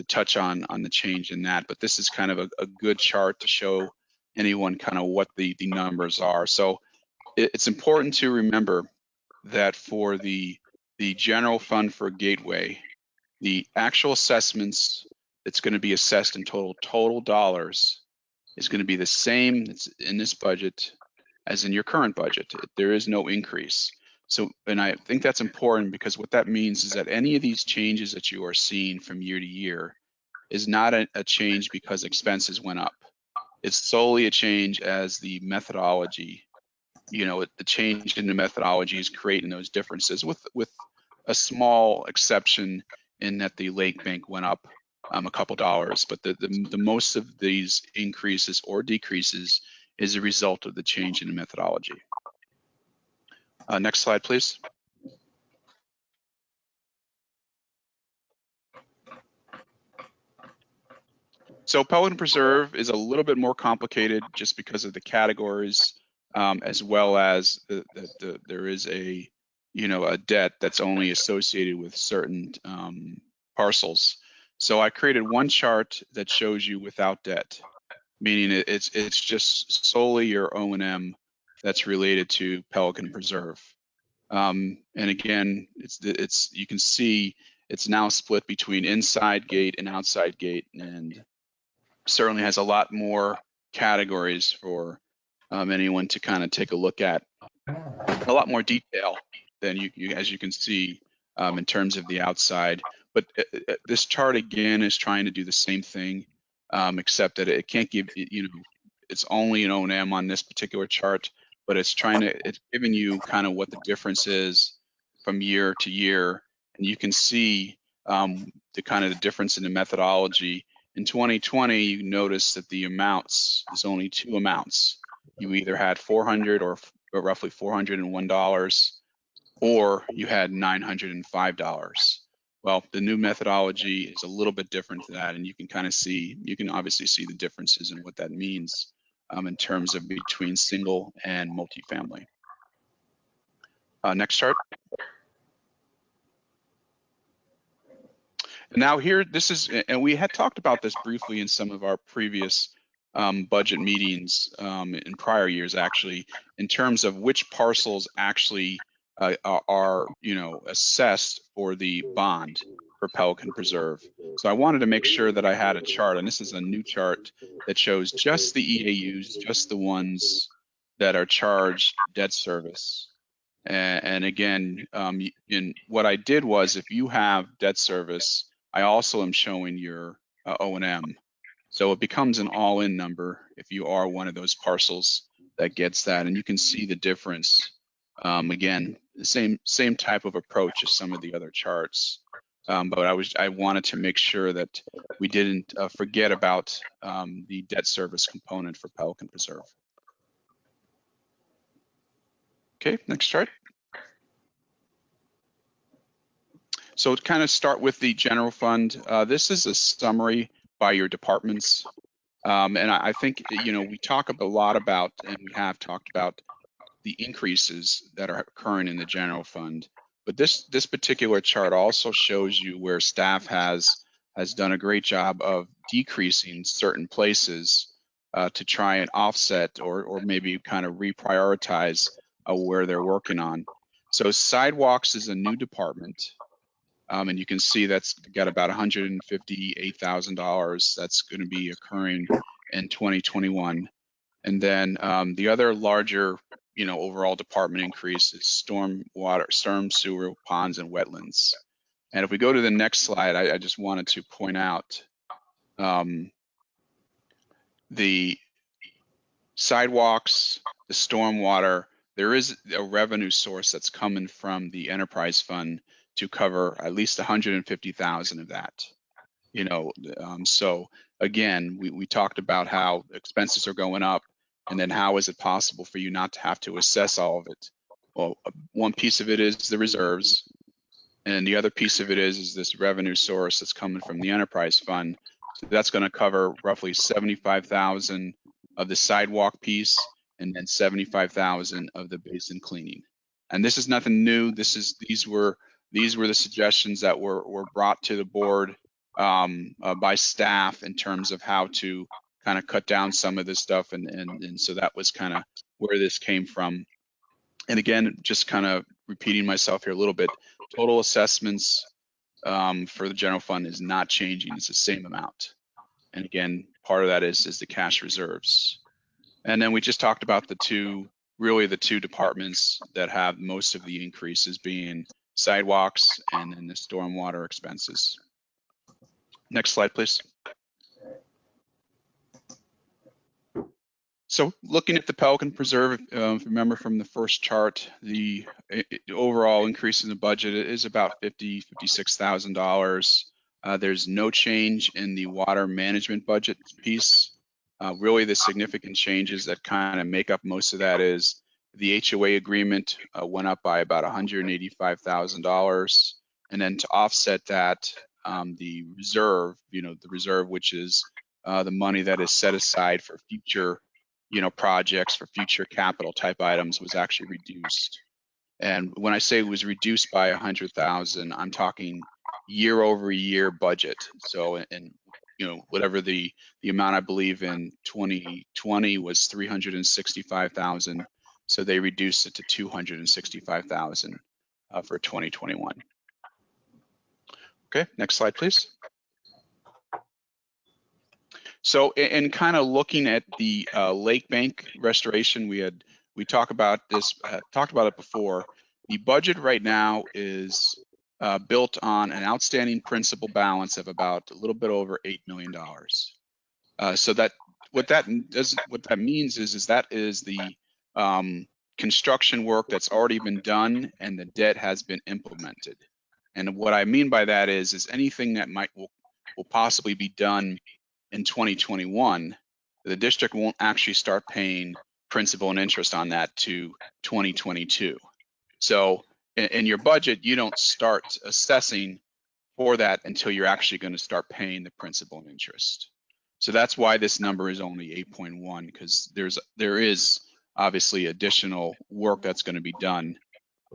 touch on the change in that. But this is kind of a good chart to show anyone kind of what the numbers are. So it's important to remember that for the general fund for Gateway, the actual assessments that's going to be assessed in total dollars is going to be the same in this budget as in your current budget. There is no increase. So, and I think that's important because what that means is that any of these changes that you are seeing from year to year is not a change because expenses went up. It's solely a change as the methodology, the change in the methodology is creating those differences with a small exception in that the lake bank went up a couple dollars, but the most of these increases or decreases is a result of the change in the methodology. Next slide, please. So Pelican Preserve is a little bit more complicated just because of the categories, as well as there is a debt that's only associated with certain parcels. So I created one chart that shows you without debt, meaning it's just solely your O&M that's related to Pelican Preserve. And again, you can see it's now split between inside gate and outside gate, and certainly has a lot more categories for anyone to kind of take a look at. A lot more detail than as you can see in terms of the outside. But this chart again is trying to do the same thing, except that it can't give it's only an O&M on this particular chart, but it's giving you kind of what the difference is from year to year, and you can see the kind of the difference in the methodology. In 2020, you notice that the amounts is only two amounts. You either had $400 or roughly $401, or you had $905. Well, the new methodology is a little bit different than that, and you can obviously see the differences in what that means in terms of between single and multifamily. Next chart. And now here, and we had talked about this briefly in some of our previous budget meetings in prior years, actually, in terms of which parcels actually are assessed for the bond for Pelican Preserve. So I wanted to make sure that I had a chart, and this is a new chart that shows just the EAUs, just the ones that are charged debt service. And again, in what I did was, if you have debt service, I also am showing your O&M. So it becomes an all-in number if you are one of those parcels that gets that, and you can see the difference. Again, the same type of approach as some of the other charts, but I wanted to make sure that we didn't forget about the debt service component for Pelican Preserve. Okay, next chart. So to kind of start with the general fund, this is a summary by your departments. And I think, we talk a lot about, and we have talked about the increases that are occurring in the general fund. But this particular chart also shows you where staff has done a great job of decreasing certain places to try and offset or maybe kind of reprioritize where they're working on. So sidewalks is a new department. And you can see that's got about $158,000 that's going to be occurring in 2021. And then the other larger, overall department increase is storm sewer, ponds, and wetlands. And if we go to the next slide, I just wanted to point out the sidewalks, the stormwater. There is a revenue source that's coming from the enterprise fund to cover at least 150,000 of that. So again, we talked about how expenses are going up, and then how is it possible for you not to have to assess all of it? well, one piece of it is the reserves, and the other piece of it is this revenue source that's coming from the enterprise fund. So that's going to cover roughly 75,000 of the sidewalk piece, and then 75,000 of the basin cleaning. And this is nothing new. These were the suggestions that were brought to the board by staff in terms of how to kind of cut down some of this stuff, and so that was kind of where this came from. And again, just kind of repeating myself here a little bit, total assessments for the general fund is not changing. It's the same amount. And again, part of that is the cash reserves. And then we just talked about the two departments that have most of the increases being sidewalks and then the stormwater expenses. Next slide, please. So looking at the Pelican Preserve, if you remember from the first chart, the overall increase in the budget is about $56,000. There's no change in the water management budget piece. Really the significant changes that kind of make up most of that is the HOA agreement went up by about $185,000. And then to offset that, the reserve, which is the money that is set aside for future projects, for future capital type items, was actually reduced. And when I say it was reduced by 100,000, I'm talking year over year budget. So, and whatever the amount I believe in 2020 was 365,000. So they reduced it to 265,000 for 2021. Okay, next slide, please. So, in kind of looking at the lake bank restoration, we talked about it before. The budget right now is built on an outstanding principal balance of about a little bit over $8 million. So that what that means is that is the construction work that's already been done and the debt has been implemented. And what I mean by that is anything that will possibly be done in 2021, the district won't actually start paying principal and interest on that to 2022. So in your budget, you don't start assessing for that until you're actually going to start paying the principal and interest. So that's why this number is only 8.1, because there is obviously additional work that's going to be done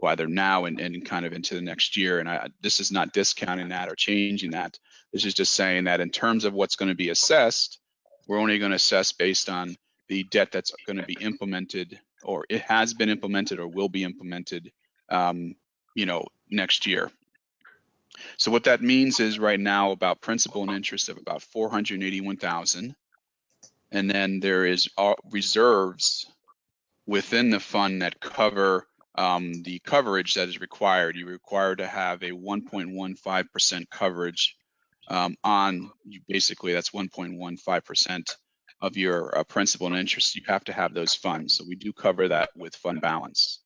either now and kind of into the next year. And this is not discounting that or changing that. This is just saying that in terms of what's going to be assessed, we're only going to assess based on the debt that's going to be implemented, or it has been implemented or will be implemented, next year. So what that means is right now about principal and interest of about 481,000, and then there is reserves within the fund that cover the coverage that is required. You're required to have a 1.15% coverage on you. Basically, that's 1.15% of your principal and interest. You have to have those funds. So we do cover that with fund balance.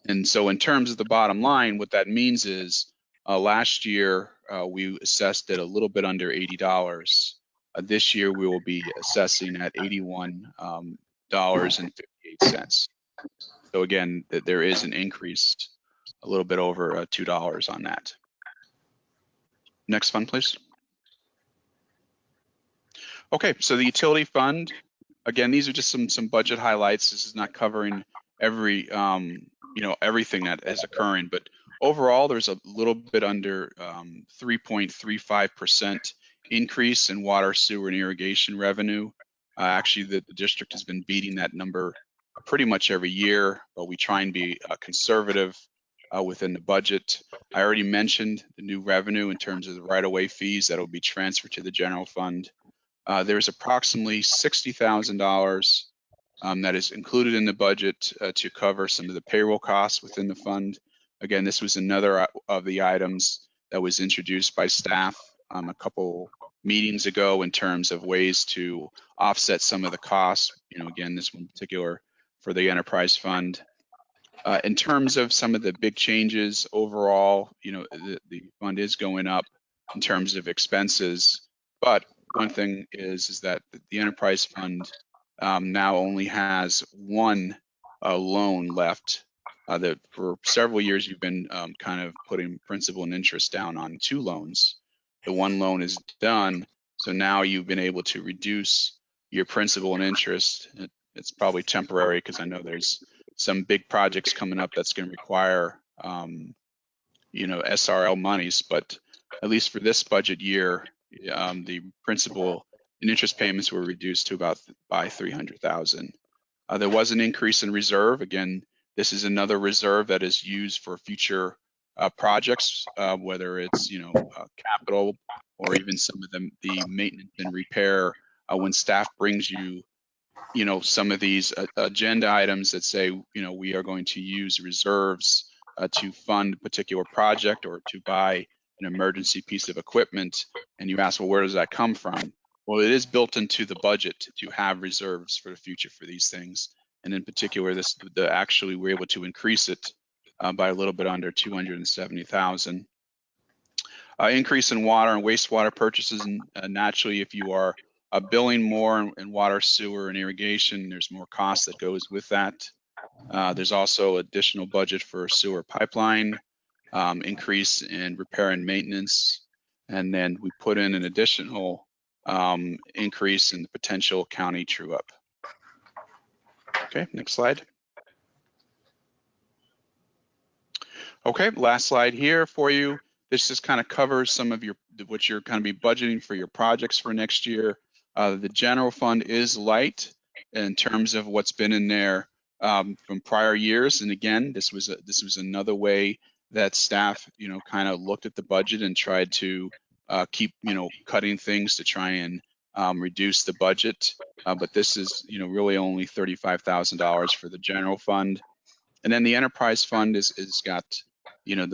And so in terms of the bottom line, what that means is last year we assessed at a little bit under $80. This year we will be assessing at $81.58. So again, there is an increase, a little bit over $2 on that. Next fund, please. Okay, so the utility fund, again, these are just some budget highlights. This is not covering every everything that is occurring, but overall there's a little bit under 3.35% increase in water, sewer, and irrigation revenue. Actually, the district has been beating that number pretty much every year, but we try and be conservative within the budget. I already mentioned the new revenue in terms of the right-of-way fees that will be transferred to the general fund. There's approximately $60,000 that is included in the budget to cover some of the payroll costs within the fund. Again, this was another of the items that was introduced by staff a couple meetings ago in terms of ways to offset some of the costs. Again, this one in particular for the enterprise fund. In terms of some of the big changes overall, the fund is going up in terms of expenses, but one thing is that the enterprise fund now only has one loan left that for several years you've been kind of putting principal and interest down on 2 loans. The 1 loan is done, so now you've been able to reduce your principal and interest. It's probably temporary because I know there's some big projects coming up that's going to require, SRL monies, but at least for this budget year, the principal and interest payments were reduced to by 300,000. There was an increase in reserve. Again, this is another reserve that is used for future projects, whether it's capital or even some of the maintenance and repair. When staff brings you some of these agenda items that say we are going to use reserves to fund a particular project or to buy an emergency piece of equipment, and you ask, well, where does that come from? Well, it is built into the budget to have reserves for the future for these things. And in particular, actually we're able to increase it by a little bit under 270,000. Increase in water and wastewater purchases, and naturally, if you are billing more in water, sewer, and irrigation, there's more cost that goes with that. There's also additional budget for sewer pipeline, increase in repair and maintenance, and then we put in an additional increase in the potential county true up. Okay, next slide. Okay, last slide here for you. This just kind of covers some of what you're going to be budgeting for your projects for next year. The general fund is light in terms of what's been in there from prior years. And again, this was another way that staff, kind of looked at the budget and tried to keep, cutting things to try and reduce the budget. But this is, really only $35,000 for the general fund. And then the enterprise fund is got,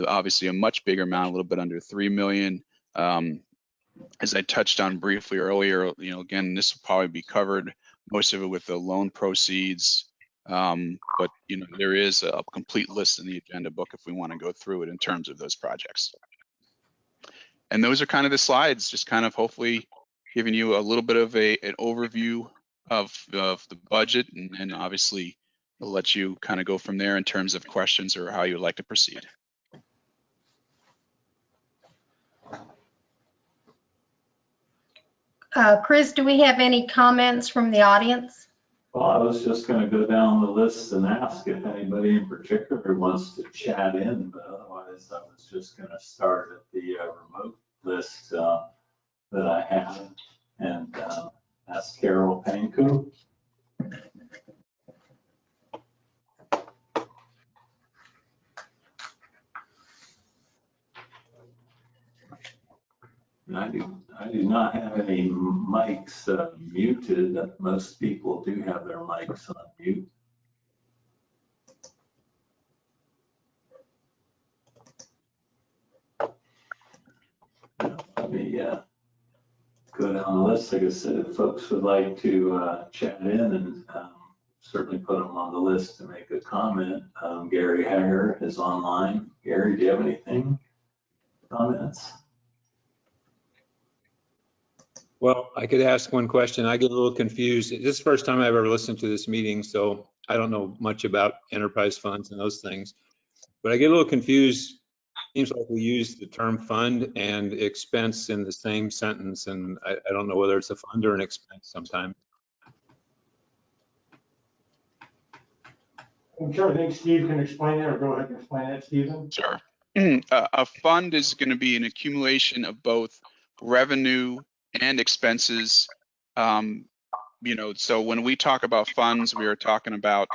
obviously a much bigger amount, a little bit under 3 million. As I touched on briefly earlier, again, this will probably be covered, most of it with the loan proceeds. But there is a complete list in the agenda book if we want to go through it in terms of those projects. And those are kind of the slides, just kind of hopefully giving you a little bit of an overview of the budget, and obviously we'll let you kind of go from there in terms of questions or how you would like to proceed. Chris, do we have any comments from the audience? Well, I was just going to go down the list and ask if anybody in particular wants to chat in, but otherwise I was just going to start at the remote list that I have and ask Carol Panku. I do not have any mics muted. Most people do have their mics on mute. Let me go down the list. Like I said, if folks would like to chat in, and certainly put them on the list to make a comment. Gary Hager is online. Gary, do you have anything? Comments? Well, I could ask one question. I get a little confused. This is the first time I've ever listened to this meeting, so I don't know much about enterprise funds and those things. But I get a little confused. Seems like we use the term fund and expense in the same sentence, and I don't know whether it's a fund or an expense sometimes. I'm sure I think Steve can explain that, or go ahead and explain that, Stephen. Sure. A fund is going to be an accumulation of both revenue and expenses. So when we talk about funds, we are talking about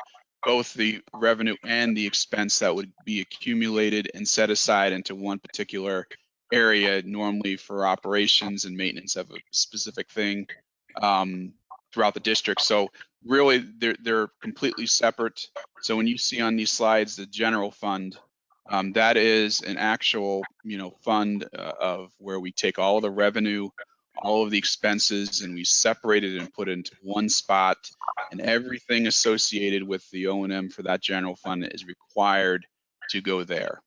both the revenue and the expense that would be accumulated and set aside into one particular area, normally for operations and maintenance of a specific thing throughout the district. So really, they're completely separate. So when you see on these slides the general fund, that is an actual, fund of where we take all of the revenue, all of the expenses, and we separate it and put it into one spot, and everything associated with the O&M for that general fund is required to go there.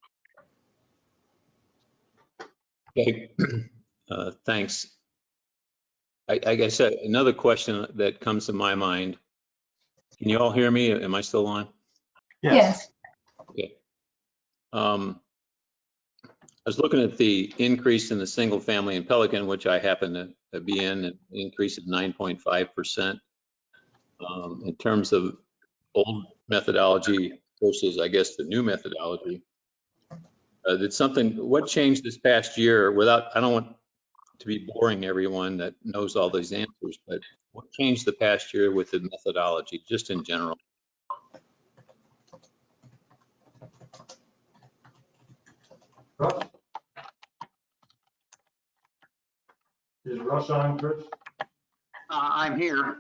Okay, thanks. I guess another question that comes to my mind. Can you all hear me? Am I still on? Yes. Okay. I was looking at the increase in the single family in Pelican, which I happen to be in, an increase of 9.5%. In terms of old methodology versus, I guess, the new methodology. What changed this past year I don't want to be boring everyone that knows all these answers, but what changed the past year with the methodology, just in general? Russ? Is Russ on, Chris? I'm here.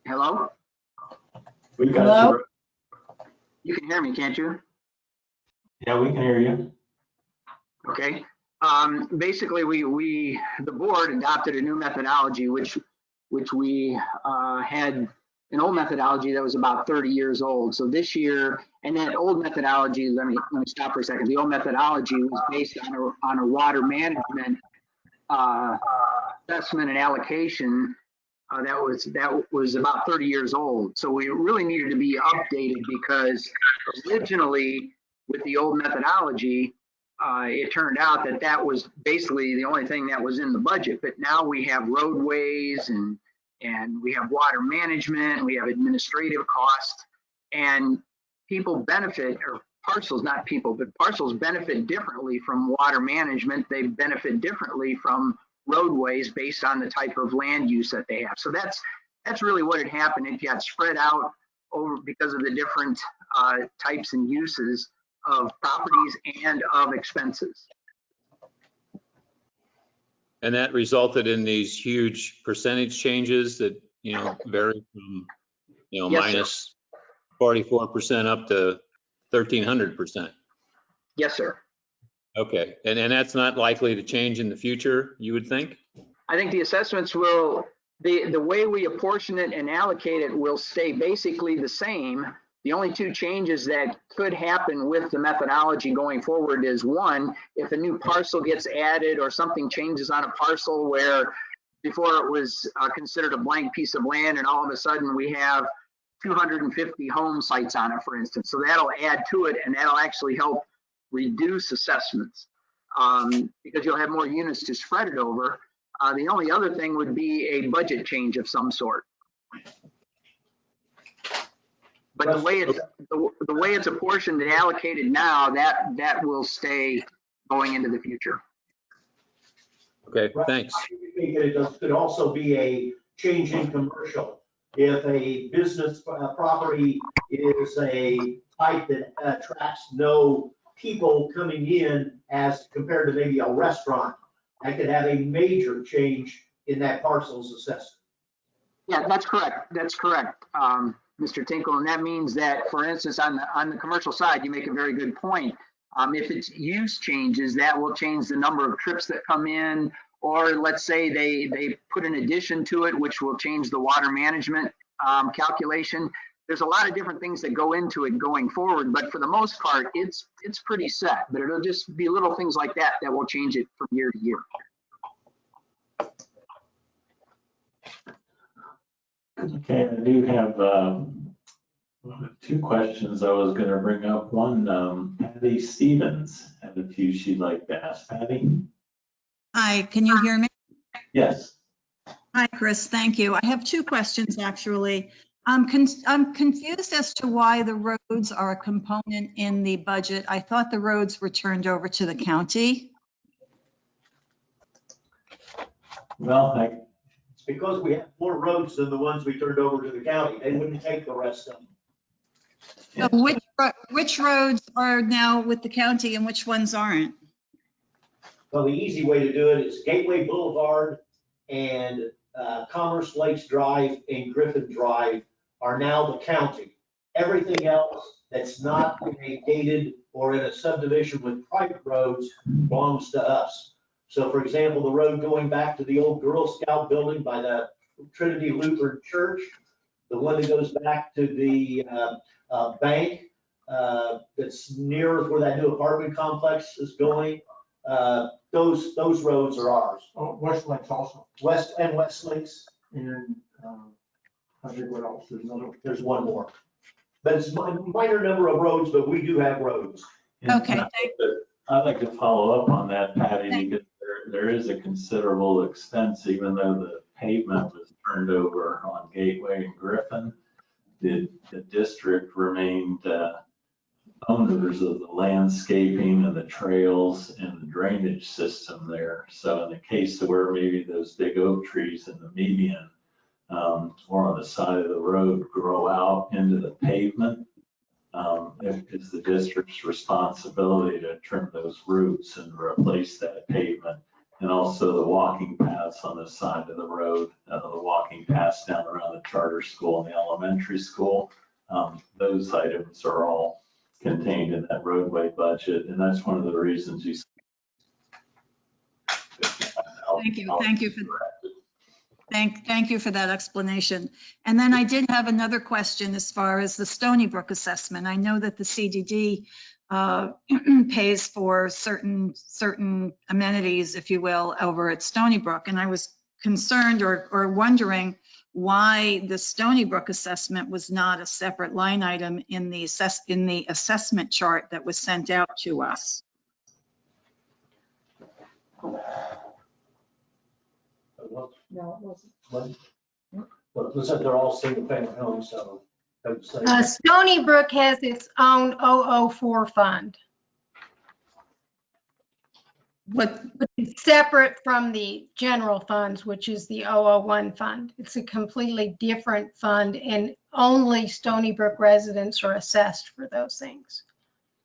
Hello? We got Hello? you. You can hear me, can't you? Yeah, we can hear you. Okay. Basically, the board adopted a new methodology, which we had an old methodology that was about 30 years old. So this year, and that old methodology, let me stop for a second. The old methodology was based on a water management assessment and allocation that was about 30 years old. So we really needed to be updated because originally with the old methodology, it turned out that was basically the only thing that was in the budget. But now we have roadways and we have water management, and we have administrative costs, and people benefit, or parcels, not people, but parcels benefit differently from water management. They benefit differently from roadways based on the type of land use that they have. So that's really what had happened. It got spread out over because of the different types and uses of properties and of expenses. And that resulted in these huge percentage changes that, vary from, Yes, minus 44% up to 1,300%. Yes, sir. Okay, and that's not likely to change in the future, you would think? I think the assessments will, the way we apportion it and allocate it will stay basically the same. The only two changes that could happen with the methodology going forward is, one, if a new parcel gets added or something changes on a parcel where before it was considered a blank piece of land and all of a sudden we have 250 home sites on it, for instance. So that'll add to it, and that'll actually help reduce assessments because you'll have more units to spread it over. The only other thing would be a budget change of some sort. But the way it's apportioned and allocated now, that will stay going into the future. Okay, thanks. I think it could also be a change in commercial. If a business property is a type that attracts no people coming in as compared to maybe a restaurant, that could have a major change in that parcel's assessment. Yeah, that's correct. That's correct, Mr. Tinkle. And that means that, for instance, on the commercial side, you make a very good point. If its use changes, that will change the number of trips that come in, or let's say they put an addition to it, which will change the water management calculation. There's a lot of different things that go into it going forward, but for the most part, it's pretty set. But it'll just be little things like that that will change it from year to year. Okay, I do have two questions I was going to bring up. One, Patty Stevens had a few she'd like to ask. Patty? Hi, can you hear me? Yes. Hi, Chris, thank you. I have two questions, actually. I'm confused as to why the roads are a component in the budget. I thought the roads were turned over to the county. Well, It's because we have more roads than the ones we turned over to the county. They wouldn't take the rest of them. So which roads are now with the county and which ones aren't? Well, the easy way to do it is Gateway Boulevard and Commerce Lakes Drive and Griffin Drive are now the county. Everything else that's not in a gated or in a subdivision with private roads belongs to us. So for example, the road going back to the old Girl Scout building by the Trinity Lutheran Church, the one that goes back to the bank that's near where that new apartment complex is going, those roads are ours. Oh, West Links also. West Links. And I think what else? There's another. There's one more. But it's a minor number of roads, but we do have roads. Okay, I'd like to follow up on that, Patty, because there is a considerable expense, even though the pavement was turned over on Gateway and Griffin. The district remained owners of the landscaping and the trails and the drainage system there. So in the case of where maybe those big oak trees in the median or on the side of the road grow out into the pavement, it's the district's responsibility to trim those roots and replace that pavement. And also the walking paths on the side of the road, the walking paths down around the charter school and the elementary school. Those items are all contained in that roadway budget. And that's one of the reasons you. Thank you for that explanation. And then I did have another question as far as the Stony Brook assessment. I know that the CDD pays for certain amenities, if you will, over at Stony Brook. And I was concerned or wondering why the Stony Brook assessment was not a separate line item in the assessment chart that was sent out to us. No, it wasn't. But looks like they're all single family homes, so. I would say- Stony Brook has its own 004 fund. What, It's separate from the general funds, which is the 001 fund. It's a completely different fund, and only Stony Brook residents are assessed for those things.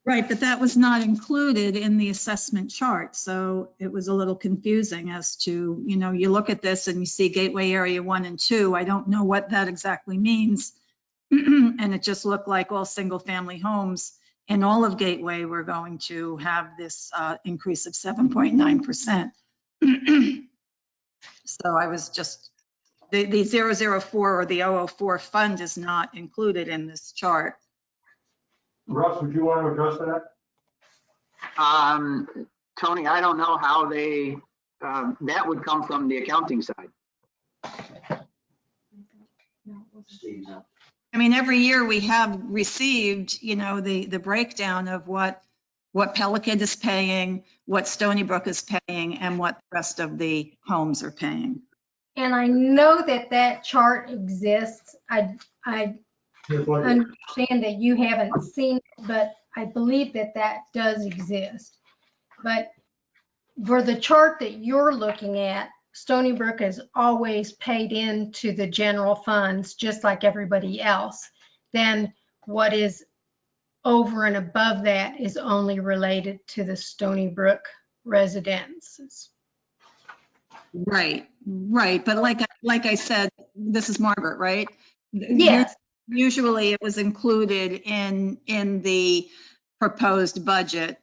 right, but that was not included in the assessment chart. So it was a little confusing as to, you look at this and you see Gateway Area 1 and 2. I don't know what that exactly means. And it just looked like all single family homes in all of Gateway were going to have this increase of 7.9%. So I was just, the 004 or the 004 fund is not included in this chart. Russ, would you want to address that? Tony, I don't know how they, that would come from the accounting side. Steve's out. I mean, every year we have received, the breakdown of what Pelican is paying, what Stony Brook is paying, and what the rest of the homes are paying. And I know that chart exists. I understand that you haven't seen it, but I believe that does exist. But for the chart that you're looking at, Stony Brook has always paid into the general funds, just like everybody else. Then what is over and above that is only related to the Stony Brook residences. Right. But like I said, this is Margaret, right? Yes. Usually it was included in the proposed budget,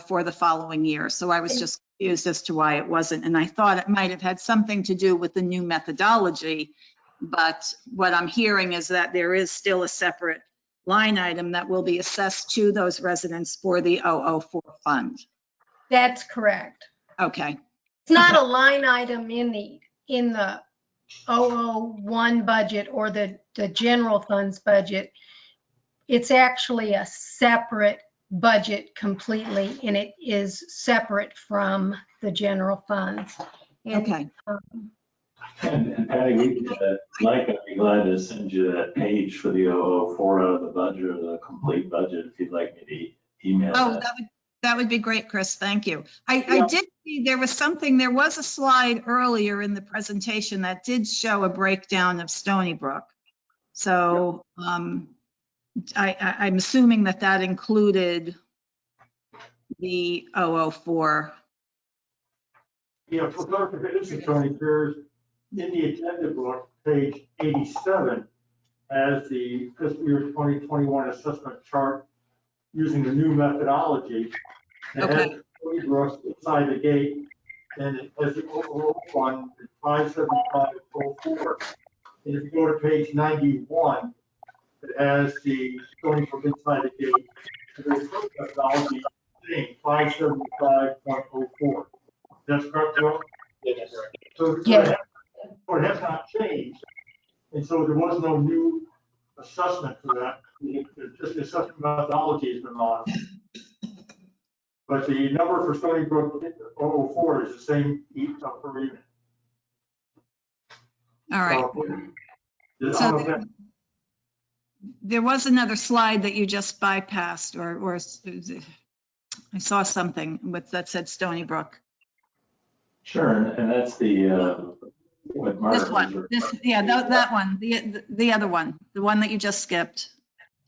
for the following year. So I was just confused as to why it wasn't. And I thought it might have had something to do with the new methodology. But what I'm hearing is that there is still a separate line item that will be assessed to those residents for the 004 fund. That's correct. Okay. It's not a line item in the 001 budget or the general funds budget. It's actually a separate budget completely, and it is separate from the general funds. And, Okay. And Patty, I'd be glad to send you that page for the 004 out of the budget or the complete budget if you'd like me to email Oh, that. that would be great, Chris. Thank you. I did see there was a slide earlier in the presentation that did show a breakdown of Stony Brook. So I'm assuming that included the 004. Yeah, for clarification, Tony, there's in the agenda book, page 87, as the fiscal year 2021 assessment chart using the new methodology. It has Stony Brook inside the gate, and it has the overall fund at 57504. And if you go to page 91, it has the Stony Brook inside the gate. And the methodology saying 575.04. That's correct, Joe? Yes. So it has not changed, and so there was no new assessment for that. It's just the assessment methodology has been lost. But the number for Stony Brook 004 is the same per unit. All right. So, There was another slide that you just bypassed, or I saw something that said Stony Brook. Sure, and that's the, what Mark This one, that one, the other one, the one that you just skipped.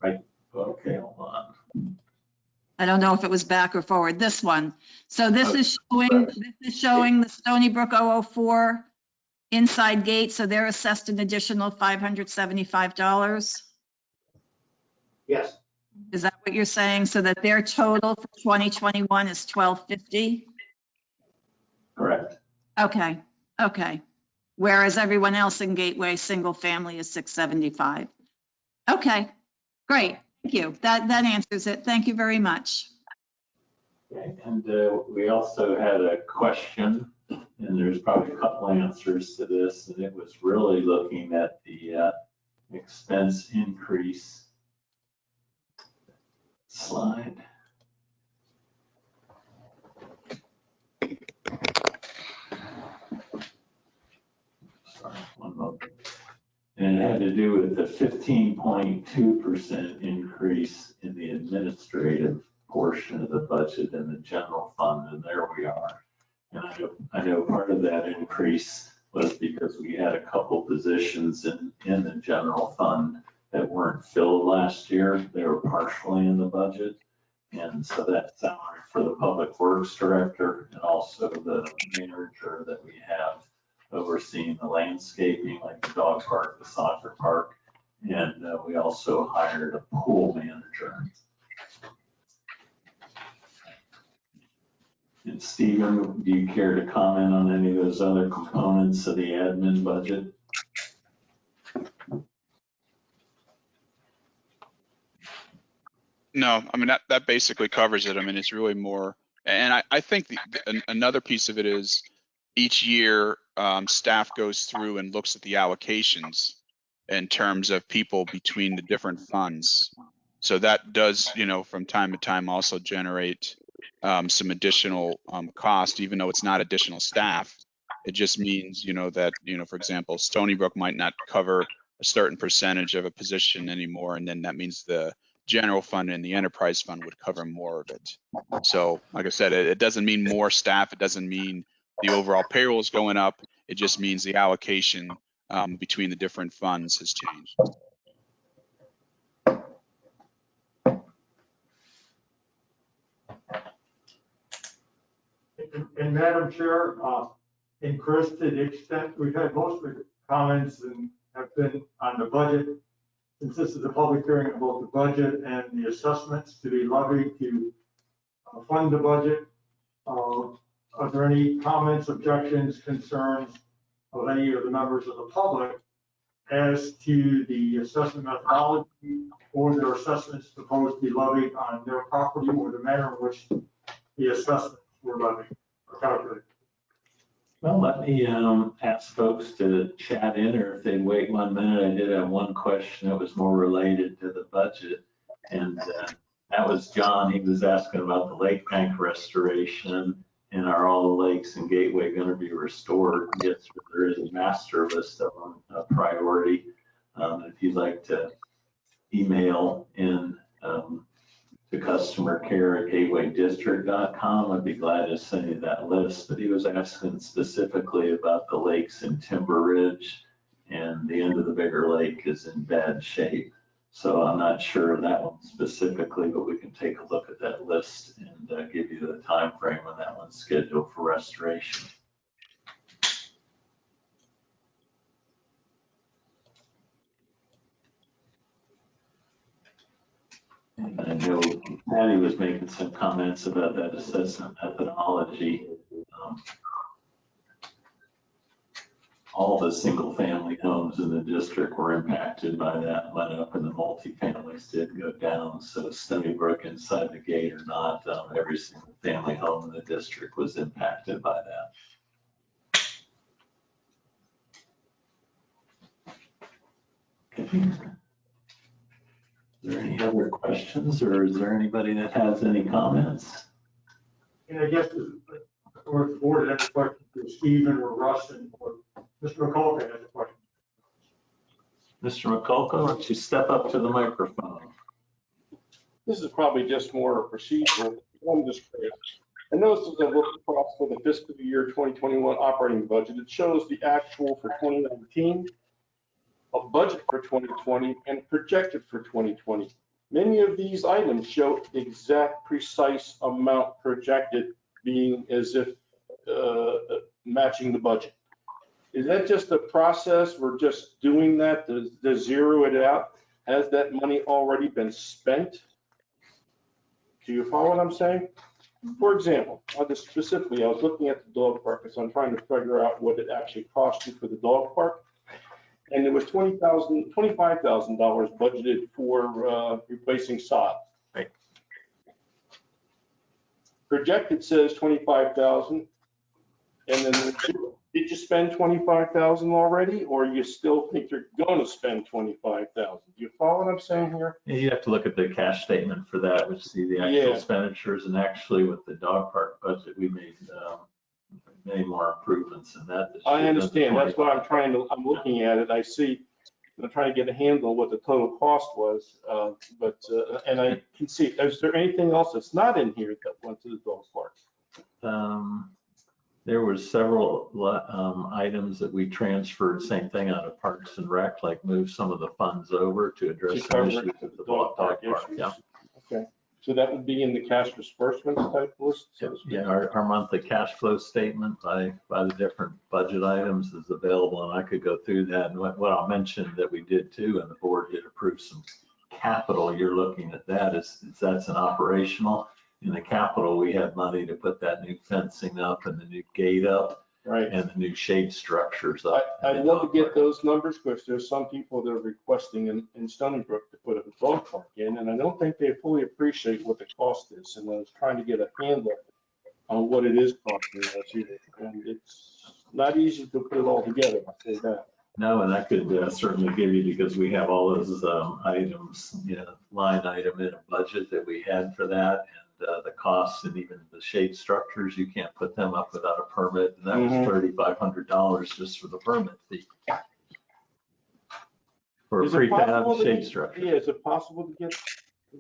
Right, okay, hold on. I don't know if it was back or forward, this one. So this is showing the Stony Brook 004 inside gate, so they're assessed an additional $575. Yes, Is that what you're saying? So that their total for 2021 is $1,250? Correct. Okay. Whereas everyone else in Gateway, single family is $675. Okay, great. Thank you. That answers it. Thank you very much. Okay, and we also had a question, and there's probably a couple answers to this, and it was really looking at the expense increase slide. Sorry, one moment. And it had to do with the 15.2% increase in the administrative portion of the budget in the general fund, and there we are. And I know part of that increase was because we had a couple positions in the general fund that weren't filled last year. They were partially in the budget. And so that salary for the public works director and also the manager that we have overseeing the landscaping, like the dog park, the soccer park. And we also hired a pool manager. And Stephen, do you care to comment on any of those other components of the admin budget? No, I mean, that basically covers it. I mean, it's really more, and I think another piece of it is each year staff goes through and looks at the allocations in terms of people between the different funds. So that does, from time to time also generate some additional cost, even though it's not additional staff. It just means, that, for example, Stony Brook might not cover a certain percentage of a position anymore. And then that means the general fund and the enterprise fund would cover more of it. So like I said, it doesn't mean more staff. It doesn't mean the overall payroll is going up. It just means the allocation between the different funds has changed. And Madam Chair, and Chris, to the extent we've had most of the comments and have been on the budget, since this is a public hearing about the budget and the assessments to be levied to fund the budget, are there any comments, objections, concerns of any of the members of the public as to the assessment methodology or their assessments supposed to be levied on their property or the manner in which the assessments were levied or calculated? Well, let me ask folks to chat in, or if they'd wait 1 minute. I did have one question that was more related to the budget, and that was John. He was asking about the lake bank restoration, and are all the lakes in Gateway going to be restored? Yes, there is a master list of them, a priority. If you'd like to email in to customercare@gatewaydistrict.com, I'd be glad to send you that list. But he was asking specifically about the lakes in Timber Ridge, and the end of the bigger lake is in bad shape. So I'm not sure of that one specifically, but we can take a look at that list and give you the time frame when that one's scheduled for restoration. And I know Patty was making some comments about that assessment methodology. All the single family homes in the district were impacted by that, went up, and the multifamilies did go down. So Stony Brook inside the gate or not, every single family home in the district was impacted by that. there any other questions, or is there anybody that has any comments? And I guess, or if the board has a question for Stephen or Russ or Mr. McCullough has a question. Mr. McCullough, why don't you step up to the microphone? This is probably just more procedural. I'm just curious. I noticed as I looked across for the fiscal year 2021 operating budget, it shows the actual for 2019, a budget for 2020, and projected for 2020. Many of these items show exact, precise amount projected, being as if matching the budget. Is that just a process? We're just doing that to zero it out? Has that money already been spent? Do you follow what I'm saying? For example, I was looking at the dog park, so I'm trying to figure out what it actually cost you for the dog park. And there was $25,000 budgeted for replacing sod. Right. Projected says 25,000, and then did you spend 25,000 already, or you still think you're going to spend 25,000? Do you follow what I'm saying here? Yeah, you have to look at the cash statement for that, which see the actual expenditures, and actually with the dog park budget, we made many more improvements in that. I understand. That's why I'm looking at it. I see, I'm trying to get a handle on what the total cost was, and I can see, is there anything else that's not in here that went to the dog park? There were several items that we transferred, same thing out of Parks and Rec, like move some of the funds over to address the issues with the dog park. Yeah. Okay, so that would be in the cash disbursements type list? Yeah, our monthly cash flow statement by the different budget items is available, and I could go through that. And what I'll mention that we did too, and the board did approve some capital, you're looking at that, is that's an operational. In the capital, we had money to put that new fencing up and the new gate up, right, and the new shade structures up. I'd love to get those numbers, because there's some people that are requesting in Stony Brook to put a dog park in, and I don't think they fully appreciate what the cost is. And I was trying to get a handle on what it is costing us here, and it's not easy to put it all together, I'll say that. No, and I could certainly give you, because we have all those items, line item in a budget that we had for that. The costs and even the shade structures, you can't put them up without a permit, and that was $3,500 just for the permit fee for a prefab shade structure. Yeah, is it possible to get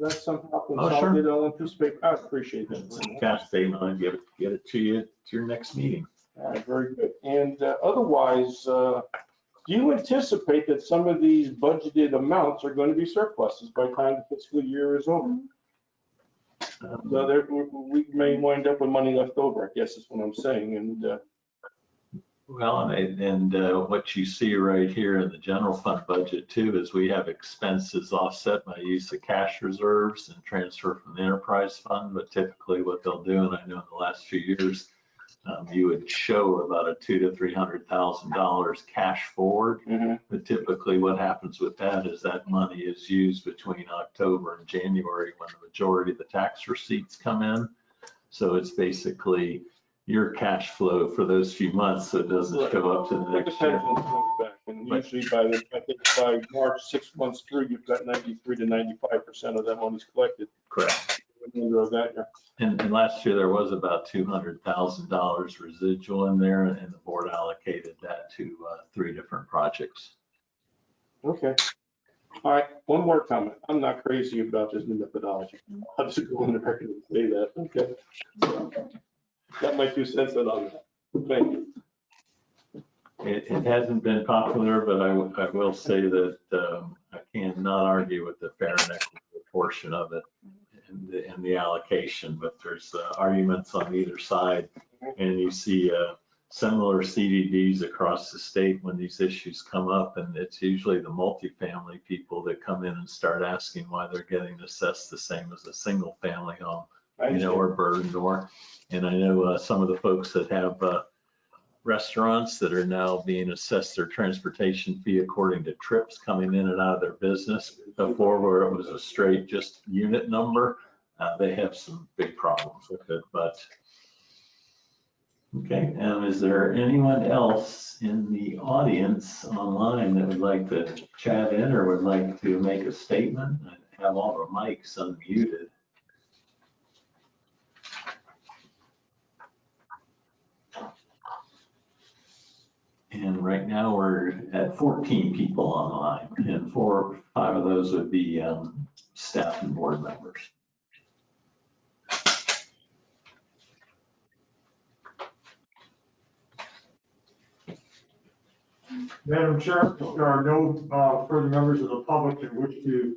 that somehow consolidated on one piece of paper? I appreciate that. Cash statement, I'll get it to you at your next meeting. All right, very good. And otherwise, do you anticipate that some of these budgeted amounts are going to be surpluses by the time the fiscal year is over? So we may wind up with money left over, I guess is what I'm saying. And well, and what you see right here in the general fund budget too is we have expenses offset by use of cash reserves and transfer from the enterprise fund. But typically what they'll do, and I know in the last few years, you would show about a $200,000 to $300,000 cash forward. But typically what happens with that is that money is used between October and January when the majority of the tax receipts come in. So it's basically your cash flow for those few months, so it doesn't show up to the next year. And usually by March, 6 months through, you've got 93 to 95% of that money's collected. Correct. Of that year. And last year there was about $200,000 residual in there, and the board allocated that to 3 different projects. Okay. All right, one more comment. I'm not crazy about this new methodology. I'll just go on the record and say that. Okay. Got my 2 cents in on that. Thank you. It hasn't been popular, but I will say that I cannot argue with the fair and equitable portion of it and the allocation, but there's arguments on either side, and you see similar CDDs across the state when these issues come up, and it's usually the multifamily people that come in and start asking why they're getting assessed the same as a single family home, or burden, and I know some of the folks that have restaurants that are now being assessed their transportation fee according to trips coming in and out of their business. Before, where it was a straight just unit number, they have some big problems with it. But okay, is there anyone else in the audience online that would like to chat in or would like to make a statement? have all the mics unmuted. And right now we're at 14 people online, and 4 or 5 of those would be staff and board members. Madam Chair, there are no further members of the public who wish to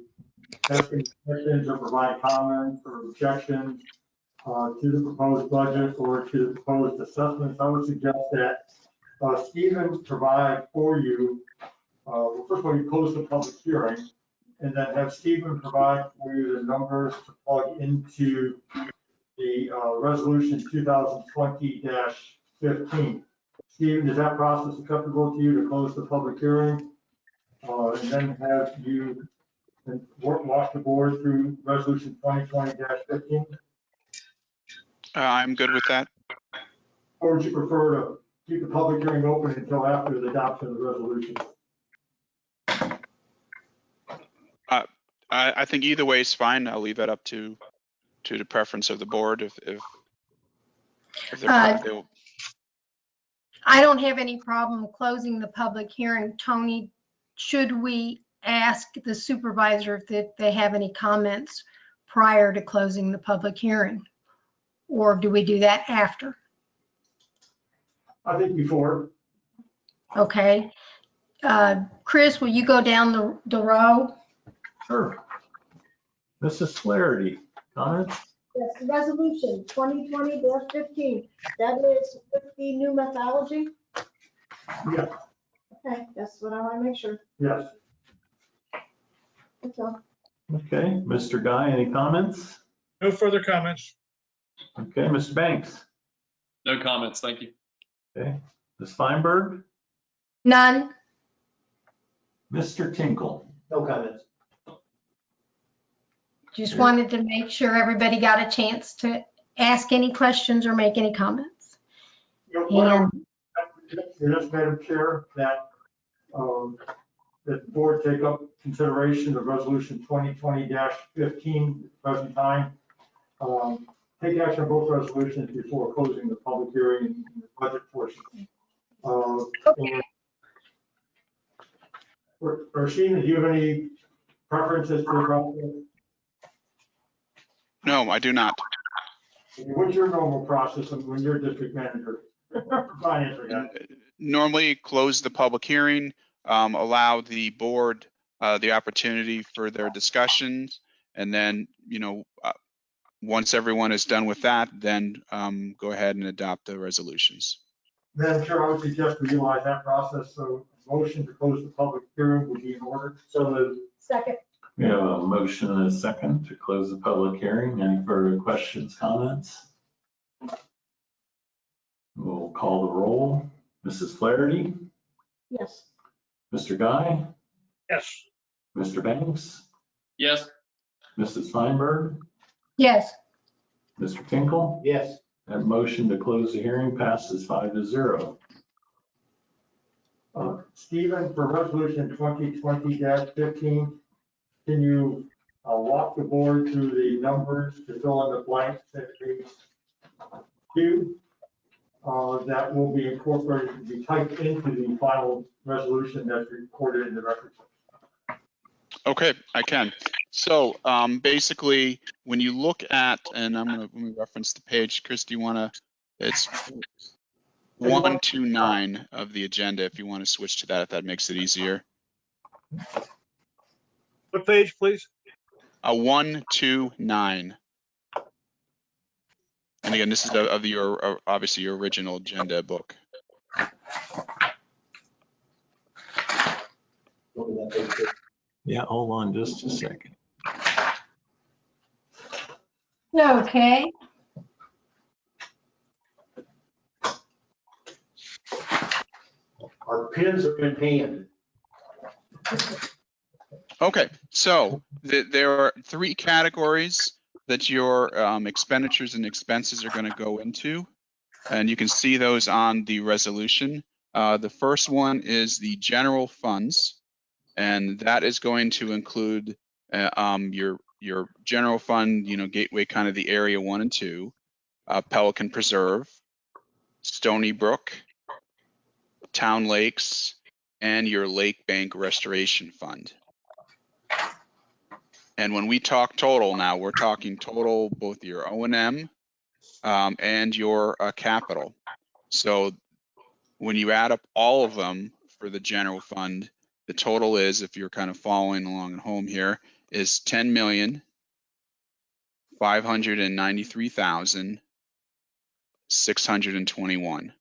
ask any questions or provide comments or objections to the proposed budget or to the proposed assessments. I would suggest that Stephen provide for you, well, first of all, you close the public hearing, and then have Stephen provide for you the numbers to plug into the resolution 2020-15. Stephen, is that process acceptable to you to close the public hearing? And then have you walk the board through resolution 2020-15? I'm good with that. Or would you prefer to keep the public hearing open until after the adoption of the resolution? I think either way is fine. I'll leave that up to the preference of the board. If they're I don't have any problem closing the public hearing. Tony, should we ask the supervisor if they have any comments prior to closing the public hearing? Or do we do that after? I think before. Okay. Chris, will you go down the row? Sure. Mrs. Flaherty, comments? Yes, the resolution 2020-15, that is with the new methodology? Yes. Okay, that's what I want to make sure. Yes. That's all. Okay, Mr. Guy, any comments? No further comments. Okay, Mr. Banks? No comments, thank you. Okay, Ms. Feinberg? None. Mr. Tinkle? No comments. Just wanted to make sure everybody got a chance to ask any questions or make any comments. Yes, Madam Chair, that the board take up consideration of resolution 2020-15 at the present time. Take action on both resolutions before closing the public hearing and the budget portion. Okay. Rashida, do you have any preferences for the process? No, I do not. What's your normal process when you're district manager? Finance guy. Normally close the public hearing, allow the board the opportunity for their discussions, and then, once everyone is done with that, then go ahead and adopt the resolutions. Madam Chair, I would suggest we utilize that process, so a motion to close the public hearing would be in order. So moved. Second. We have a motion and a second to close the public hearing. Any further questions, comments? We'll call the roll. Mrs. Flaherty? Yes. Mr. Guy? Yes. Mr. Banks? Yes. Mrs. Feinberg? Yes. Mr. Tinkle? Yes. That motion to close the hearing passes 5-0. Stephen, for resolution 2020-15, can you walk the board through the numbers to fill in the blanks at page 2 that will be incorporated to be typed into the final resolution that's recorded in the record? Okay, I can. So basically, when you look at, and let me reference the page. Chris, do you want to? It's 129 of the agenda. If you want to switch to that, if that makes it easier. What page, please? 129. And again, this is of your obviously your original agenda book. Yeah, hold on just a second. Okay. Our pins are in hand. Okay, so there are 3 categories that your expenditures and expenses are going to go into, and you can see those on the resolution. The first one is the general funds, and that is going to include your general fund, Gateway, kind of the area 1 and 2, Pelican Preserve, Stony Brook, Town Lakes, and your Lake Bank Restoration Fund. And when we talk total now, we're talking total both your O&M and your capital. So when you add up all of them for the general fund, the total is, if you're kind of following along at home here, is $10,593,621.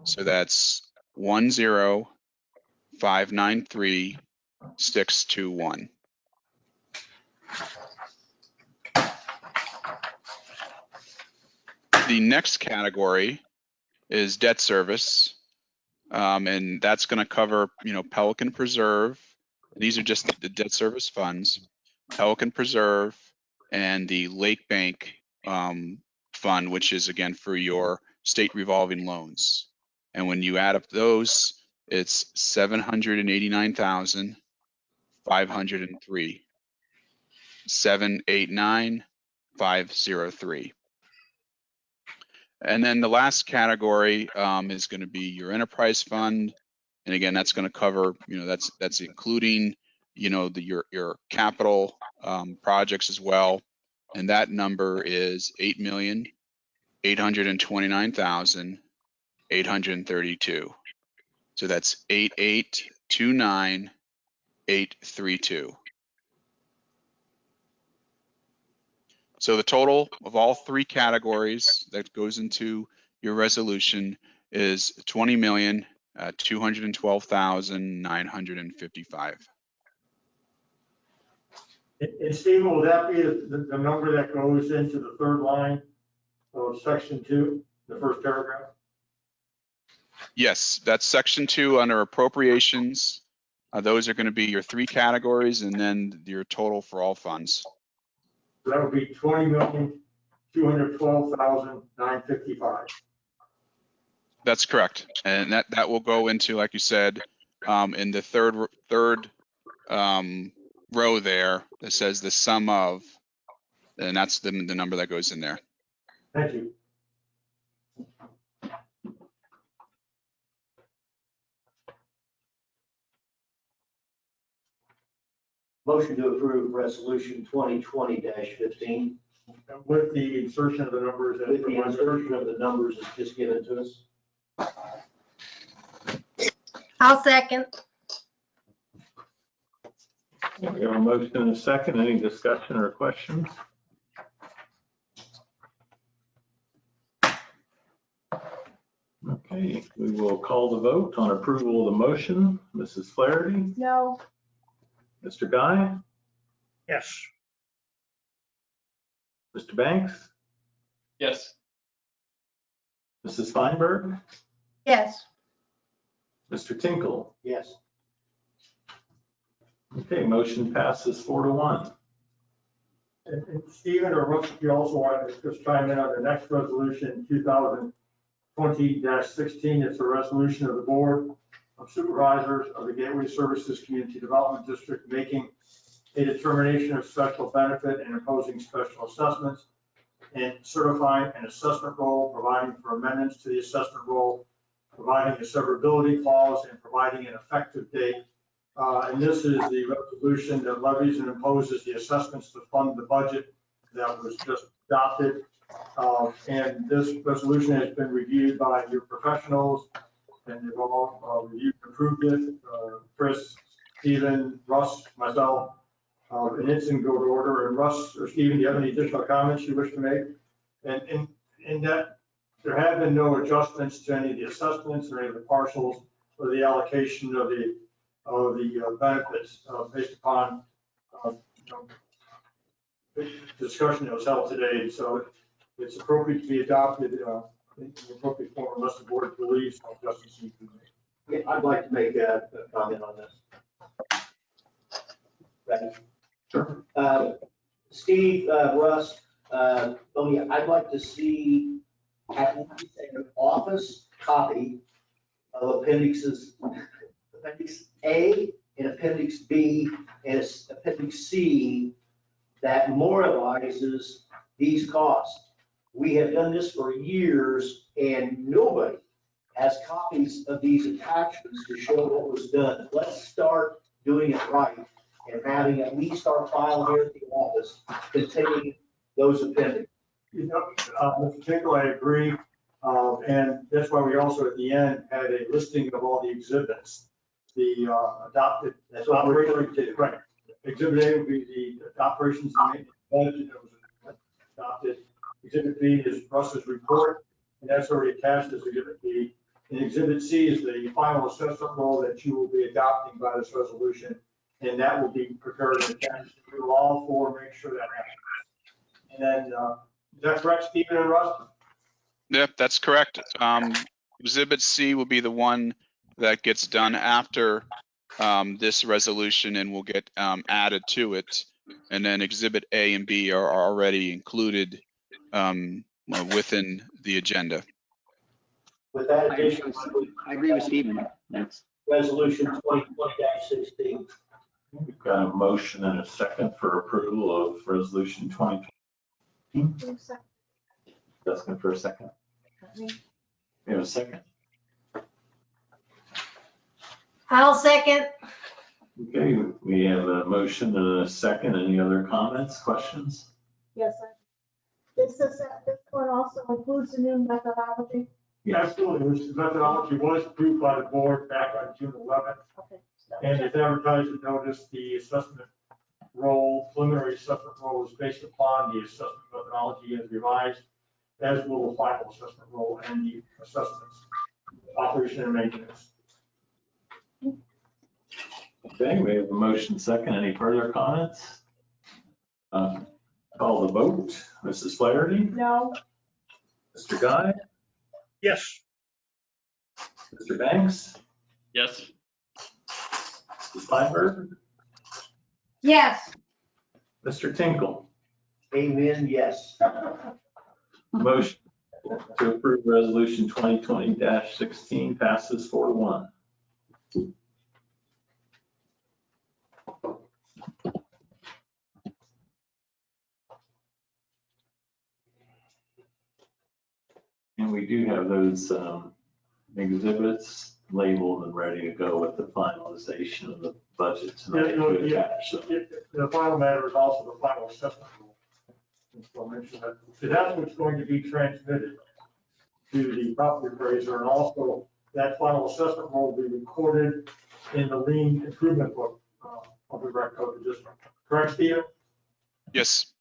So that's 10593,621. The next category is debt service, and that's going to cover, Pelican Preserve. These are just the debt service funds, Pelican Preserve, and the Lake Bank fund, which is again for your state revolving loans. And when you add up those, it's 789,503, 789,503. And then the last category is going to be your enterprise fund, and again, that's going to cover, that's including, your capital projects as well, and that number is 8,829,832. So that's 8,829,832. So the total of all three categories that goes into your resolution is $20,212,955. And Stephen, will that be the number that goes into the third line of section 2, the first paragraph? Yes, that's section 2 under appropriations. Those are going to be your three categories, and then your total for all funds. So that would be $20,212,955. That's correct, and that will go into, like you said, in the third row there that says the sum of, and that's the number that goes in there. Thank you. Motion to approve resolution 2020-15 With the insertion of the numbers. with the insertion of the numbers that's just given to us. I'll second. We have a motion and a second. Any discussion or questions? Okay, we will call the vote on approval of the motion. Mrs. Flaherty, No. Mr. Guy, Yes. Mr. Banks, Yes. Mrs. Feinberg, Yes. Mr. Tinkle. Yes. Okay, motion passes 4-1. And Stephen or Russ, if you also want to just chime in on the next resolution, 2020-16, it's a resolution of the Board of Supervisors of the Gateway Services Community Development District making a determination of special benefit and imposing special assessments and certifying an assessment roll, providing for amendments to the assessment roll, providing a severability clause, and providing an effective date. And this is the resolution that levies and imposes the assessments to fund the budget that was just adopted. And this resolution has been reviewed by your professionals, and they've all reviewed and approved it. Chris, Stephen, Russ, myself, and it's in good order. And Russ or Stephen, do you have any additional comments you wish to make? And in that, there have been no adjustments to any of the assessments or any of the parcels or the allocation of the benefits based upon the discussion that was held today. So it's appropriate to be adopted in the appropriate form unless the board believes no adjustments need to be made. Yeah, I'd like to make a comment on this. Ready? Sure. Steve, Russ, Tony, I'd like to see at least an office copy of Appendix A and Appendix B and Appendix C that memorializes these costs. We have done this for years and nobody has copies of these attachments to show what was done. Let's start doing it right and having at least our file here at the office containing those appendix. You know, Mr. Tinkle, I agree. And that's why we also at the end had a listing of all the exhibits, the adopted. That's what we're referring to. Right. Exhibit A would be the operations and maintenance budget that was adopted. Exhibit B is Russ's report, and that's already attached as Exhibit B. And Exhibit C is the final assessment roll that you will be adopting by this resolution, and that will be prepared and attached to all four, make sure that happens. And then, is that correct, Stephen and Russ? Yep, that's correct. Exhibit C will be the one that gets done after this resolution and will get added to it. And then Exhibit A and B are already included within the agenda. With that I agree addition, I agree with Stephen. That's, Resolution 2020-16. We've got a motion and a second for approval of resolution 2020. Asking for a second. We have a second. I'll second. Okay, we have a motion and a second. Any other comments, questions? Yes, sir. This one also includes the new methodology. Absolutely. This methodology was approved by the board back on June 11th. Okay. And it's advertised in notice, the assessment roll, preliminary assessment roll is based upon the assessment methodology as revised, as will the final assessment roll and the assessments, operation and maintenance. Okay, we have a motion second. Any further comments? Call the vote. Mrs. Flaherty? No. Mr. Guy? Yes. Mr. Banks? Yes. Mrs. Steinberg? Yes. Mr. Tinkle? Amen, yes. Motion to approve resolution 2020-16 passes 4-1. And we do have those exhibits labeled and ready to go with the finalization of the budget tonight. The final matter is also the final assessment roll. So I'll mention that. So that's what's going to be transmitted to the property appraiser, and also that final assessment roll will be recorded in the lien improvement book of the rec code district. Correct, Steve? Yes.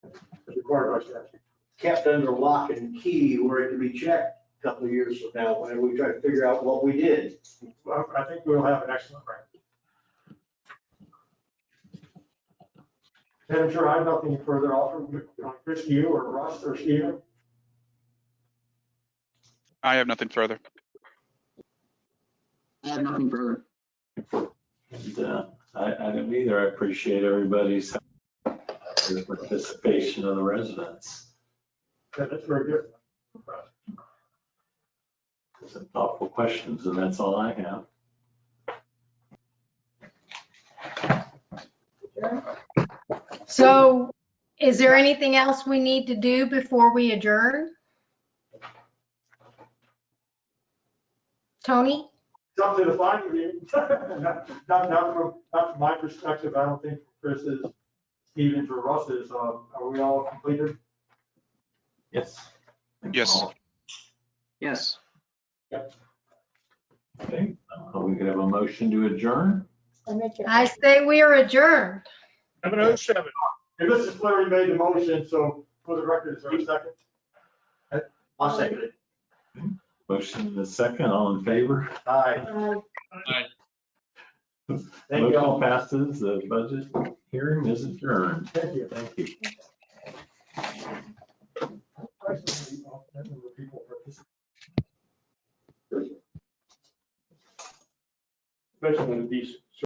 It's required by statute. Kept under lock and key where it can be checked a couple of years from now, whenever we try to figure out what we did. Well, I think we'll have an excellent record. Madam Chair, I have nothing further. I'll offer Chris, to you or Russ or Stephen. I have nothing further. I have nothing further. And, I don't either. I appreciate everybody's participation of the residents. Yeah, that's very good. Some thoughtful questions, and that's all I have. So is there anything else we need to do before we adjourn? Tony? It's up to the final meeting. Not from my perspective. I don't think Chris's, Stephen's, or Russ's. Are we all completed? Yes. Yes. Yes. Okay, we could have a motion to adjourn. I say we are adjourned. 7:07. And Mrs. Flaherty made the motion, so for the record, is there a second? I'll second it. Motion in a second, all in favor? Aye. Thank you all. Motion passes, the budget hearing is adjourned. Thank you. Thank you. Especially when these